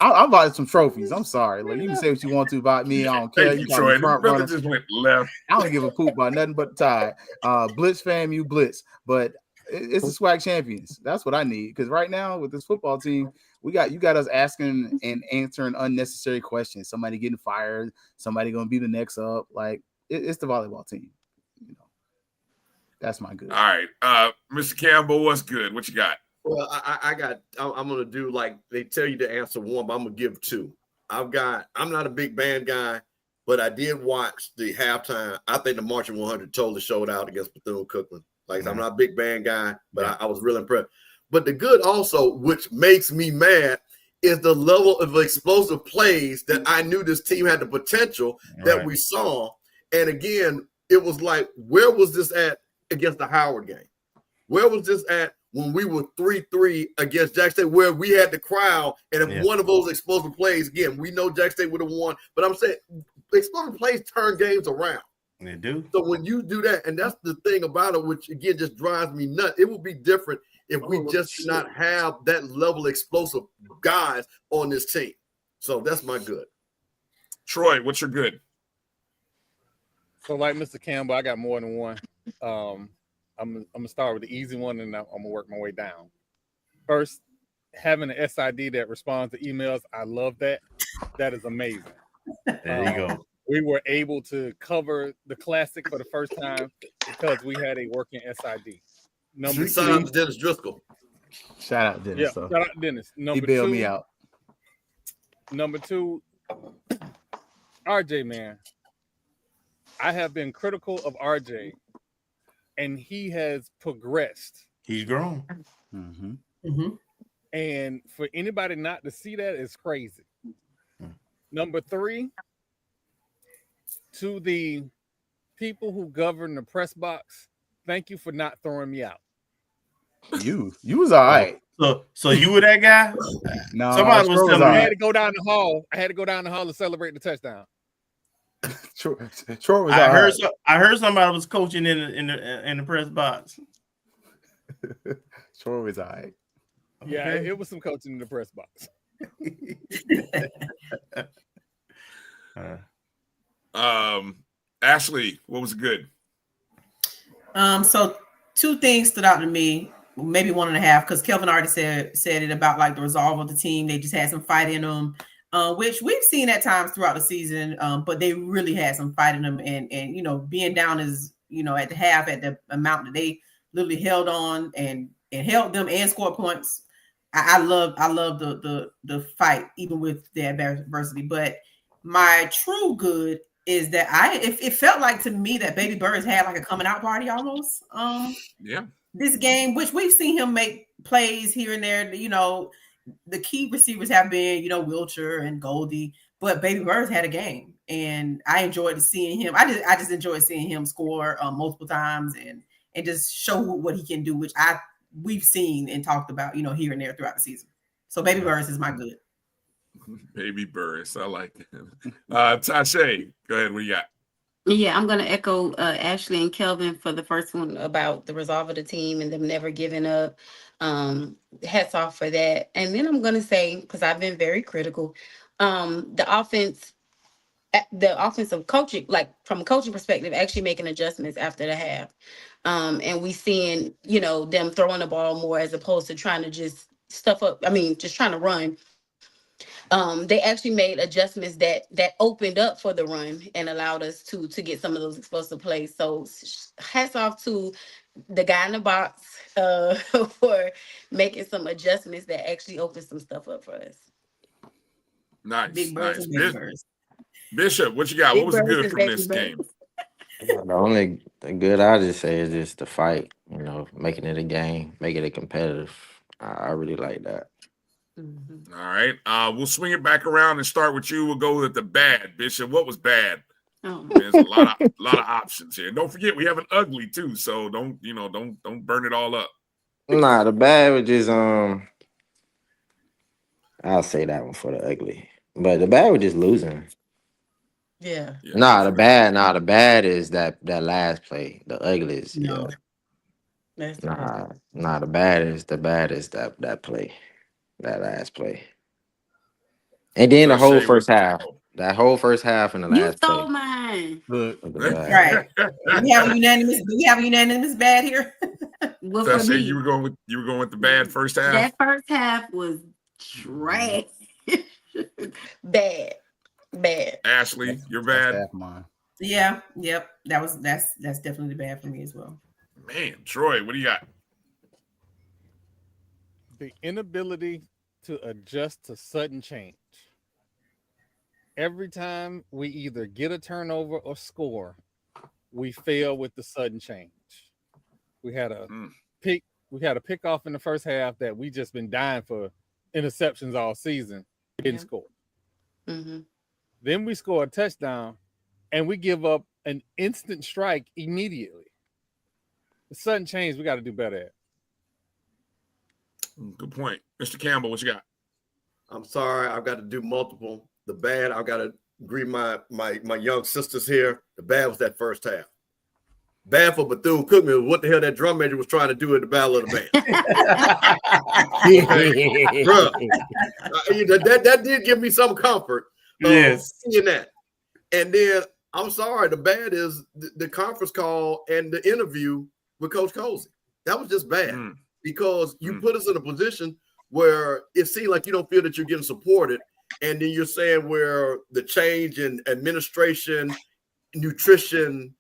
I'm buying some trophies. I'm sorry. Look, you can say what you want to about me. I don't care. Thank you, Troy. This just went left. I don't give a poop about nothing but the tie. Blitz fam, you blitz. But it's the SWAC champions. That's what I need. Because right now with this football team, you got us asking and answering unnecessary questions. Somebody getting fired. Somebody going to be the next up. Like it's the volleyball team. That's my good. All right, Mr. Campbell, what's good? What you got? Well, I'm going to do like they tell you to answer one, but I'm going to give 2. I'm not a big band guy, but I did watch the halftime. I think the Marching 100 totally showed out against Bethune-Cookman. Like, I'm not a big band guy, but I was really impressed. But the good also, which makes me mad, is the level of explosive plays that I knew this team had the potential that we saw. And again, it was like, where was this at against the Howard game? Where was this at when we were 3-3 against Jack State, where we had the crowd, and if one of those explosive plays, again, we know Jack State would have won, but I'm saying explosive plays turn games around. They do. So when you do that, and that's the thing about it, which again just drives me nuts, it would be different if we just did not have that level of explosive guys on this team. So that's my good. Troy, what's your good? So like Mr. Campbell, I got more than one. I'm gonna start with the easy one, and I'm gonna work my way down. First, having an SID that responds to emails, I love that. That is amazing. There you go. We were able to cover the classic for the first time because we had a working SID. Number 2, Dennis Driscoll. Shout out Dennis. Yeah, so. shout out Dennis. He bailed me out. Number 2, RJ, man. I have been critical of RJ, and he has progressed. He's grown. Mm-hmm. Mm-hmm. And for anybody not to see that is crazy. Number 3, to the people who govern the press box, thank you for not throwing me out. You was all right. So you were that guy? No, somebody was telling me. I had to go down the hall. To celebrate the touchdown. Troy was I heard somebody was coaching in the press box. Troy was all right. Yeah, it was some coaching in the press box. Ashley, what was good? So 2 things stood out to me, maybe 1.5, because Kelvin already said it about like the resolve of the team. They just had some fight in them, which we've seen at times throughout the season. But they really had some fight in them, and being down is at the half at the amount that they literally held on and held them and scored points. I love the fight even with the adversity. But my true good is that it felt like to me that Baby Birds had like a coming out party almost. This game, which we've seen him make plays here and there. The key receivers have been Wilcher and Goldie, but Baby Birds had a game, and I enjoyed seeing him. I just enjoyed seeing him score multiple times and just show what he can do, which I we've seen and talked about, here and there throughout the season. So Baby Burris is my good. Baby Burris, I like it. Tasha, go ahead. What you got? Yeah, I'm gonna echo Ashley and Kelvin for the first one about the resolve of the team and them never giving up. Hats off for that. And then I'm gonna say, because I've been very critical, the offensive coaching, like from a coaching perspective, actually making adjustments after the half. And we seeing, them throwing the ball more as opposed to trying to just stuff up. I mean, just trying to run. They actually made adjustments that opened up for the run and allowed us to get some of those explosive plays. So hats off to the guy in the box for making some adjustments that actually opened some stuff up for us. Nice, Big Birds nice. and Baby Birds. Bishop, what you got? Big What was Birds good and from Baby this Birds. game? The only good I just say is just the fight, making it a game, making it competitive. I really like that. Mm-hmm. All right. We'll swing it back around and start with you. We'll go with the bad, Bishop. What was bad? Oh. There's a lot of options here. Don't forget we have an ugly too, so don't burn it all up. Nah, the bad was just I'll say that one for the ugly. But the bad was just losing. Yeah. The bad is that last play. The ugly is No. That's the bad. the bad is that play. That last play. And then the whole first half. That whole first half and the You last stole play. mine. Look. Right. Do we have a unanimous bad here? Well, So I for say me, you were going with the bad first half. that first half was trash. Bad. Ashley, you're bad. Half mine. Yeah. Yep. That's definitely bad for me as well. Man, Troy, what do you got? The inability to adjust to sudden change. Every time we either get a turnover or score, we fail with the sudden change. We had a pick off in the first half that we just been dying for interceptions all season. Didn't score. Mm-hmm. Then we score a touchdown and we give up an instant strike immediately. The sudden change we got to do better at. Good point. Mr. Campbell, what you got? I'm sorry, I've got to do multiple. The bad, I've got to agree my young sisters here. The bad was that first half. Bad for Bethune-Cookman. What the hell that drum major was trying to do at the Battle of the Band. That did give me some comfort. Yes. Seeing that. And then I'm sorry, the bad is the conference call and the interview with Coach Cozy. That was just bad because you put us in a position where it seemed like you don't feel that you're getting supported. And then you're saying where the change in administration, nutrition,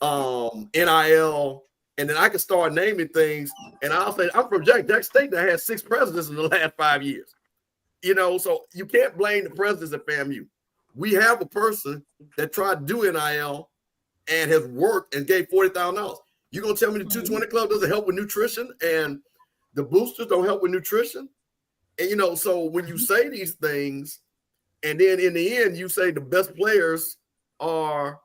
NIL, and then I can start naming things. And I'll say, I'm from Jack State that has 6 presidents in the last 5 years. So you can't blame the presidents at FAMU. We have a person that tried to do NIL and has worked and gave $40,000. You're going to tell me the 220 Club doesn't help with nutrition and the boosters don't help with nutrition? And, so when you say these things, and then in the end, you say the best players are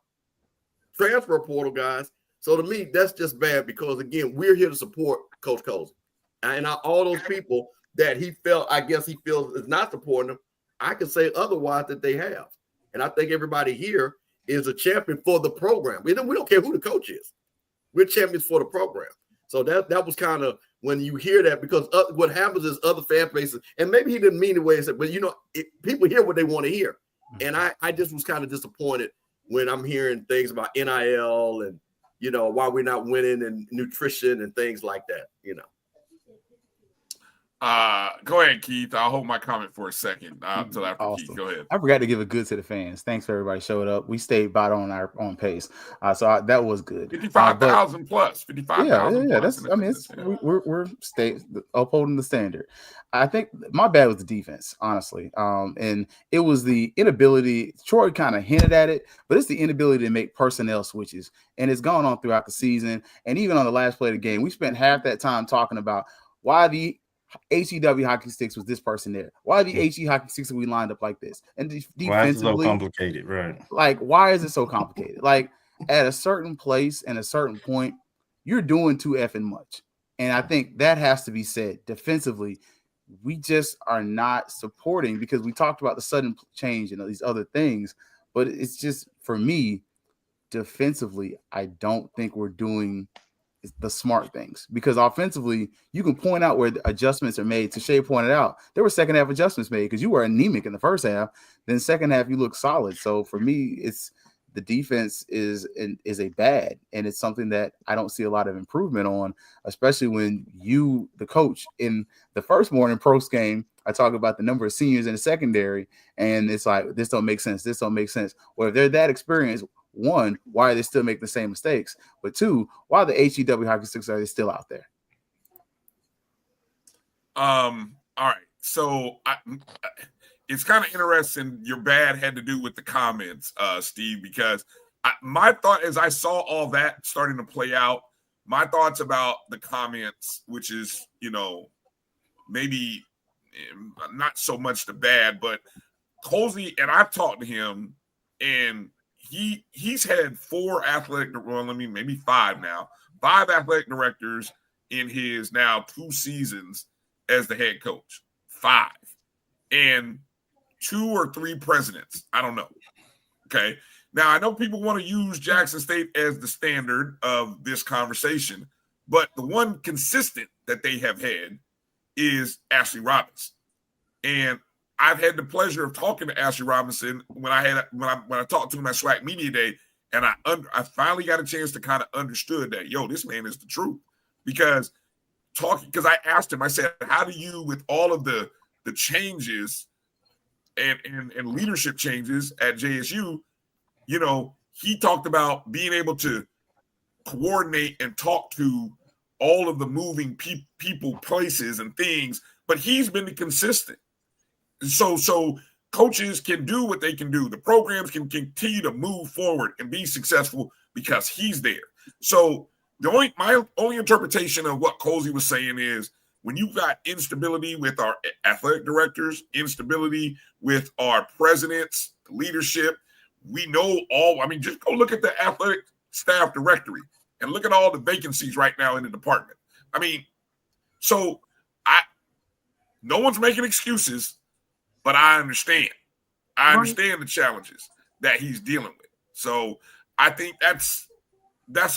transfer portal guys. So to me, that's just bad because, again, we're here to support Coach Cozy. And all those people that he feels is not supporting him, I can say otherwise that they have. And I think everybody here is a champion for the program. We don't care who the coach is. We're champions for the program. So that was kind of when you hear that, because what happens is other fan bases, and maybe he didn't mean the way he said, but people hear what they want to hear. And I just was kind of disappointed when I'm hearing things about NIL and, why we're not winning and nutrition and things like that, Go ahead, Keith. I'll hold my comment for a second until after Awesome. Keith. Go ahead. I forgot to give a good to the fans. Thanks for everybody showed up. We stayed about on our own pace, so that was good. 55,000 plus. 55,000. Yeah. Plus. We're upholding the standard. I think my bad was the defense, honestly, and it was the inability. Troy kind of hinted at it, but it's the inability to make personnel switches, and it's gone on throughout the season. And even on the last play of the game, we spent half that time talking about why the HEW hockey sticks was this person there. Why the HE hockey sticks we lined up like this? And defensively, why is it so complicated, right? Like, why is it so complicated? Like, at a certain place and a certain point, you're doing too effing much. And I think that has to be said. Defensively, we just are not supporting, because we talked about the sudden change and these other things. But it's just, for me, defensively, I don't think we're doing the smart things, because offensively you can point out where the adjustments are made. Tashay pointed out there were second half adjustments made because you were anemic in the first half. Then second half you look solid. So for me, it's the defense is a bad, and it's something that I don't see a lot of improvement on, especially when you, the coach, in the first morning post game, I talk about the number of seniors in the secondary, and it's like, this don't make sense. This don't make sense. Well, if they're that experienced, one, why are they still making the same mistakes? But two, why are the HEW hockey sticks are they still out there? All right. So it's kind of interesting. Your bad had to do with the comments, Steve, because my thought as I saw all that starting to play out, my thoughts about the comments, which is, maybe not so much the bad, but Colsey, and I've talked to him, and he's had maybe 5 now, 5 athletic directors in his now 2 seasons as the head coach. 5. And 2 or 3 presidents. I don't know. Okay. Now, I know people want to use Jackson State as the standard of this conversation, but the one consistent that they have had is Ashley Robinson. And I've had the pleasure of talking to Ashley Robinson when I talked to him at SWAC Media Day, and I finally got a chance to kind of understood that, this man is the truth. Because I asked him, I said, how do you, with all of the changes and leadership changes at JSU, he talked about being able to coordinate and talk to all of the moving people, places, and things, but he's been consistent. So coaches can do what they can do. The programs can continue to move forward and be successful because he's there. So my only interpretation of what Colsey was saying is, when you've got instability with our athletic directors, instability with our presidents, leadership, we know just go look at the athletic staff directory and look at all the vacancies right now in the department. No one's making excuses, but I understand. I understand the challenges that he's dealing with. So I think that's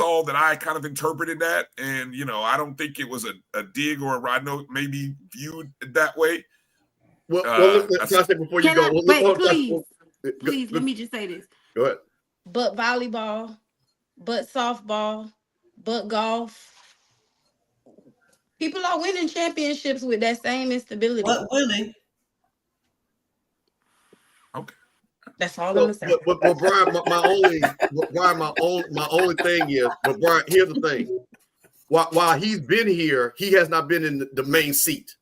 all that I kind of interpreted that. And, I don't think it was a dig or I know it may be viewed that way. Well, can I say before you go? Please, let me just say this. Go ahead. But volleyball, but softball, but golf. People are winning championships with that same instability. But women. Okay. That's all I'm saying. But Brian, my only thing is, but Brian, here's the thing. While he's been here, he has not been in the main seat.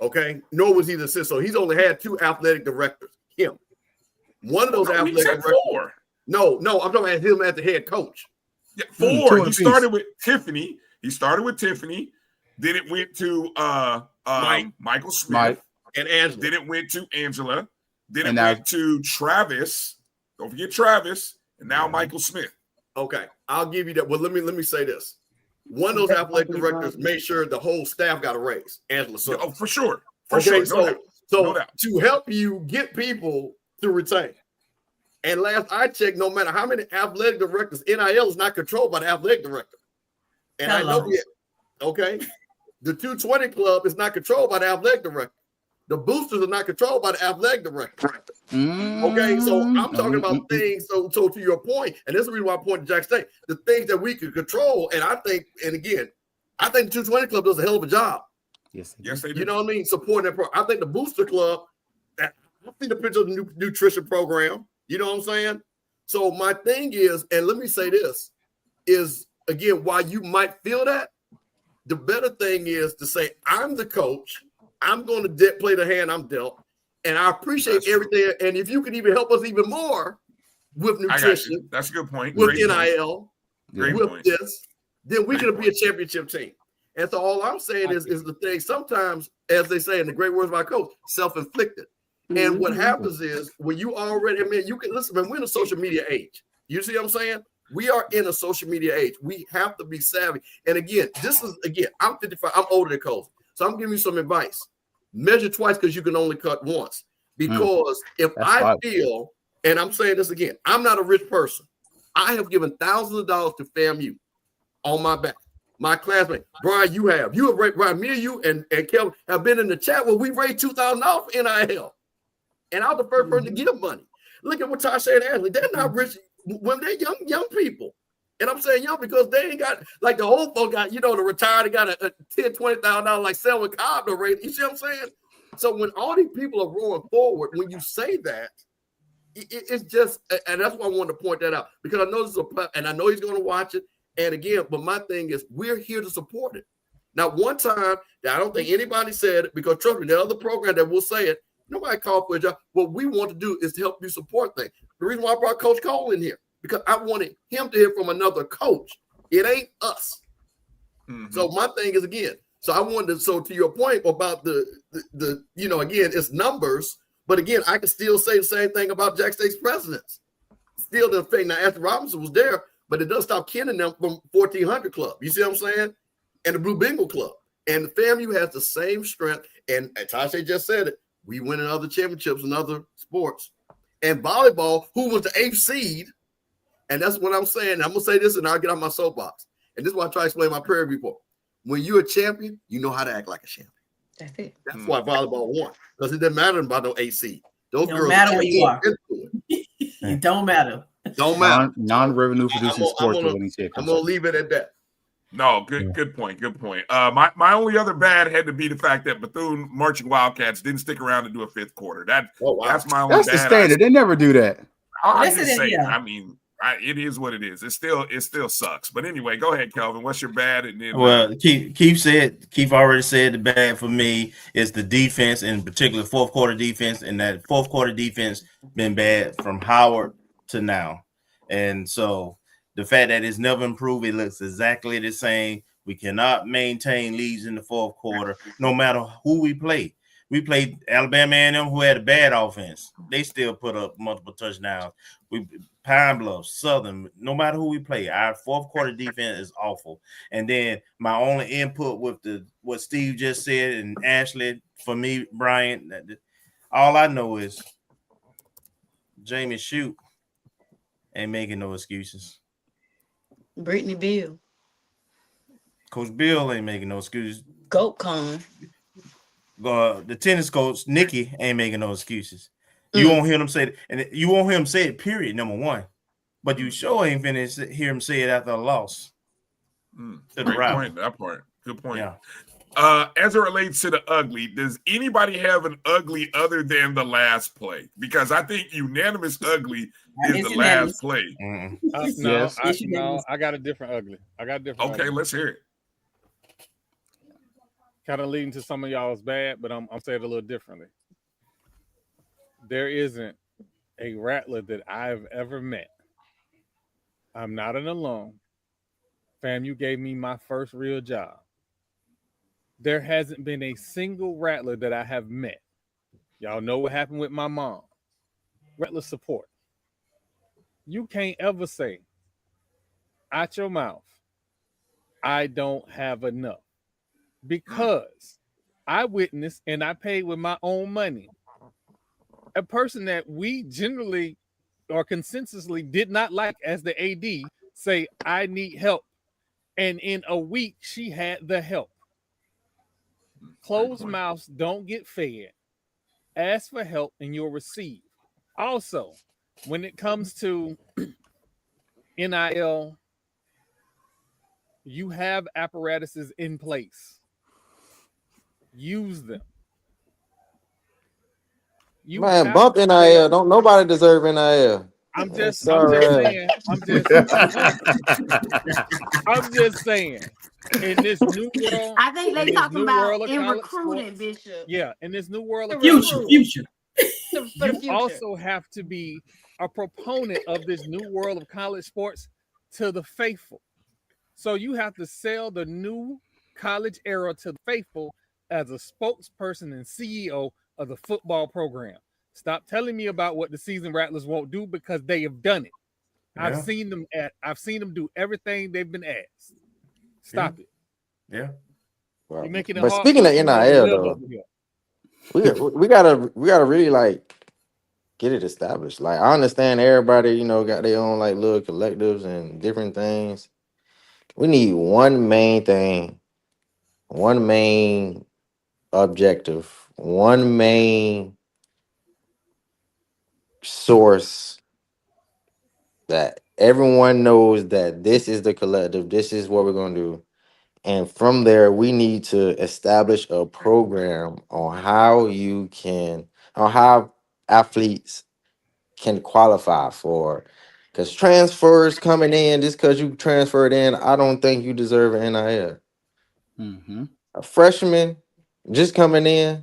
Okay, nor was he the assistant. So he's only had 2 athletic directors. Him, one of those athletic directors. 4. No, I'm talking about him as the head coach. Yeah, 4. He started with Tiffany. Then it went to Michael Smith and Angela. Then it went to Angela. Then it went to Travis. Don't forget Travis. And now Michael Smith. Okay, I'll give you that. Well, let me say this. One of those athletic directors made sure the whole staff got a raise. Angela. Oh, for sure. So No doubt. To help you get people to retain. And last I checked, no matter how many athletic directors, NIL is not controlled by the athletic director. And I know the 220 club is not controlled by the athletic director. The boosters are not controlled by the athletic director. Okay, so I'm talking about things. So to your point, and this is the reason why I pointed to Jack State, the things that we can control. And I think the 220 club does a hell of a job. Yes, they do. You know what I mean? Supporting that. I think the booster club. I see the picture of the new nutrition program. You know what I'm saying? So my thing is, and let me say this, is again, while you might feel that, the better thing is to say, I'm the coach. I'm going to play the hand I'm dealt. And I appreciate everything. And if you can even help us even more with nutrition. That's a good point. With NIL, with this, then we can be a championship team. And so all I'm saying is the thing, sometimes, as they say in the great words of my coach, self-inflicted. And what happens is when you already, you can listen, man, we're in a social media age. You see what I'm saying? We are in a social media age. We have to be savvy. And again, I'm 55. I'm older than Coach. So I'm giving you some advice. Measure twice because you can only cut once. Because if I feel, and I'm saying this again, I'm not a rich person. I have given thousands of dollars to FAMU on my back. My classmate, Brian, you have Brian, me and you and Kelvin have been in the chat where we raised $2,000 for NIL. And I was the first person to give money. Look at what Tasha and Ashley, they're not rich when they're young people. And I'm saying young because they ain't got, like the old folk got, the retired, they got a $10,000, $20,000 like selling cob to raise. You see what I'm saying? So when all these people are rolling forward, when you say that, it's just, and that's why I wanted to point that out, because I know this is and I know he's going to watch it. And again, but my thing is, we're here to support it. Now, one time that I don't think anybody said it, because trust me, there are other programs that will say it. Nobody called for a job. What we want to do is to help you support things. The reason why I brought Coach Cole in here, because I wanted him to hear from another coach. It ain't us. So my thing is, again, so I wanted to, so to your point about the again, it's numbers, but again, I can still say the same thing about Jack State's presidents. Still the thing. Now, Ashley Robinson was there, but it doesn't stop Ken and them from 1400 Club. You see what I'm saying? And the Blue Bengal Club. And the FAMU has the same strength. And Tasha just said it. We win in other championships in other sports. And volleyball, who was the 8th seed, and that's what I'm saying. I'm going to say this and I'll get on my soapbox. And this is why I try to explain my prayer report. When you're a champion, you know how to act like a champion. That's it. That's why volleyball won. Because it doesn't matter about no 8th seed. Those Don't girls matter where you are. It don't matter. Don't matter. Non-revenue producing sports. I'm going to leave it at that. No, good point. Good point. My only other bad had to be the fact that Bethune Marching Wildcats didn't stick around to do a 5th quarter. That's my only bad. That's the standard. They never do that. I'm just saying. Yeah. I mean, it is what it is. It still sucks. But anyway, go ahead, Kelvin. What's your bad? And then, well, Keith already said the bad for me is the defense, in particular fourth quarter defense, and that fourth quarter defense been bad from Howard to now, and so. The fact that it's never improved, it looks exactly the same. We cannot maintain leads in the fourth quarter, no matter who we play. We played Alabama A&M, who had a bad offense. They still put up multiple touchdowns. We Pine Bluff, Southern, no matter who we play, our fourth quarter defense is awful. And then my only input with what Steve just said and Ashley, for me, Brian, all I know is Jamie Shute ain't making no excuses. Brittany Bill. Coach Bill ain't making no excuses. Goat Con. The tennis coach, Nikki, ain't making no excuses. You won't hear him say it, and you won't hear him say it, period, number one. But you sure ain't finished hear him say it after a loss. Great point, that part. Good point. Yeah. As it relates to the ugly, does anybody have an ugly other than the last play? Because I think unanimous ugly is the last play. I got a different ugly. Okay, ugly. Let's hear it. Kind of leading to some of y'all's bad, but I'm saying it a little differently. There isn't a Rattler that I've ever met. I'm not an alum. FAMU gave me my first real job. There hasn't been a single Rattler that I have met. Y'all know what happened with my mom. Rattler support. You can't ever say out your mouth, I don't have enough. Because I witnessed and I paid with my own money a person that we generally or consensusly did not like as the AD say, I need help. And in a week, she had the help. Closed mouths don't get fed. Ask for help and you'll receive. Also, when it comes to NIL, you have apparatuses in place. Use them. Bump NIL. Don't nobody deserve NIL. I'm just saying. In this new world, I think they talking about in recruiting, Bishop. Yeah, in this new world of future. You also have to be a proponent of this new world of college sports to the faithful. So you have to sell the new college era to the faithful as a spokesperson and CEO of the football program. Stop telling me about what the seasoned Rattlers won't do because they have done it. I've Yeah. seen them do everything they've been asked. Stop it. Yeah. You're making it But hard speaking for of us to NIL live though, over here. we gotta really like get it established. Like I understand everybody, you know, got their own like little collectives and different things. We need one main thing, one main objective, one main source that everyone knows that this is the collective, this is what we're gonna do. And from there, we need to establish a program on how athletes can qualify for. Because transfers coming in, just because you transferred in, I don't think you deserve an NIL. Mm-hmm. A freshman just coming in,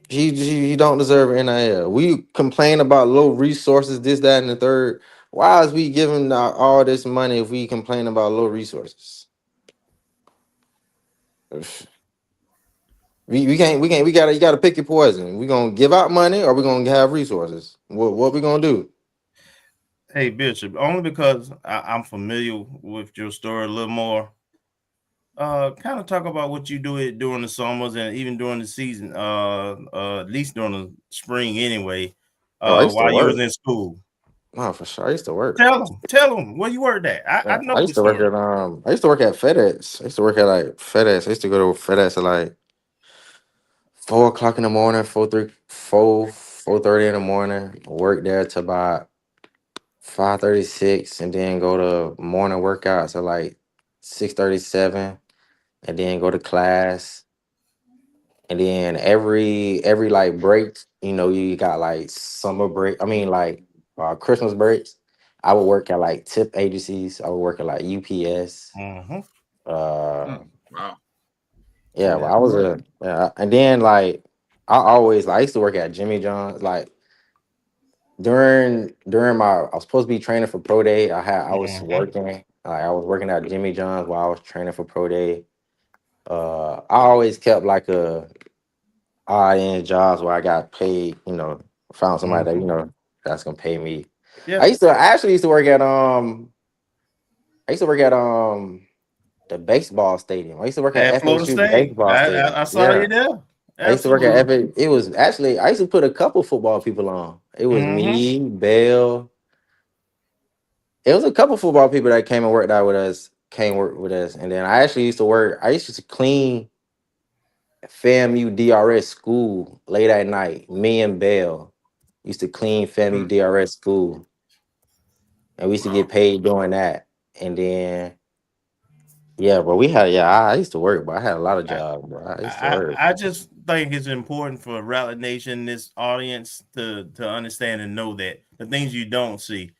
he don't deserve an NIL. We complain about low resources, this, that, and the third. Why is we giving out all this money if we complain about low resources? You gotta pick your poison. We gonna give out money or we gonna have resources. What we gonna do? Hey Bishop, only because I'm familiar with your story a little more. Kind of talk about what you do it during the summers and even during the season. At least during the spring anyway. Oh, I used to While you was work. in school. No, for sure. I used to work. Tell them where you worked at. I Yeah, I know used the to work story. at I used to work at FedEx. I used to work at like FedEx. I used to go to FedEx at like 4 o'clock in the morning, 4:30 in the morning. Work there till about 5:36, and then go to morning workouts at like 6:37, and then go to class. And then every like break, you know, you got like summer break. I mean, like Christmas breaks. I would work at like tip agencies. I would work at like UPS. Mm-hmm. Wow. Yeah, well, I was and then like I used to work at Jimmy John's. Like during I was supposed to be training for pro day. I was working. Like I was working at Jimmy John's while I was training for pro day. I always kept like a odd end jobs where I got paid, you know, found somebody that, you know, that's gonna pay me. Yeah. I actually used to work at the baseball stadium. I used to work at At Florida FSU State. baseball stadium. I saw Yeah. you there. I used to work at Absolutely. It was actually I used to put a couple football people on. It was me, Bell. It was a couple football people that came and worked out with us, and then I actually used to work. I used to clean FAMU DRS school late at night. Me and Bell used to clean FAMU DRS school, and we used to get paid doing that. And then, yeah, but I used to work, but I had a lot of jobs, bro. I used to work. I just think it's important for Rally Nation, this audience, to understand and know that the things you don't see.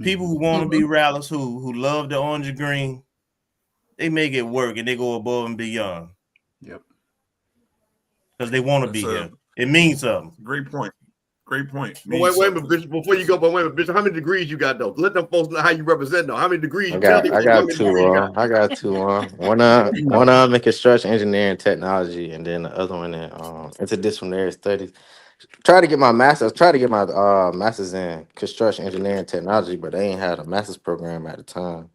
People who want to be rallies, who love the orange and green, they make it work and they go above and beyond. Yep. Because they want to be here. It means something. Great point. Great point. But wait a minute, Bishop. Before you go, Bishop, how many degrees you got though? Let them folks know how you represent though. How many degrees? I Tell these folks how got many two degrees you got. I got two One in construction engineering technology, and then the other one in interdisciplinary studies. Try to get my master's. Try to get my master's in construction engineering technology, but they ain't had a master's program at the time.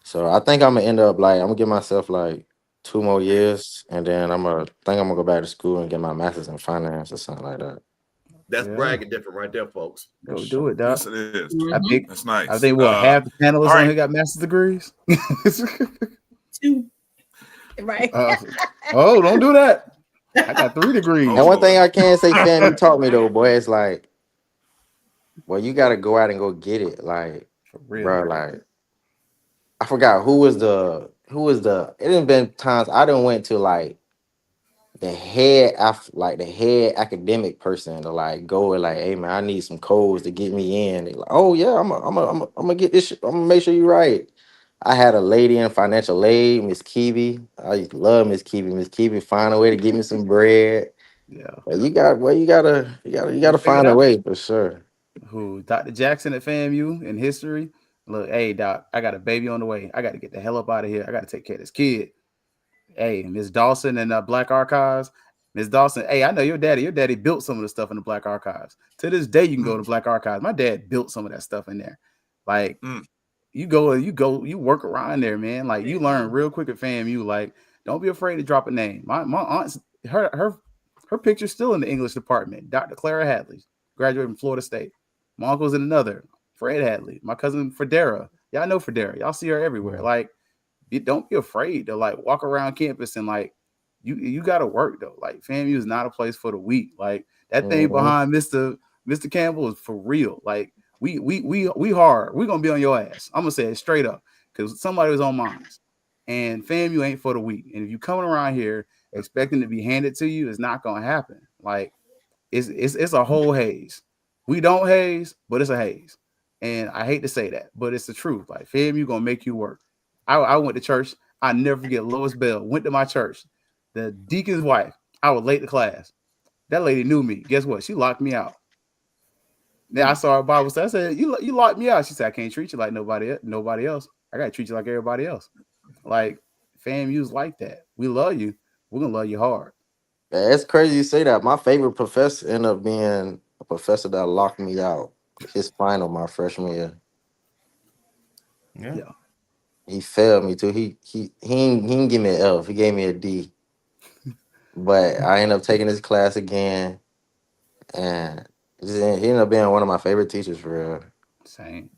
So I think I'm gonna end up like I'm gonna give myself like 2 more years, and then I'm gonna go back to school and get my master's in finance or something like that. That's bragging different right there, folks. Go do it, Doc. Yes, it is. That's nice. I think half the panelists all right. on here got master's degrees. Right. Oh, don't do that. I got 3 degrees. And one thing I can say, family taught me though, boy, it's like, well, you gotta go out and go get it, like, bro, like, I forgot who was the. It didn't been times I done went to like the head academic person to like go and like, hey man, I need some codes to get me in. They like, oh yeah, I'm gonna get this. I'm gonna make sure you're right. I had a lady in financial aid, Miss Keevy. I used to love Miss Keevy. Miss Keevy find a way to give me some bread. Yeah, but you gotta find a way for sure. Who Dr. Jackson at FAMU in history? Look, hey Doc, I got a baby on the way. I got to get the hell up out of here. I got to take care of this kid. Hey, Miss Dawson and Black Archives. Miss Dawson, hey, I know your daddy. Your daddy built some of the stuff in the Black Archives. To this day, you can go to Black Archives. My dad built some of that stuff in there. Like you work around there, man. Like you learn real quick at FAMU. Like, don't be afraid to drop a name. My aunt's her picture's still in the English department. Dr. Clara Hadley, graduated from Florida State. My uncle's in another, Fred Hadley. My cousin Fredera. Y'all know Fredera. Y'all see her everywhere. Like, don't be afraid to like walk around campus and like you gotta work though. Like FAMU is not a place for the weak. Like that thing behind Mr. Campbell is for real. Like we hard. We're gonna be on your ass. I'm gonna say it straight up because somebody was on mine. And FAMU ain't for the weak. And if you coming around here expecting to be handed to you, it's not gonna happen. Like it's a whole haze. We don't haze, but it's a haze. And I hate to say that, but it's the truth. Like FAMU gonna make you work. I went to church. I never forget Lois Bell went to my church. The deacon's wife. I was late to class. That lady knew me. Guess what? She locked me out. Then I saw her Bible study. I said, "You locked me out." She said, "I can't treat you like nobody else. I gotta treat you like everybody else." Like FAMU's like that. We love you. We're gonna love you hard. Yeah, it's crazy you say that. My favorite professor ended up being a professor that locked me out his final my freshman year. Yeah. He failed me too. He didn't give me an F. He gave me a D. But I ended up taking his class again, and he ended up being one of my favorite teachers for real. Same.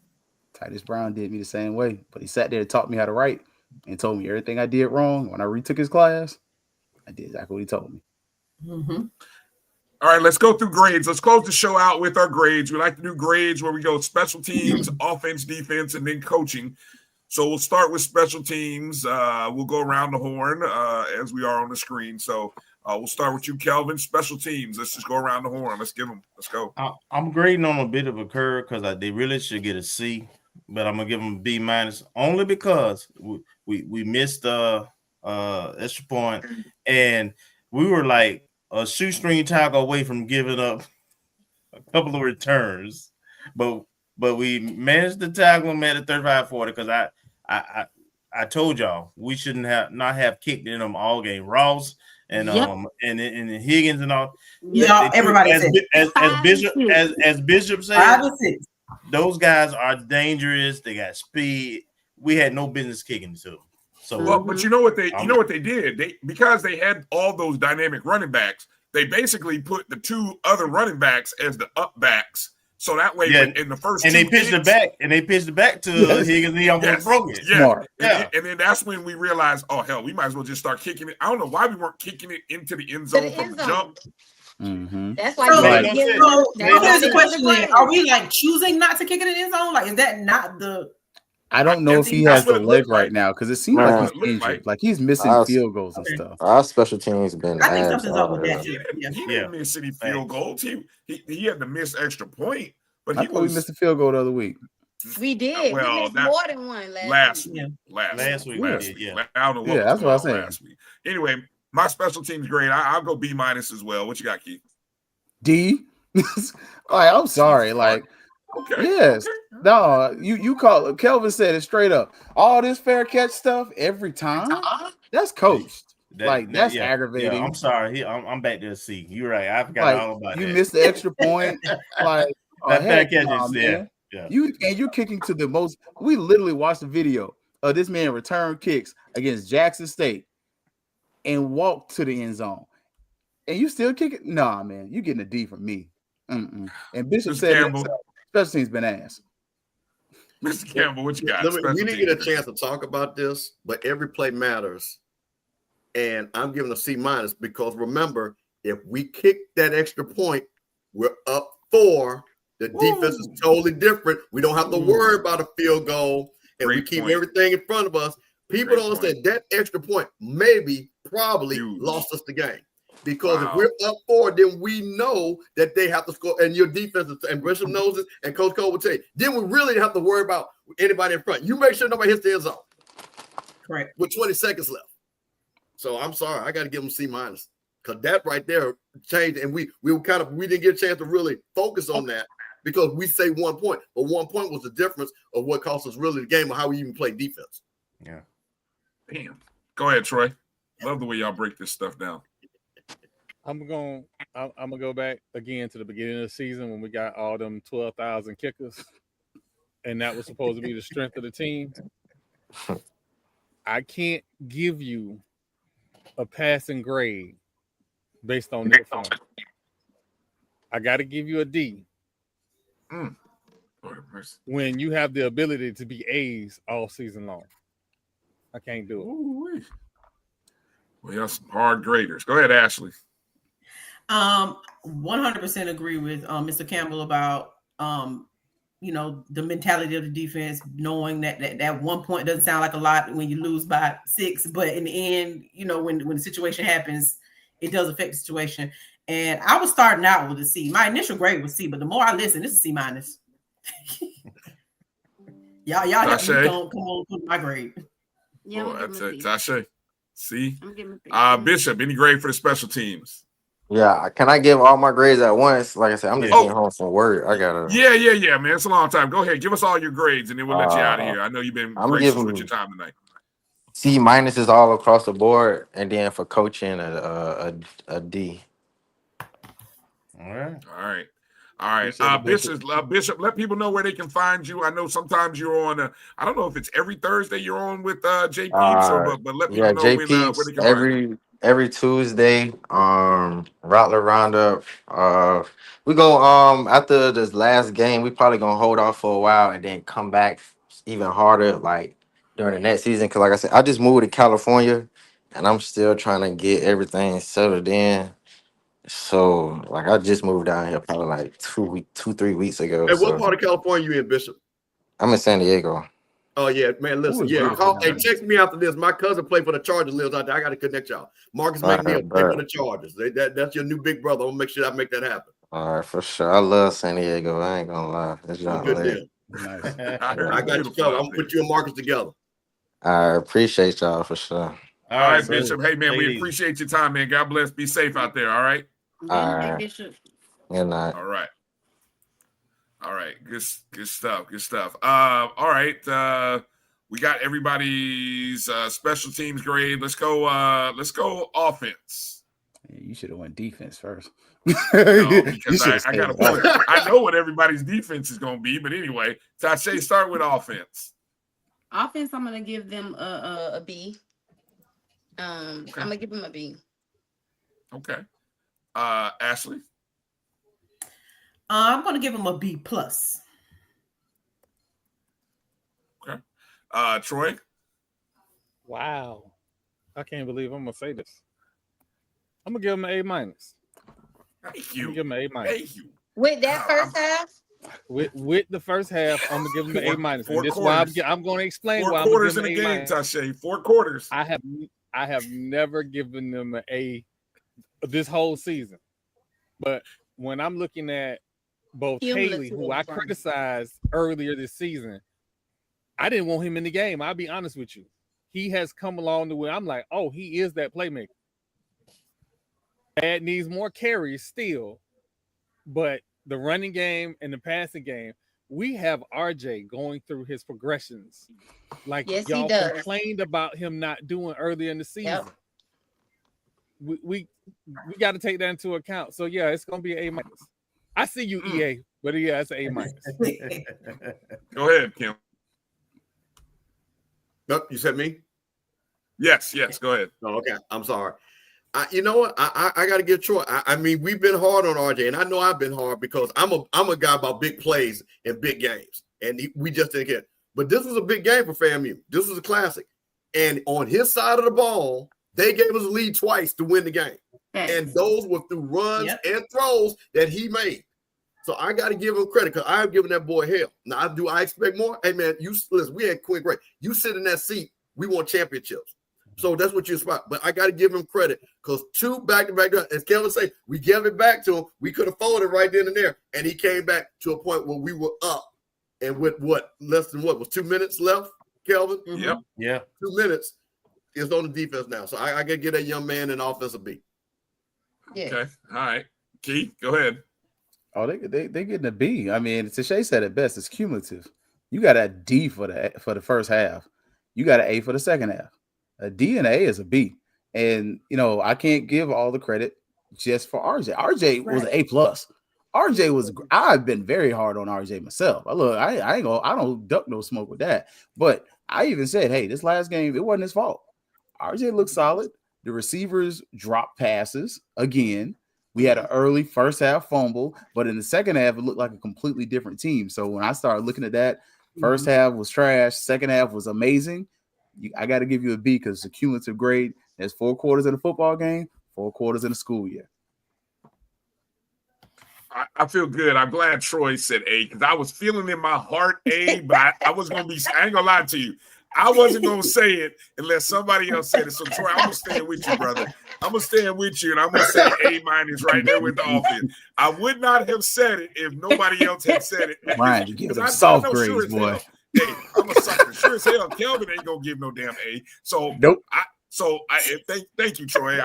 Titus Brown did me the same way, but he sat there and taught me how to write and told me everything I did wrong. When I retook his class, I did exactly what he told me. All right, let's go through grades. Let's close the show out with our grades. We like to do grades where we go special teams, offense, defense, and then coaching. So we'll start with special teams. We'll go around the horn as we are on the screen. So we'll start with you, Kelvin. Special teams. Let's just go around the horn. Let's give them. Let's go. I'm grading on a bit of a curve because they really should get a C, but I'm gonna give them a B minus only because we missed extra point, and we were like a shoestring tackle away from giving up a couple of returns, but we managed to tackle them at a 35-40 because I told y'all we shouldn't have kicked in them all game. Ross and and Higgins and all. Yeah, everybody as Bishop said, those guys are dangerous. They got speed. We had no business kicking to them. So, but you know what they did? Because they had all those dynamic running backs, they basically put the two other running backs as the up backs. So that way, in the first and they pitched it back to Higgins. He almost broke it. And then that's when we realized, oh hell, we might as well just start kicking it. I don't know why we weren't kicking it into the end zone from the jump. That's why. Here's the question: are we like choosing not to kick it in the end zone? Like, is that not the? I don't know if he has the leg right now because it seems like he's injured. Like he's missing field goals and stuff. Our special teams been. I think something's up with that. He didn't miss any field goals. He had to miss extra point, but we missed a field goal the other week. We did. Well, we missed more than one last week. Last week. I don't know what that's what I was saying. Last week. Anyway, my special teams grade. I'll go B minus as well. What you got, Keith? D. I'm sorry. Like. Okay. Yes. No, you call it. Kelvin said it straight up. All this fair catch stuff every time. That's coached. That's aggravating. Yeah, I'm sorry. I'm back to a C. You're right. I forgot all about you that. You missed the extra point. Like that fair catch is You're kicking to the most. We literally watched the video of this man return kicks against Jackson State and walk to the end zone. And you still kick it? Nah, man. You getting a D from me. And Bishop said special teams been ass. Mr. Campbell, what you got? We didn't get a chance to talk about this, but every play matters. And I'm giving a C minus because remember, if we kick that extra point, we're up 4. The defense is totally different. We don't have to worry about a field goal, and we keep everything in front of us. People don't understand that extra point probably lost us the game. Because if we're up 4, then we know that they have to score, and your defense and Bishop knows it, and Coach Cole will tell you. Then we really have to worry about anybody in front. You make sure nobody hits the end zone. Correct. With 20 seconds left. So I'm sorry, I got to give them C minus because that right there changed, and we didn't get a chance to really focus on that because we say 1 point, but 1 point was the difference of what cost us really the game or how we even play defense. Yeah. Damn. Go ahead, Troy. Love the way y'all break this stuff down. I'm gonna go back again to the beginning of the season when we got all them 12,000 kickers. and that was supposed to be the strength of the team, I can't give you a passing grade based on that film. I got to give you a D when you have the ability to be A's all season long. I can't do it. Ooh-wee. We have some hard graders. Go ahead, Ashley. 100% agree with Mr. Campbell about the mentality of the defense, knowing that 1 point doesn't sound like a lot when you lose by 6, but in the end, when the situation happens, it does affect the situation. And I was starting out with a C. My initial grade was C, but the more I listen, this is C minus. y'all help me come on with my grade. Yeah, that's it. Tasha, C. I'm Bishop, any grade for the special teams? Yeah, can I give all my grades at once? Like I said, I'm just getting home from work. I gotta. Yeah, man. It's a long time. Go ahead, give us all your grades, and then we'll let you out of here. I know you've been gracious with your time tonight. C minuses all across the board, and then for coaching, a D. All right. Bishop, let people know where they can find you. I know sometimes you're on. I don't know if it's every Thursday you're on with J Peeps, but let people know J where Peeps they can find you. every Tuesday. Rattler Roundup. We go after this last game. We probably gonna hold off for a while and then come back even harder like during the next season. Cause like I said, I just moved to California and I'm still trying to get everything settled in. So like I just moved down here probably like 3 weeks ago. Hey, So what part of California you in, Bishop? I'm in San Diego. Oh yeah, man. Listen, hey, text me after this. My cousin played for the Chargers, lives out there. I got to connect y'all. Marcus McNeil played for the Chargers. That's your new big brother. I'm gonna make sure I make that happen. All right, for sure. I love San Diego. I ain't gonna lie. That's good deal. Nice. I got you covered. I'm gonna put you and Marcus together. I appreciate y'all for sure. All right, Bishop. Hey man, we appreciate your time, man. God bless. Be safe out there. All right. All right. Bishop. Good night. All right. Good stuff. All right. We got everybody's special teams grade. Let's go offense. Yeah, you should have went defense first. No, because I know what everybody's defense is going to be. But anyway, Tasha, start with offense. Offense, I'm going to give them a B. I'm going to give them a B. Okay. Ashley? I'm going to give them a B plus. Okay. Troy? Wow. I can't believe I'm going to say this. I'm going to give them an A minus. Thank you. I'm give them an A minus. Thank you. With that first half? With the first half, I'm going to give them an A minus. And this is why I'm going to explain 4 why quarters I'm in giving the them game, Tasha. 4 quarters. I have never given them an A this whole season. But when I'm looking at both Haley, who I criticized earlier this season, I didn't want him in the game. I'll be honest with you. He has come along the way. I'm like, oh, he is that playmaker. Dad needs more carries still, but the running game and the passing game, we have RJ going through his progressions. Like y'all complained about him not doing earlier in the season. Yep. We got to take that into account. So yeah, it's gonna be an A minus. I see you, EA, but yeah, it's an A minus. Go ahead, Kim. Nope, you said me? Yes, go ahead. Oh, okay. I'm sorry. You know what? I got to give Troy. I mean, we've been hard on RJ, and I know I've been hard because I'm a guy about big plays and big games, and we just didn't get. But this was a big game for FAMU. This was a classic, and on his side of the ball, they gave us a lead twice to win the game, and those were through runs and throws that he made. So I got to give him credit because I'm giving that boy hell. Now, do I expect more? Hey man, listen, we had Quinn Gray. You sit in that seat, we won championships. So that's what you expect. But I got to give him credit because 2 back-to-back, as Kelvin say, we gave it back to him. We could have folded right then and there. And he came back to a point where we were up. And with less than was 2 minutes left, Kelvin? Mm-hmm. Yep. Yeah. 2 minutes is on the defense now. So I got to give that young man an offensive beat. Yeah. Okay. All right. Keith, go ahead. Oh, they getting a B. I mean, Tashay said it best. It's cumulative. You got a D for the first half. You got an A for the second half. A D and A is a B. And, I can't give all the credit just for RJ. RJ was an A+. RJ was. I've been very hard on RJ myself. I ain't gonna. I don't duck no smoke with that. But I even said, hey, this last game, it wasn't his fault. RJ looked solid. The receivers dropped passes again. We had an early first half fumble, but in the second half, it looked like a completely different team. So when I started looking at that, first half was trash. Second half was amazing. I got to give you a B because it's a cumulative grade. There's 4 quarters in a football game, 4 quarters in a school year. I feel good. I'm glad Troy said A because I was feeling in my heart A, but I was going to be, I ain't going to lie to you. I wasn't going to say it unless somebody else said it. So, Troy, I'm going to stand with you, brother. I'm going to stand with you, and I'm going to say A- right there with the offense. I would not have said it if nobody else had said it. Ryan, you give them soft grades, boy. Hey, I'm a sucker. Sure as hell, Kelvin ain't going to give no damn A. So, nope. Thank you, Troy.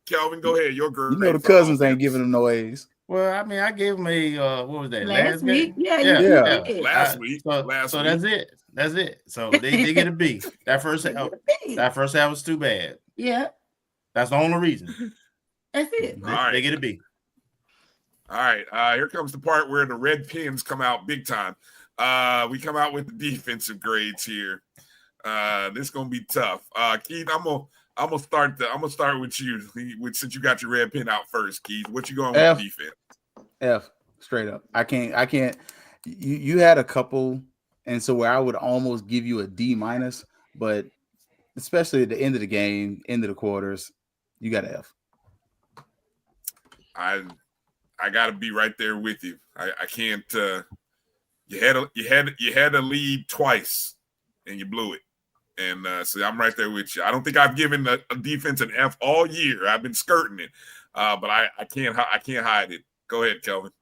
Kelvin, go ahead. Your girl. You know the cousins ain't giving them no A's. Well, I mean, I gave him a what was that last week? Game? Yeah. Last week. So that's it. That's it. So they get a B. That first half was too bad. Yeah. That's the only reason. That's it. They get a B. All right. Here comes the part where the red pins come out big time. We come out with the defensive grades here. This is gonna be tough. Keith, I'm gonna start with you. Since you got your red pin out first, Keith. What you going with the defense? F, straight up. I can't. You had a couple, and so where I would almost give you a D minus, but especially at the end of the game, end of the quarters, you got an F. I got to be right there with you. I can't. You had a lead twice, and you blew it. And so I'm right there with you. I don't think I've given a defense an F all year. I've been skirting it, but I can't hide it. Go ahead, Kelvin.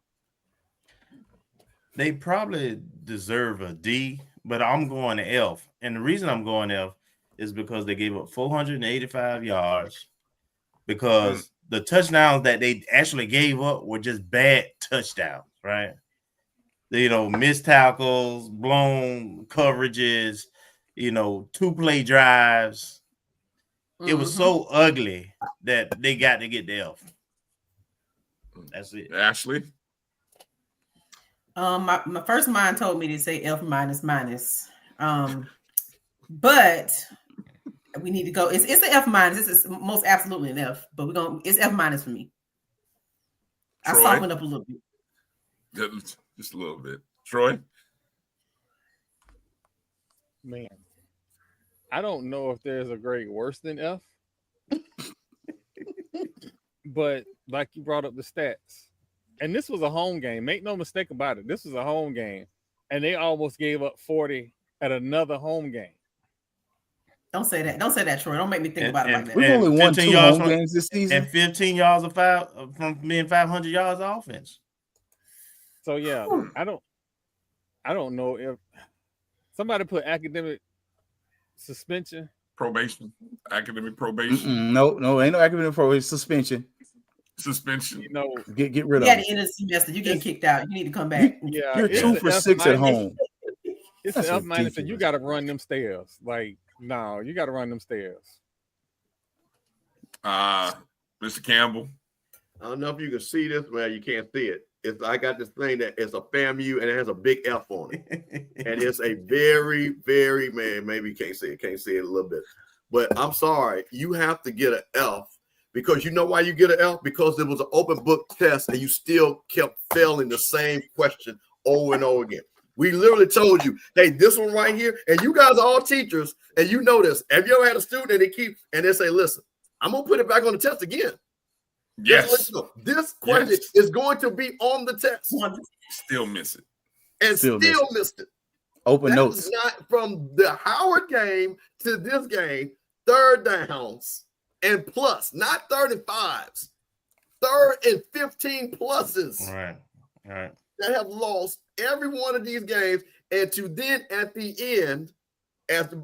They probably deserve a D, but I'm going to F. And the reason I'm going F is because they gave up 485 yards because the touchdowns that they actually gave up were just bad touchdowns, right? Missed tackles, blown coverages, 2-play drives. It was so ugly that they got to get the F. That's it. Ashley? My first mind told me to say F minus. But we need to go. It's an F minus. This is most absolutely an F, but it's F minus for me. Troy? I softened up a little bit. Just a little bit. Troy? Man, I don't know if there's a grade worse than F. But like you brought up the stats, and this was a home game. Make no mistake about it. This was a home game, and they almost gave up 40 at another home game. Don't say that. Don't say that, Troy. Don't make me think about it like that. We've only won 2 home games this season. And 15 yards from being 500 yards of offense. So yeah, I don't know if somebody put academic suspension. Probation. Academic probation. No, ain't no academic probation. Suspension. Get rid of it. At the end of the semester, you're getting kicked out. You need to come back. You're 2 for 6 at home. It's an F minus, and you got to run them stairs. No, you got to run them stairs. Mr. Campbell. I don't know if you can see this, man. You can't see it. I got this thing that is a FAMU and it has a big F on it. And it's a very, very, man, maybe you can't see it. Can't see it a little bit. But I'm sorry. You have to get an F because you know why you get an F? Because it was an open book test and you still kept failing the same question over and over again. We literally told you, hey, this one right here, and you guys are all teachers, and you know this. Have you ever had a student and they say, listen, I'm going to put it back on the test again. Yes. This question is going to be on the test. Still miss it. And still missed it. Open notes. Not from the Howard game to this game, 3rd downs and plus, not 3rd and 5s, 3rd and 15 pluses. All right. That have lost every one of these games. And to then at the end,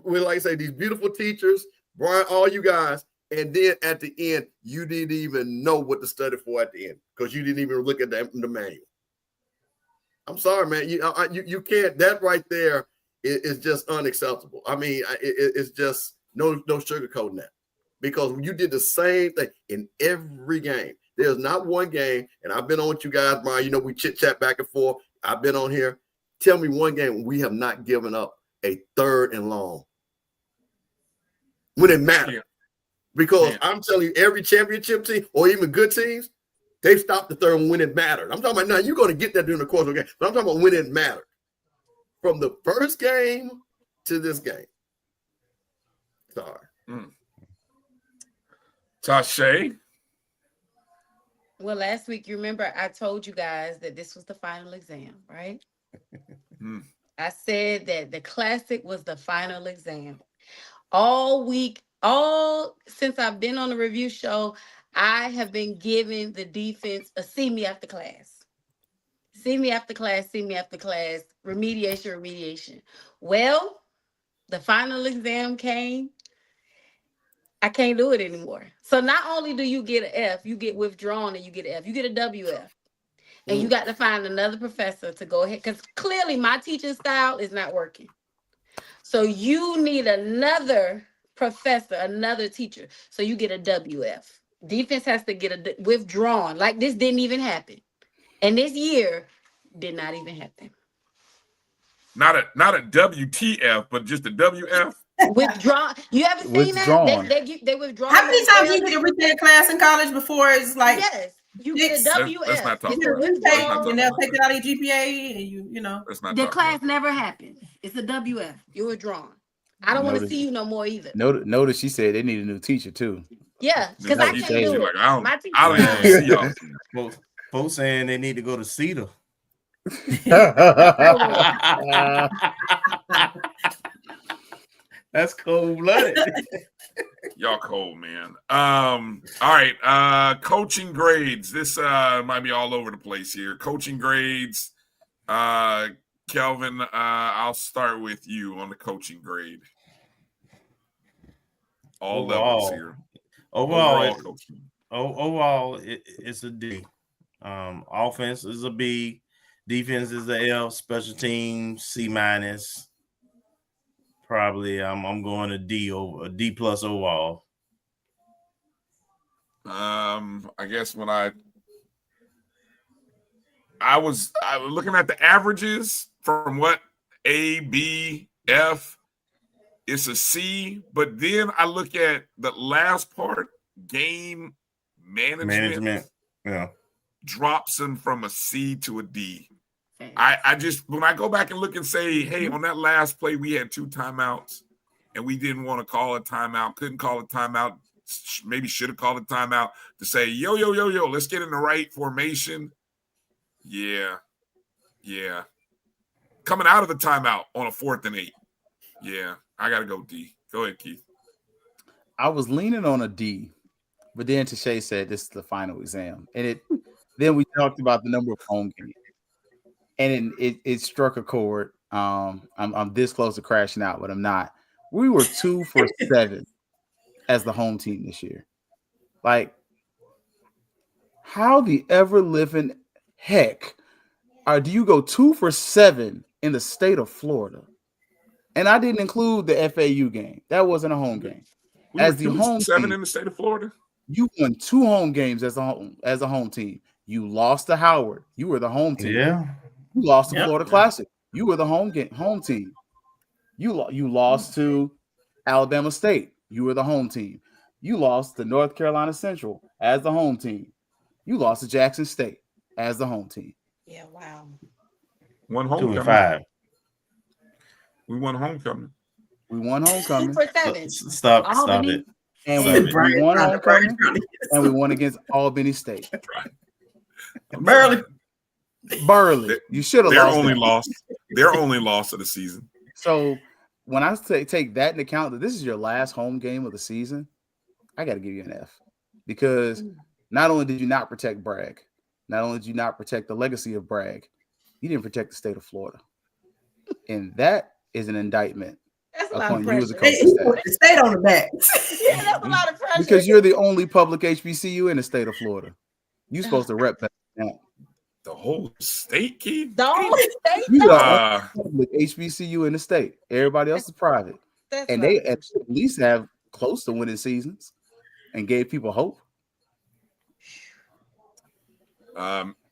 like I say, these beautiful teachers, Brian, all you guys, and then at the end, you didn't even know what to study for at the end because you didn't even look at the manual. I'm sorry, man. You can't. That right there is just unacceptable. I mean, it's just no sugarcoating that because you did the same thing in every game. There's not one game, and I've been on with you guys, Brian. You know, we chit chat back and forth. I've been on here. Tell me one game we have not given up a 3rd and long when it matters. Because I'm telling you, every championship team or even good teams, they've stopped the 3rd when it mattered. I'm talking about now you're going to get that during the course of the game, but I'm talking about when it mattered. From the first game to this game. Sorry. Tashay. Well, last week, you remember I told you guys that this was the final exam, right? I said that the Classic was the final exam. All week, since I've been on the review show, I have been giving the defense a see me after class. See me after class, see me after class, remediation. Well, the final exam came. I can't do it anymore. So not only do you get an F, you get withdrawn and you get an F. You get a WF. And you got to find another professor to go ahead. Because clearly my teaching style is not working. So you need another professor, another teacher. So you get a WF. Defense has to get a withdrawn. Like this didn't even happen. And this year did not even happen. Not a WTF, but just a WF. Withdrawn. You ever seen that? They withdraw. How many times you get a retake class in college before it's like you get a WF. Let's not talk you get a retake and they'll take it out of your GPA and you know. The class never happens. It's a WF. You're withdrawn. I don't want to see you no more either. Notice she said they need a new teacher too. Yeah, because I can't do it. I don't even see y'all. Folks saying they need to go to Cedar. That's cold-blooded. Y'all cold, man. All right. Coaching grades. This might be all over the place here. Coaching grades. Kelvin, I'll start with you on the coaching grade. All levels here. Overall, it's a D. Offense is a B. Defense is a F. Special teams C-. Probably I'm going a D over a D plus overall. I guess when I was looking at the averages from what A, B, F, it's a C, but then I look at the last part, game management. Yeah. Drops him from a C to a D. I just, when I go back and look and say, hey, on that last play, we had 2 timeouts and we didn't want to call a timeout, couldn't call a timeout, maybe should have called a timeout to say, yo, let's get in the right formation. Yeah. Coming out of the timeout on a 4th and 8. Yeah, I got to go D. Go ahead, Keith. I was leaning on a D, but then Tashay said this is the final exam. And then we talked about the number of home games. And it struck a chord. I'm this close to crashing out, but I'm not. We were 2 for 7 as the home team this year. Like, how the ever living heck do you go 2 for 7 in the state of Florida? And I didn't include the FAU game. That wasn't a home game. As the home 7 team, in the state of Florida. You won 2 home games as a home team. You lost to Howard. You were the home team. Yeah. You lost to Florida Classic. You were the home team. You lost to Alabama State. You were the home team. You lost to North Carolina Central as the home team. You lost to Jackson State as the home team. Yeah, wow. One homecoming. 2 and 5. We won homecoming. 2 for 7. Stop it. And we won homecoming, and we won against Albany State. Right. Burley. You should have lost. Their only loss of the season. So when I take that into account that this is your last home game of the season, I got to give you an F, because not only did you not protect Bragg, not only did you not protect the legacy of Bragg, you didn't protect the state of Florida, and that is an indictment upon you as a coach. State on the back. Yeah, that's a lot of pressure. Because you're the only public HBCU in the state of Florida. You're supposed to rep that. The whole state, Keith? The whole state? You are public HBCU in the state. Everybody else is private. And they at least have close to winning seasons and gave people hope.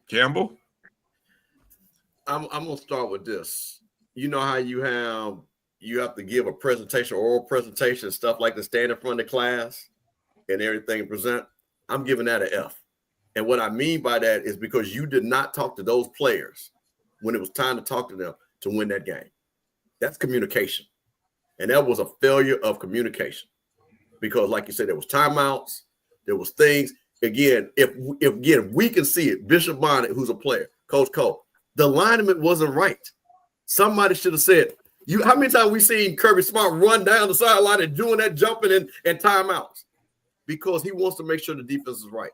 Campbell? I'm gonna start with this. You know how you have to give a presentation, oral presentation, stuff like to stand in front of the class and everything present. I'm giving that an F. And what I mean by that is because you did not talk to those players when it was time to talk to them to win that game. That's communication. And that was a failure of communication. Because like you said, there was timeouts, there was things. Again, if we can see it, Bishop Bonnet, who's a player, Coach Cole, the alignment wasn't right. Somebody should have said, how many times we seen Kirby Smart run down the sideline and doing that jumping and timeouts? Because he wants to make sure the defense is right.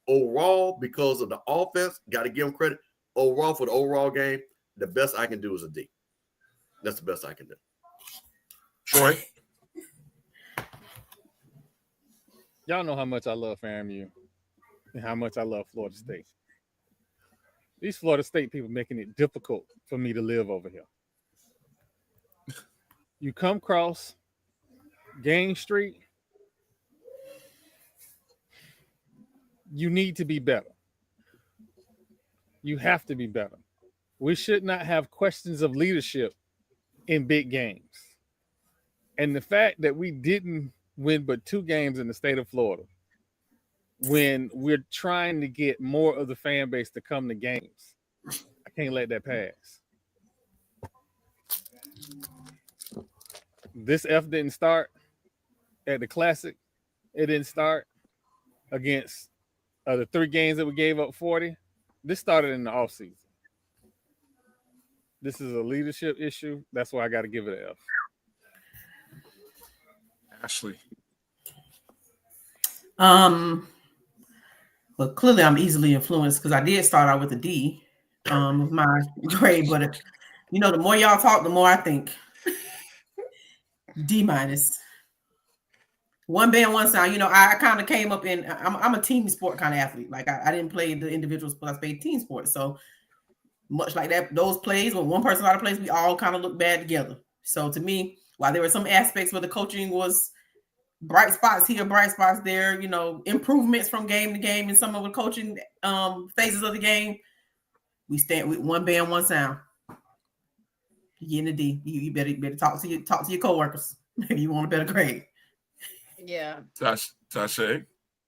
Overall, because of the offense, got to give him credit. Overall, for the overall game, the best I can do is a D. That's the best I can do. Troy? Y'all know how much I love FAMU and how much I love Florida State. These Florida State people making it difficult for me to live over here. You come across Gang Street, you need to be better. You have to be better. We should not have questions of leadership in big games. And the fact that we didn't win but 2 games in the state of Florida, when we're trying to get more of the fan base to come to games, I can't let that pass. This F didn't start at the Classic. It didn't start against the 3 games that we gave up 40. This started in the offseason. This is a leadership issue. That's why I got to give it an F. Ashley. Well, clearly I'm easily influenced because I did start out with a D with my grade, but the more y'all talk, the more I think. D-. One band, one sound. I kind of came up in. I'm a team sport kind of athlete. Like I didn't play the individual sports. I played team sports. So much like that, those plays when one person out of place, we all kind of look bad together. So to me, while there were some aspects where the coaching was bright spots here, bright spots there, improvements from game to game in some of the coaching phases of the game, we stand with one band, one sound. You getting a D. You better talk to your coworkers. Maybe you want a better grade. Yeah. Tasha.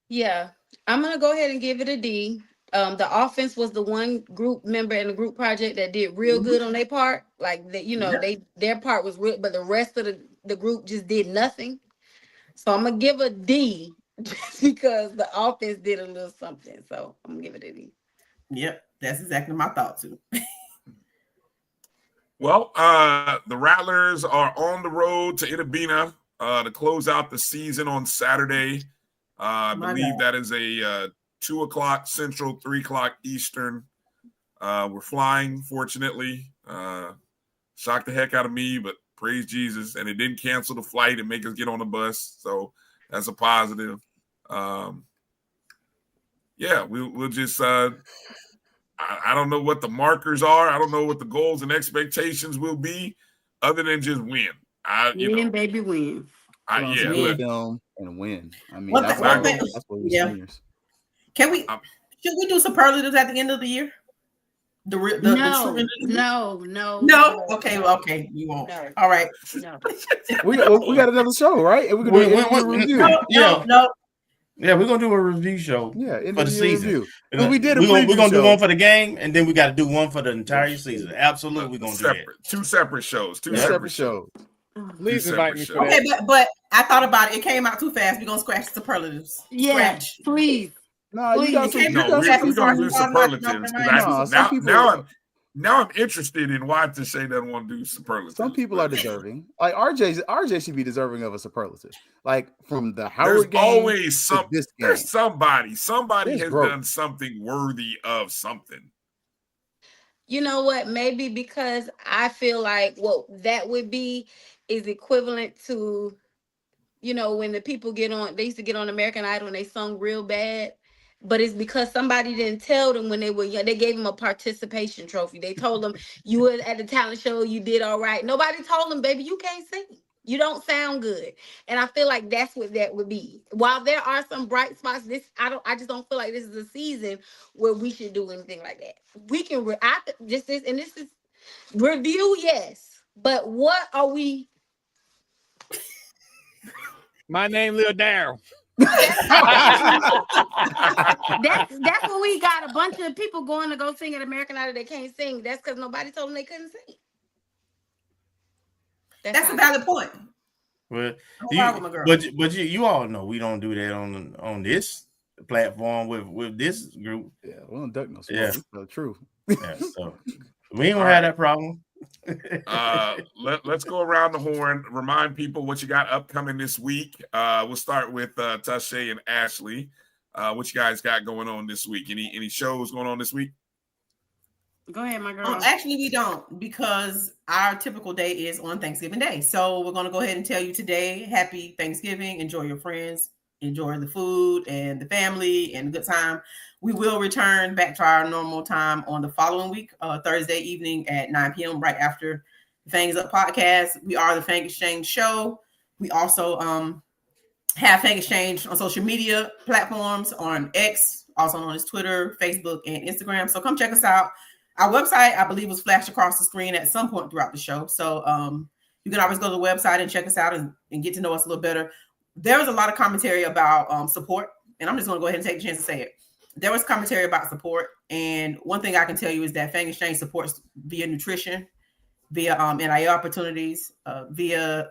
Yeah. I'm gonna go ahead and give it a D. The offense was the one group member in the group project that did real good on their part. Like their part was real, but the rest of the group just did nothing. So I'm gonna give a D just because the offense did a little something. So I'm gonna give it a D. Yep, that's exactly my thought too. Well, the Rattlers are on the road to Itabena to close out the season on Saturday. I believe that is a 2 o'clock Central, 3 o'clock Eastern. We're flying, fortunately. Shocked the heck out of me, but praise Jesus. And it didn't cancel the flight and make us get on the bus. So that's a positive. Yeah, we'll just I don't know what the markers are. I don't know what the goals and expectations will be other than just win. Baby, win. Film and win. I mean, that's what we're seniors. Can we? Should we do superlatives at the end of the year? No. Okay. You won't. No. All right. No. we got another show, right? And we're gonna review. No. Yeah, we're gonna do a review show. For the season. We did. We're gonna do one for the game, and then we got to do one for the entire season. Absolutely, we're gonna do that. 2 separate shows. Two separate shows. Please invite me for that. Okay, but I thought about it. It came out too fast. We're gonna scratch the superlatives. Yeah, please. No, you got we're gonna do superlatives. Now I'm interested in why Tashay doesn't want to do superlatives. Some people are deserving. Like RJ should be deserving of a superlative. Like from the Howard game. There's always there's somebody has done something worthy of something. You know what? Maybe because I feel like what that would be is equivalent to, when the people they used to get on American Idol and they sung real bad. But it's because somebody didn't tell them when they were young. They gave them a participation trophy. They told them you were at the talent show, you did all right. Nobody told them, baby, you can't sing. You don't sound good. And I feel like that's what that would be. While there are some bright spots, I just don't feel like this is a season where we should do anything like that. We can this is review, yes. But what are we? My name Lil Daryl. That's what we got a bunch of people going to go sing at American Idol. They can't sing. That's because nobody told them they couldn't sing. That's a valid point. Well, but you all know we don't do that on this platform with this group. Yeah, we don't duck no smoke. Yeah, That's true. Yeah, so we don't have that problem. Let's go around the horn. Remind people what you got upcoming this week. We'll start with Tasha and Ashley. What you guys got going on this week? Any shows going on this week? Go ahead, my girl. Actually, we don't, because our typical day is on Thanksgiving Day. So we're going to go ahead and tell you today, happy Thanksgiving. Enjoy your friends, enjoy the food and the family and a good time. We will return back to our normal time on the following week, Thursday evening at 9 p.m. right after the Fangs Up podcast. We are the Fang Exchange Show. We also have Fang Exchange on social media platforms, on X, also on his Twitter, Facebook, and Instagram. So come check us out. Our website, I believe, was flashed across the screen at some point throughout the show. So you can always go to the website and check us out and get to know us a little better. There was a lot of commentary about support, and I'm just going to go ahead and take the chance to say it. There was commentary about support, and one thing I can tell you is that Fang Exchange supports via nutrition, via NIL opportunities, via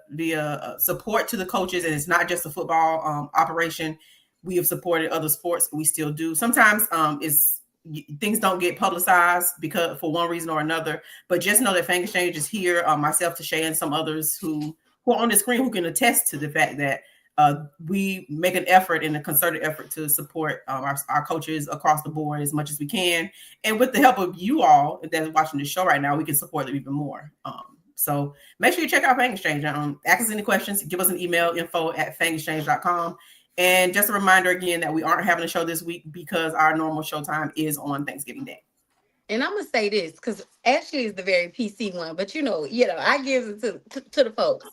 support to the coaches, and it's not just a football operation. We have supported other sports, we still do. Sometimes things don't get publicized because for one reason or another, but just know that Fang Exchange is here. Myself, Tashay, and some others who are on the screen who can attest to the fact that we make an effort and a concerted effort to support our coaches across the board as much as we can. And with the help of you all that's watching the show right now, we can support them even more. So make sure you check out Fang Exchange. Ask us any questions, give us an email, info@fangexchange.com. And just a reminder again that we aren't having a show this week because our normal show time is on Thanksgiving Day. And I'm gonna say this because Ashley is the very PC one, but you know, I give it to the folks.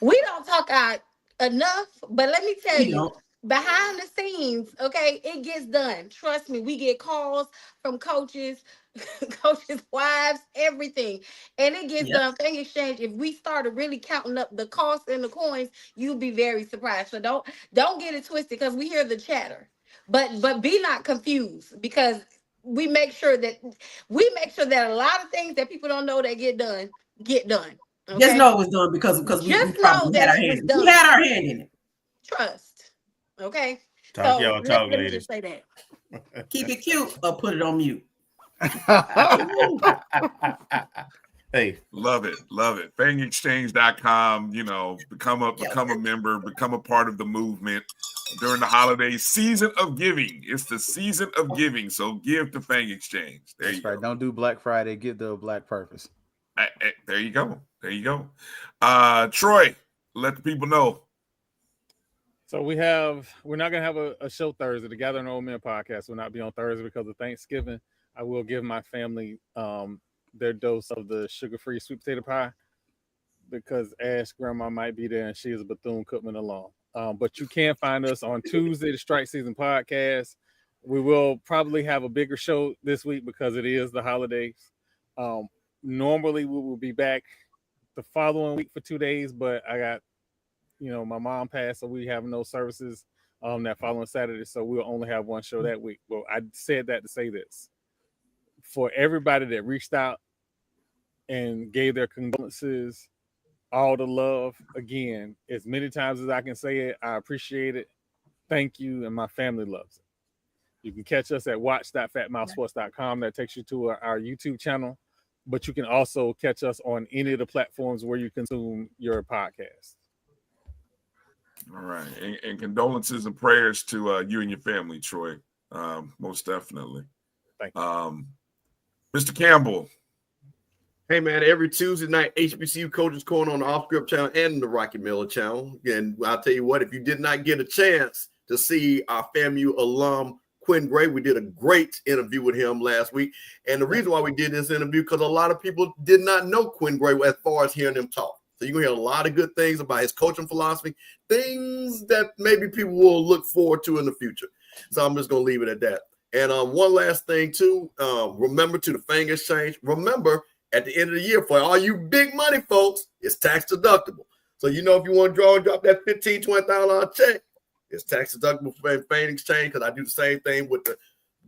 We don't talk out enough, but let me tell you, behind the scenes, okay, it gets done. Trust me, we get calls from coaches, coaches' wives, everything, and it gets done. Fang Exchange, if we started really counting up the costs and the coins, you'll be very surprised. So don't get it twisted, because we hear the chatter, but be not confused, because we make sure that a lot of things that people don't know that get done. Okay? Just know it was done because we had our hand. We had our hand in it. Trust. Okay. Talk y'all talk, let me ladies. just say that. Keep it cute or put it on mute. Hey, love it. FangExchange.com. Become a member, become a part of the movement during the holiday season of giving. It's the season of giving, so give to Fang Exchange. That's right. Don't do Black Friday. Give the Black Purpose. There you go. Troy, let the people know. So we're not gonna have a show Thursday. The Gathering Old Men podcast will not be on Thursday because of Thanksgiving. I will give my family their dose of the sugar-free sweet potato pie because Ash grandma might be there and she is a Bethune-Cookman alum. But you can find us on Tuesday, the Strike Season podcast. We will probably have a bigger show this week because it is the holidays. Normally we will be back the following week for 2 days, but I got, my mom passed, so we have no services that following Saturday, so we'll only have one show that week. But I said that to say this. For everybody that reached out and gave their condolences, all the love, again, as many times as I can say it, I appreciate it. Thank you, and my family loves it. You can catch us at watch.fatmouthsports.com. That takes you to our YouTube channel, but you can also catch us on any of the platforms where you consume your podcast. All right, and condolences and prayers to you and your family, Troy. Most definitely. Thank you. Mr. Campbell. Hey, man, every Tuesday night, HBCU Coaches Corner on the Off Script channel and the Rocky Miller channel. And I'll tell you what, if you did not get a chance to see our FAMU alum, Quinn Gray, we did a great interview with him last week. And the reason why we did this interview, because a lot of people did not know Quinn Gray as far as hearing him talk. So you're gonna hear a lot of good things about his coaching philosophy, things that maybe people will look forward to in the future. So I'm just gonna leave it at that. And one last thing too, remember to the Fang Exchange. Remember, at the end of the year, for all you big money folks, it's tax deductible. So if you want to draw and drop that $15,000, $20,000 check, it's tax deductible for Fang Exchange, because I do the same thing with the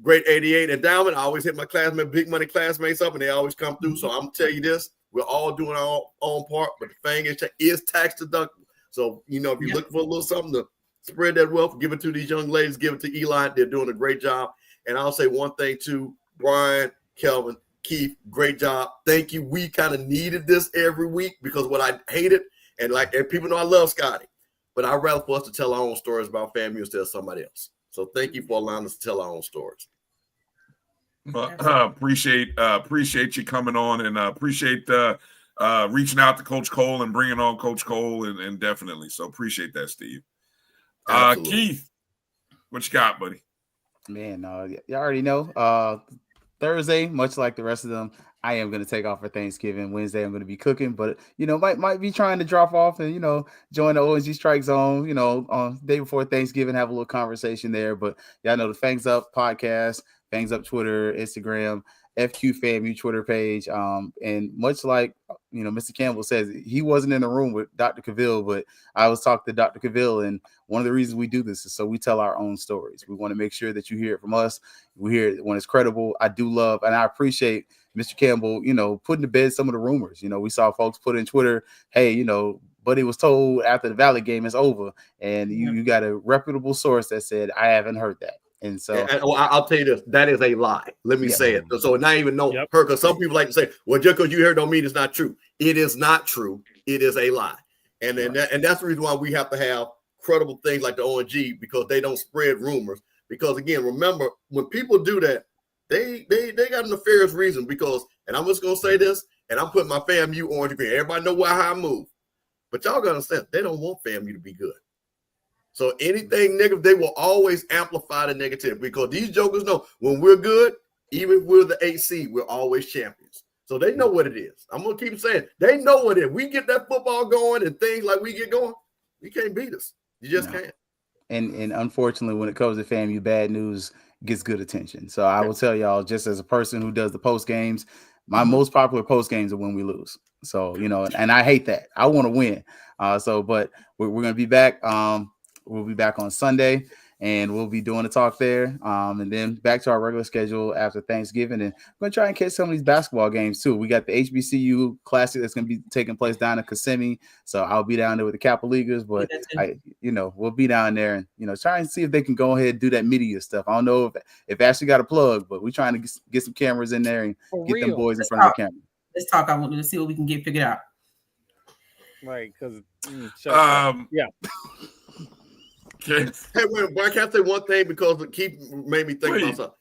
Great 88 Endowment. I always hit my classmates, big money classmates up, and they always come through. So I'm gonna tell you this: we're all doing our own part, but the Fang Exchange is tax deductible. So if you're looking for a little something to spread that wealth, give it to these young ladies, give it to Eli. They're doing a great job. And I'll say one thing too, Brian, Kelvin, Keith, great job. Thank you. We kind of needed this every week, because what I hated, and people know I love Scotty, but I'd rather for us to tell our own stories about FAMU instead of somebody else. So thank you for allowing us to tell our own stories. Appreciate you coming on, and appreciate reaching out to Coach Cole and bringing on Coach Cole, and definitely. So appreciate that, Steve. Keith, what you got, buddy? Man, you already know. Thursday, much like the rest of them, I am going to take off for Thanksgiving. Wednesday, I'm going to be cooking, but might be trying to drop off and join the ONG Strike Zone. On day before Thanksgiving, have a little conversation there. But y'all know the Fangs Up podcast, Fangs Up Twitter, Instagram, FQ FAMU Twitter page. And much like Mr. Campbell says, he wasn't in the room with Dr. Cavill, but I was talking to Dr. Cavill, and one of the reasons we do this is so we tell our own stories. We want to make sure that you hear it from us. We hear it when it's credible. I do love, and I appreciate Mr. Campbell, putting to bed some of the rumors. We saw folks put in Twitter, hey, Buddy was told after the Valley game is over, and you got a reputable source that said, I haven't heard that. And so I'll tell you this, that is a lie. Let me say it. So not even know her, because some people like to say, well, just because you heard don't mean it's not true. It is not true. It is a lie. And that's the reason why we have to have credible things like the ONG, because they don't spread rumors. Because again, remember, when people do that, they got a nefarious reason. Because, and I'm just gonna say this, and I'm putting my FAMU orange green. Everybody know how I move, but y'all gotta understand, they don't want FAMU to be good. So anything negative, they will always amplify the negativity, because these jokers know when we're good, even if we're the 8 seed, we're always champions. So they know what it is. I'm going to keep saying, they know what it is. We get that football going and things like we get going, you can't beat us. You just can't. And unfortunately, when it comes to FAMU, bad news gets good attention. So I will tell y'all, just as a person who does the post games, my most popular post games are when we lose. So, and I hate that. I want to win. But we're going to be back. We'll be back on Sunday, and we'll be doing a talk there. And then back to our regular schedule after Thanksgiving. And we're going to try and catch some of these basketball games too. We got the HBCU Classic that's going to be taking place down in Kissimmee. So I'll be down there with the Kappa Leaguers, but we'll be down there and, try and see if they can go ahead and do that media stuff. I don't know if Ashley got a plug, but we're trying to get some cameras in there and get them boys in front of the camera. Let's talk. I want to see what we can get figured out. Right. Cause yeah. Hey, wait, but I can't say one thing, because it made me think about something.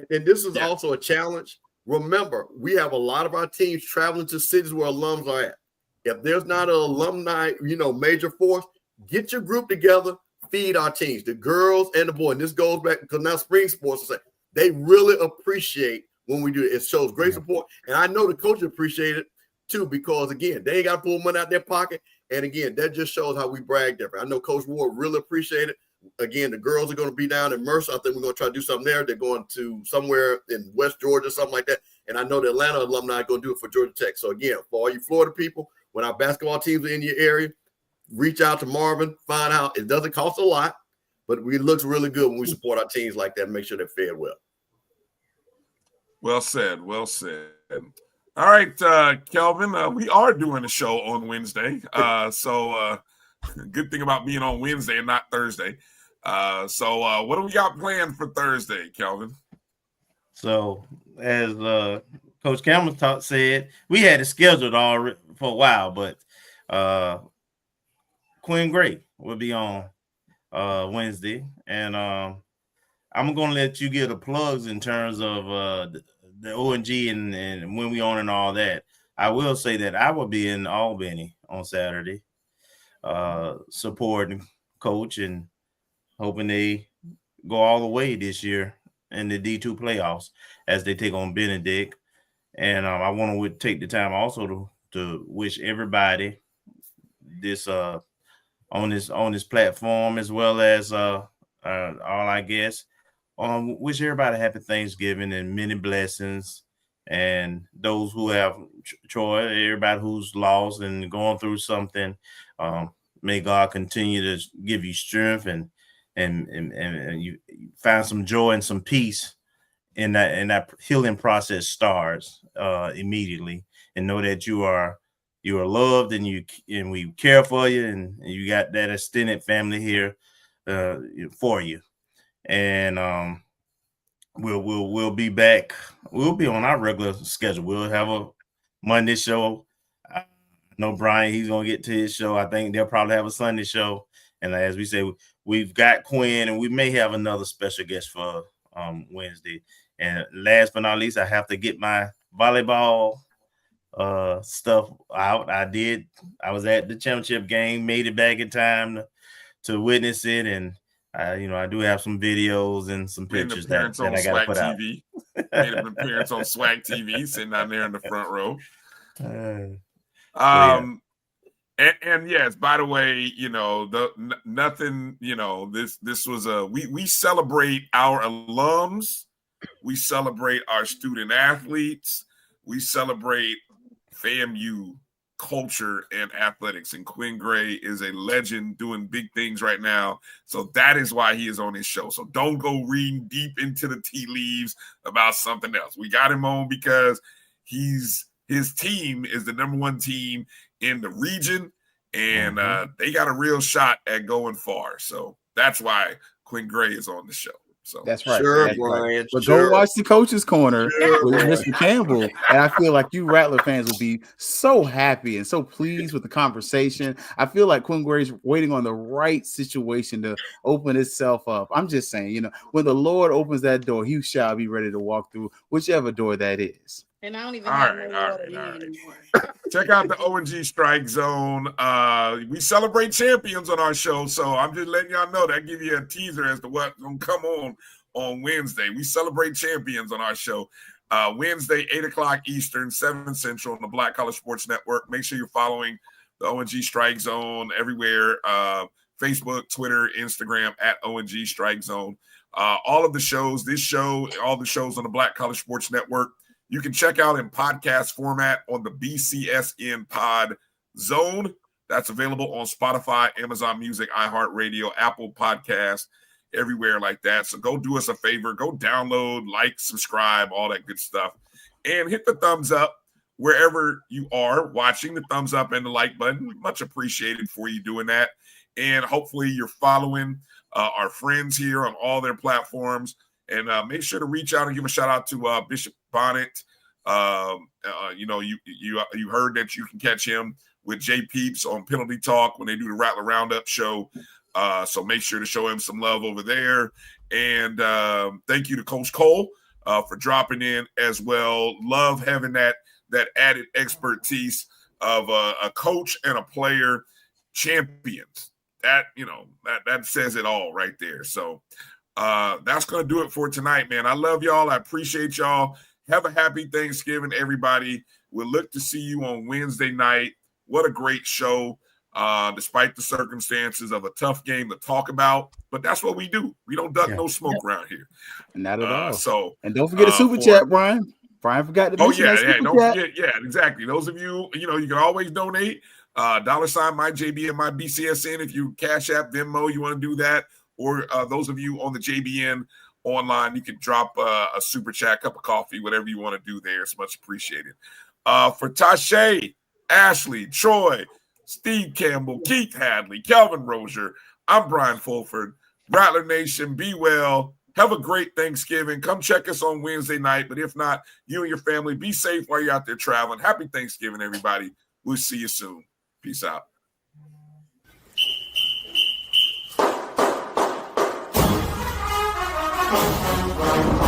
And this is also a challenge. Remember, we have a lot of our teams traveling to cities where alums are at. If there's not an alumni, major force, get your group together, feed our teams, the girls and the boys. And this goes back, because now spring sports, they really appreciate when we do it. It shows great support. And I know the coaches appreciate it too, because again, they ain't got to pull money out their pocket. And again, that just shows how we brag different. I know Coach Ward really appreciate it. Again, the girls are going to be down in Mercer. I think we're going to try to do something there. They're going to somewhere in West Georgia, something like that. And I know the Atlanta alumni are going to do it for Georgia Tech. So again, for all you Florida people, when our basketball teams are in your area, reach out to Marvin, find out. It doesn't cost a lot, but it looks really good when we support our teams like that and make sure they're fed well. Well said. Well said. All right, Kelvin, we are doing a show on Wednesday. So good thing about being on Wednesday and not Thursday. So what do we got planned for Thursday, Kelvin? So as Coach Campbell said, we had it scheduled already for a while, but Quinn Gray will be on Wednesday. And I'm going to let you get the plugs in terms of the ONG and when we on and all that. I will say that I will be in Albany on Saturday, supporting Coach and hoping they go all the way this year in the D2 playoffs as they take on Benedict. And I want to take the time also to wish everybody this on this platform, as well as all our guests. Wish everybody happy Thanksgiving and many blessings. And those who have Troy, everybody who's lost and going through something, may God continue to give you strength and you find some joy and some peace in that healing process starts immediately, and know that you are loved and we care for you, and you got that extended family here for you. And we'll be back. We'll be on our regular schedule. We'll have a Monday show. I know Brian, he's gonna get to his show. I think they'll probably have a Sunday show. And as we say, we've got Quinn, and we may have another special guest for Wednesday. And last but not least, I have to get my volleyball stuff out. I was at the championship game, made it back in time to witness it, and I do have some videos and some pictures that I got to put out. TV. Made an appearance on Swag TV, sitting down there in the front row. And yes, by the way, nothing. This was we celebrate our alums, we celebrate our student athletes, we celebrate FAMU culture and athletics, and Quinn Gray is a legend doing big things right now, so that is why he is on this show. So don't go reading deep into the tea leaves about something else. We got him on because his team is the number one team in the region, and they got a real shot at going far, so that's why Quinn Gray is on the show. So that's right. Sure, that's Brian. Right. But Sure. go watch the Coach's Corner with Mr. Campbell, and I feel like you Rattler fans will be so happy and so pleased with the conversation. I feel like Quinn Gray's waiting on the right situation to open itself up. I'm just saying, when the Lord opens that door, he shall be ready to walk through whichever door that is. And I don't even have no water anymore. Check out the O&G Strike Zone. We celebrate champions on our show, so I'm just letting y'all know that. Give you a teaser as to what's going to come on Wednesday. We celebrate champions on our show. Wednesday, 8 o'clock Eastern, 7 Central on the Black College Sports Network. Make sure you're following the O&G Strike Zone everywhere. Facebook, Twitter, Instagram at O&G Strike Zone. All of the shows, this show, all the shows on the Black College Sports Network, you can check out in podcast format on the BCSN Pod Zone. That's available on Spotify, Amazon Music, iHeartRadio, Apple Podcasts, everywhere like that. So go do us a favor. Go download, like, subscribe, all that good stuff. And hit the thumbs up wherever you are watching. The thumbs up and the like button. Much appreciated for you doing that. And hopefully you're following our friends here on all their platforms. And make sure to reach out and give a shout out to Bishop Bonnet. You heard that you can catch him with Jay Peeps on Penalty Talk when they do the Rattler Roundup show. So make sure to show him some love over there. And thank you to Coach Cole for dropping in as well. Love having that added expertise of a coach and a player champions. That says it all right there. So that's going to do it for tonight, man. I love y'all. I appreciate y'all. Have a happy Thanksgiving, everybody. We'll look to see you on Wednesday night. What a great show, despite the circumstances of a tough game to talk about. But that's what we do. We don't duck no smoke around here. Not at all. And don't forget the super chat, Brian. Brian forgot to mention that super chat. Don't forget. Yeah, exactly. Those of you, you can always donate. $, my JB and my BCSN. If you Cash App, Venmo, you want to do that. Or those of you on the JBN online, you can drop a super chat, cup of coffee, whatever you want to do there. It's much appreciated. For Tashay, Ashley, Troy, Steve Campbell, Keith Hadley, Calvin Rozier, I'm Brian Fulford. Rattler Nation, be well. Have a great Thanksgiving. Come check us on Wednesday night. But if not, you and your family, be safe while you're out there traveling. Happy Thanksgiving, everybody. We'll see you soon. Peace out. Thank you.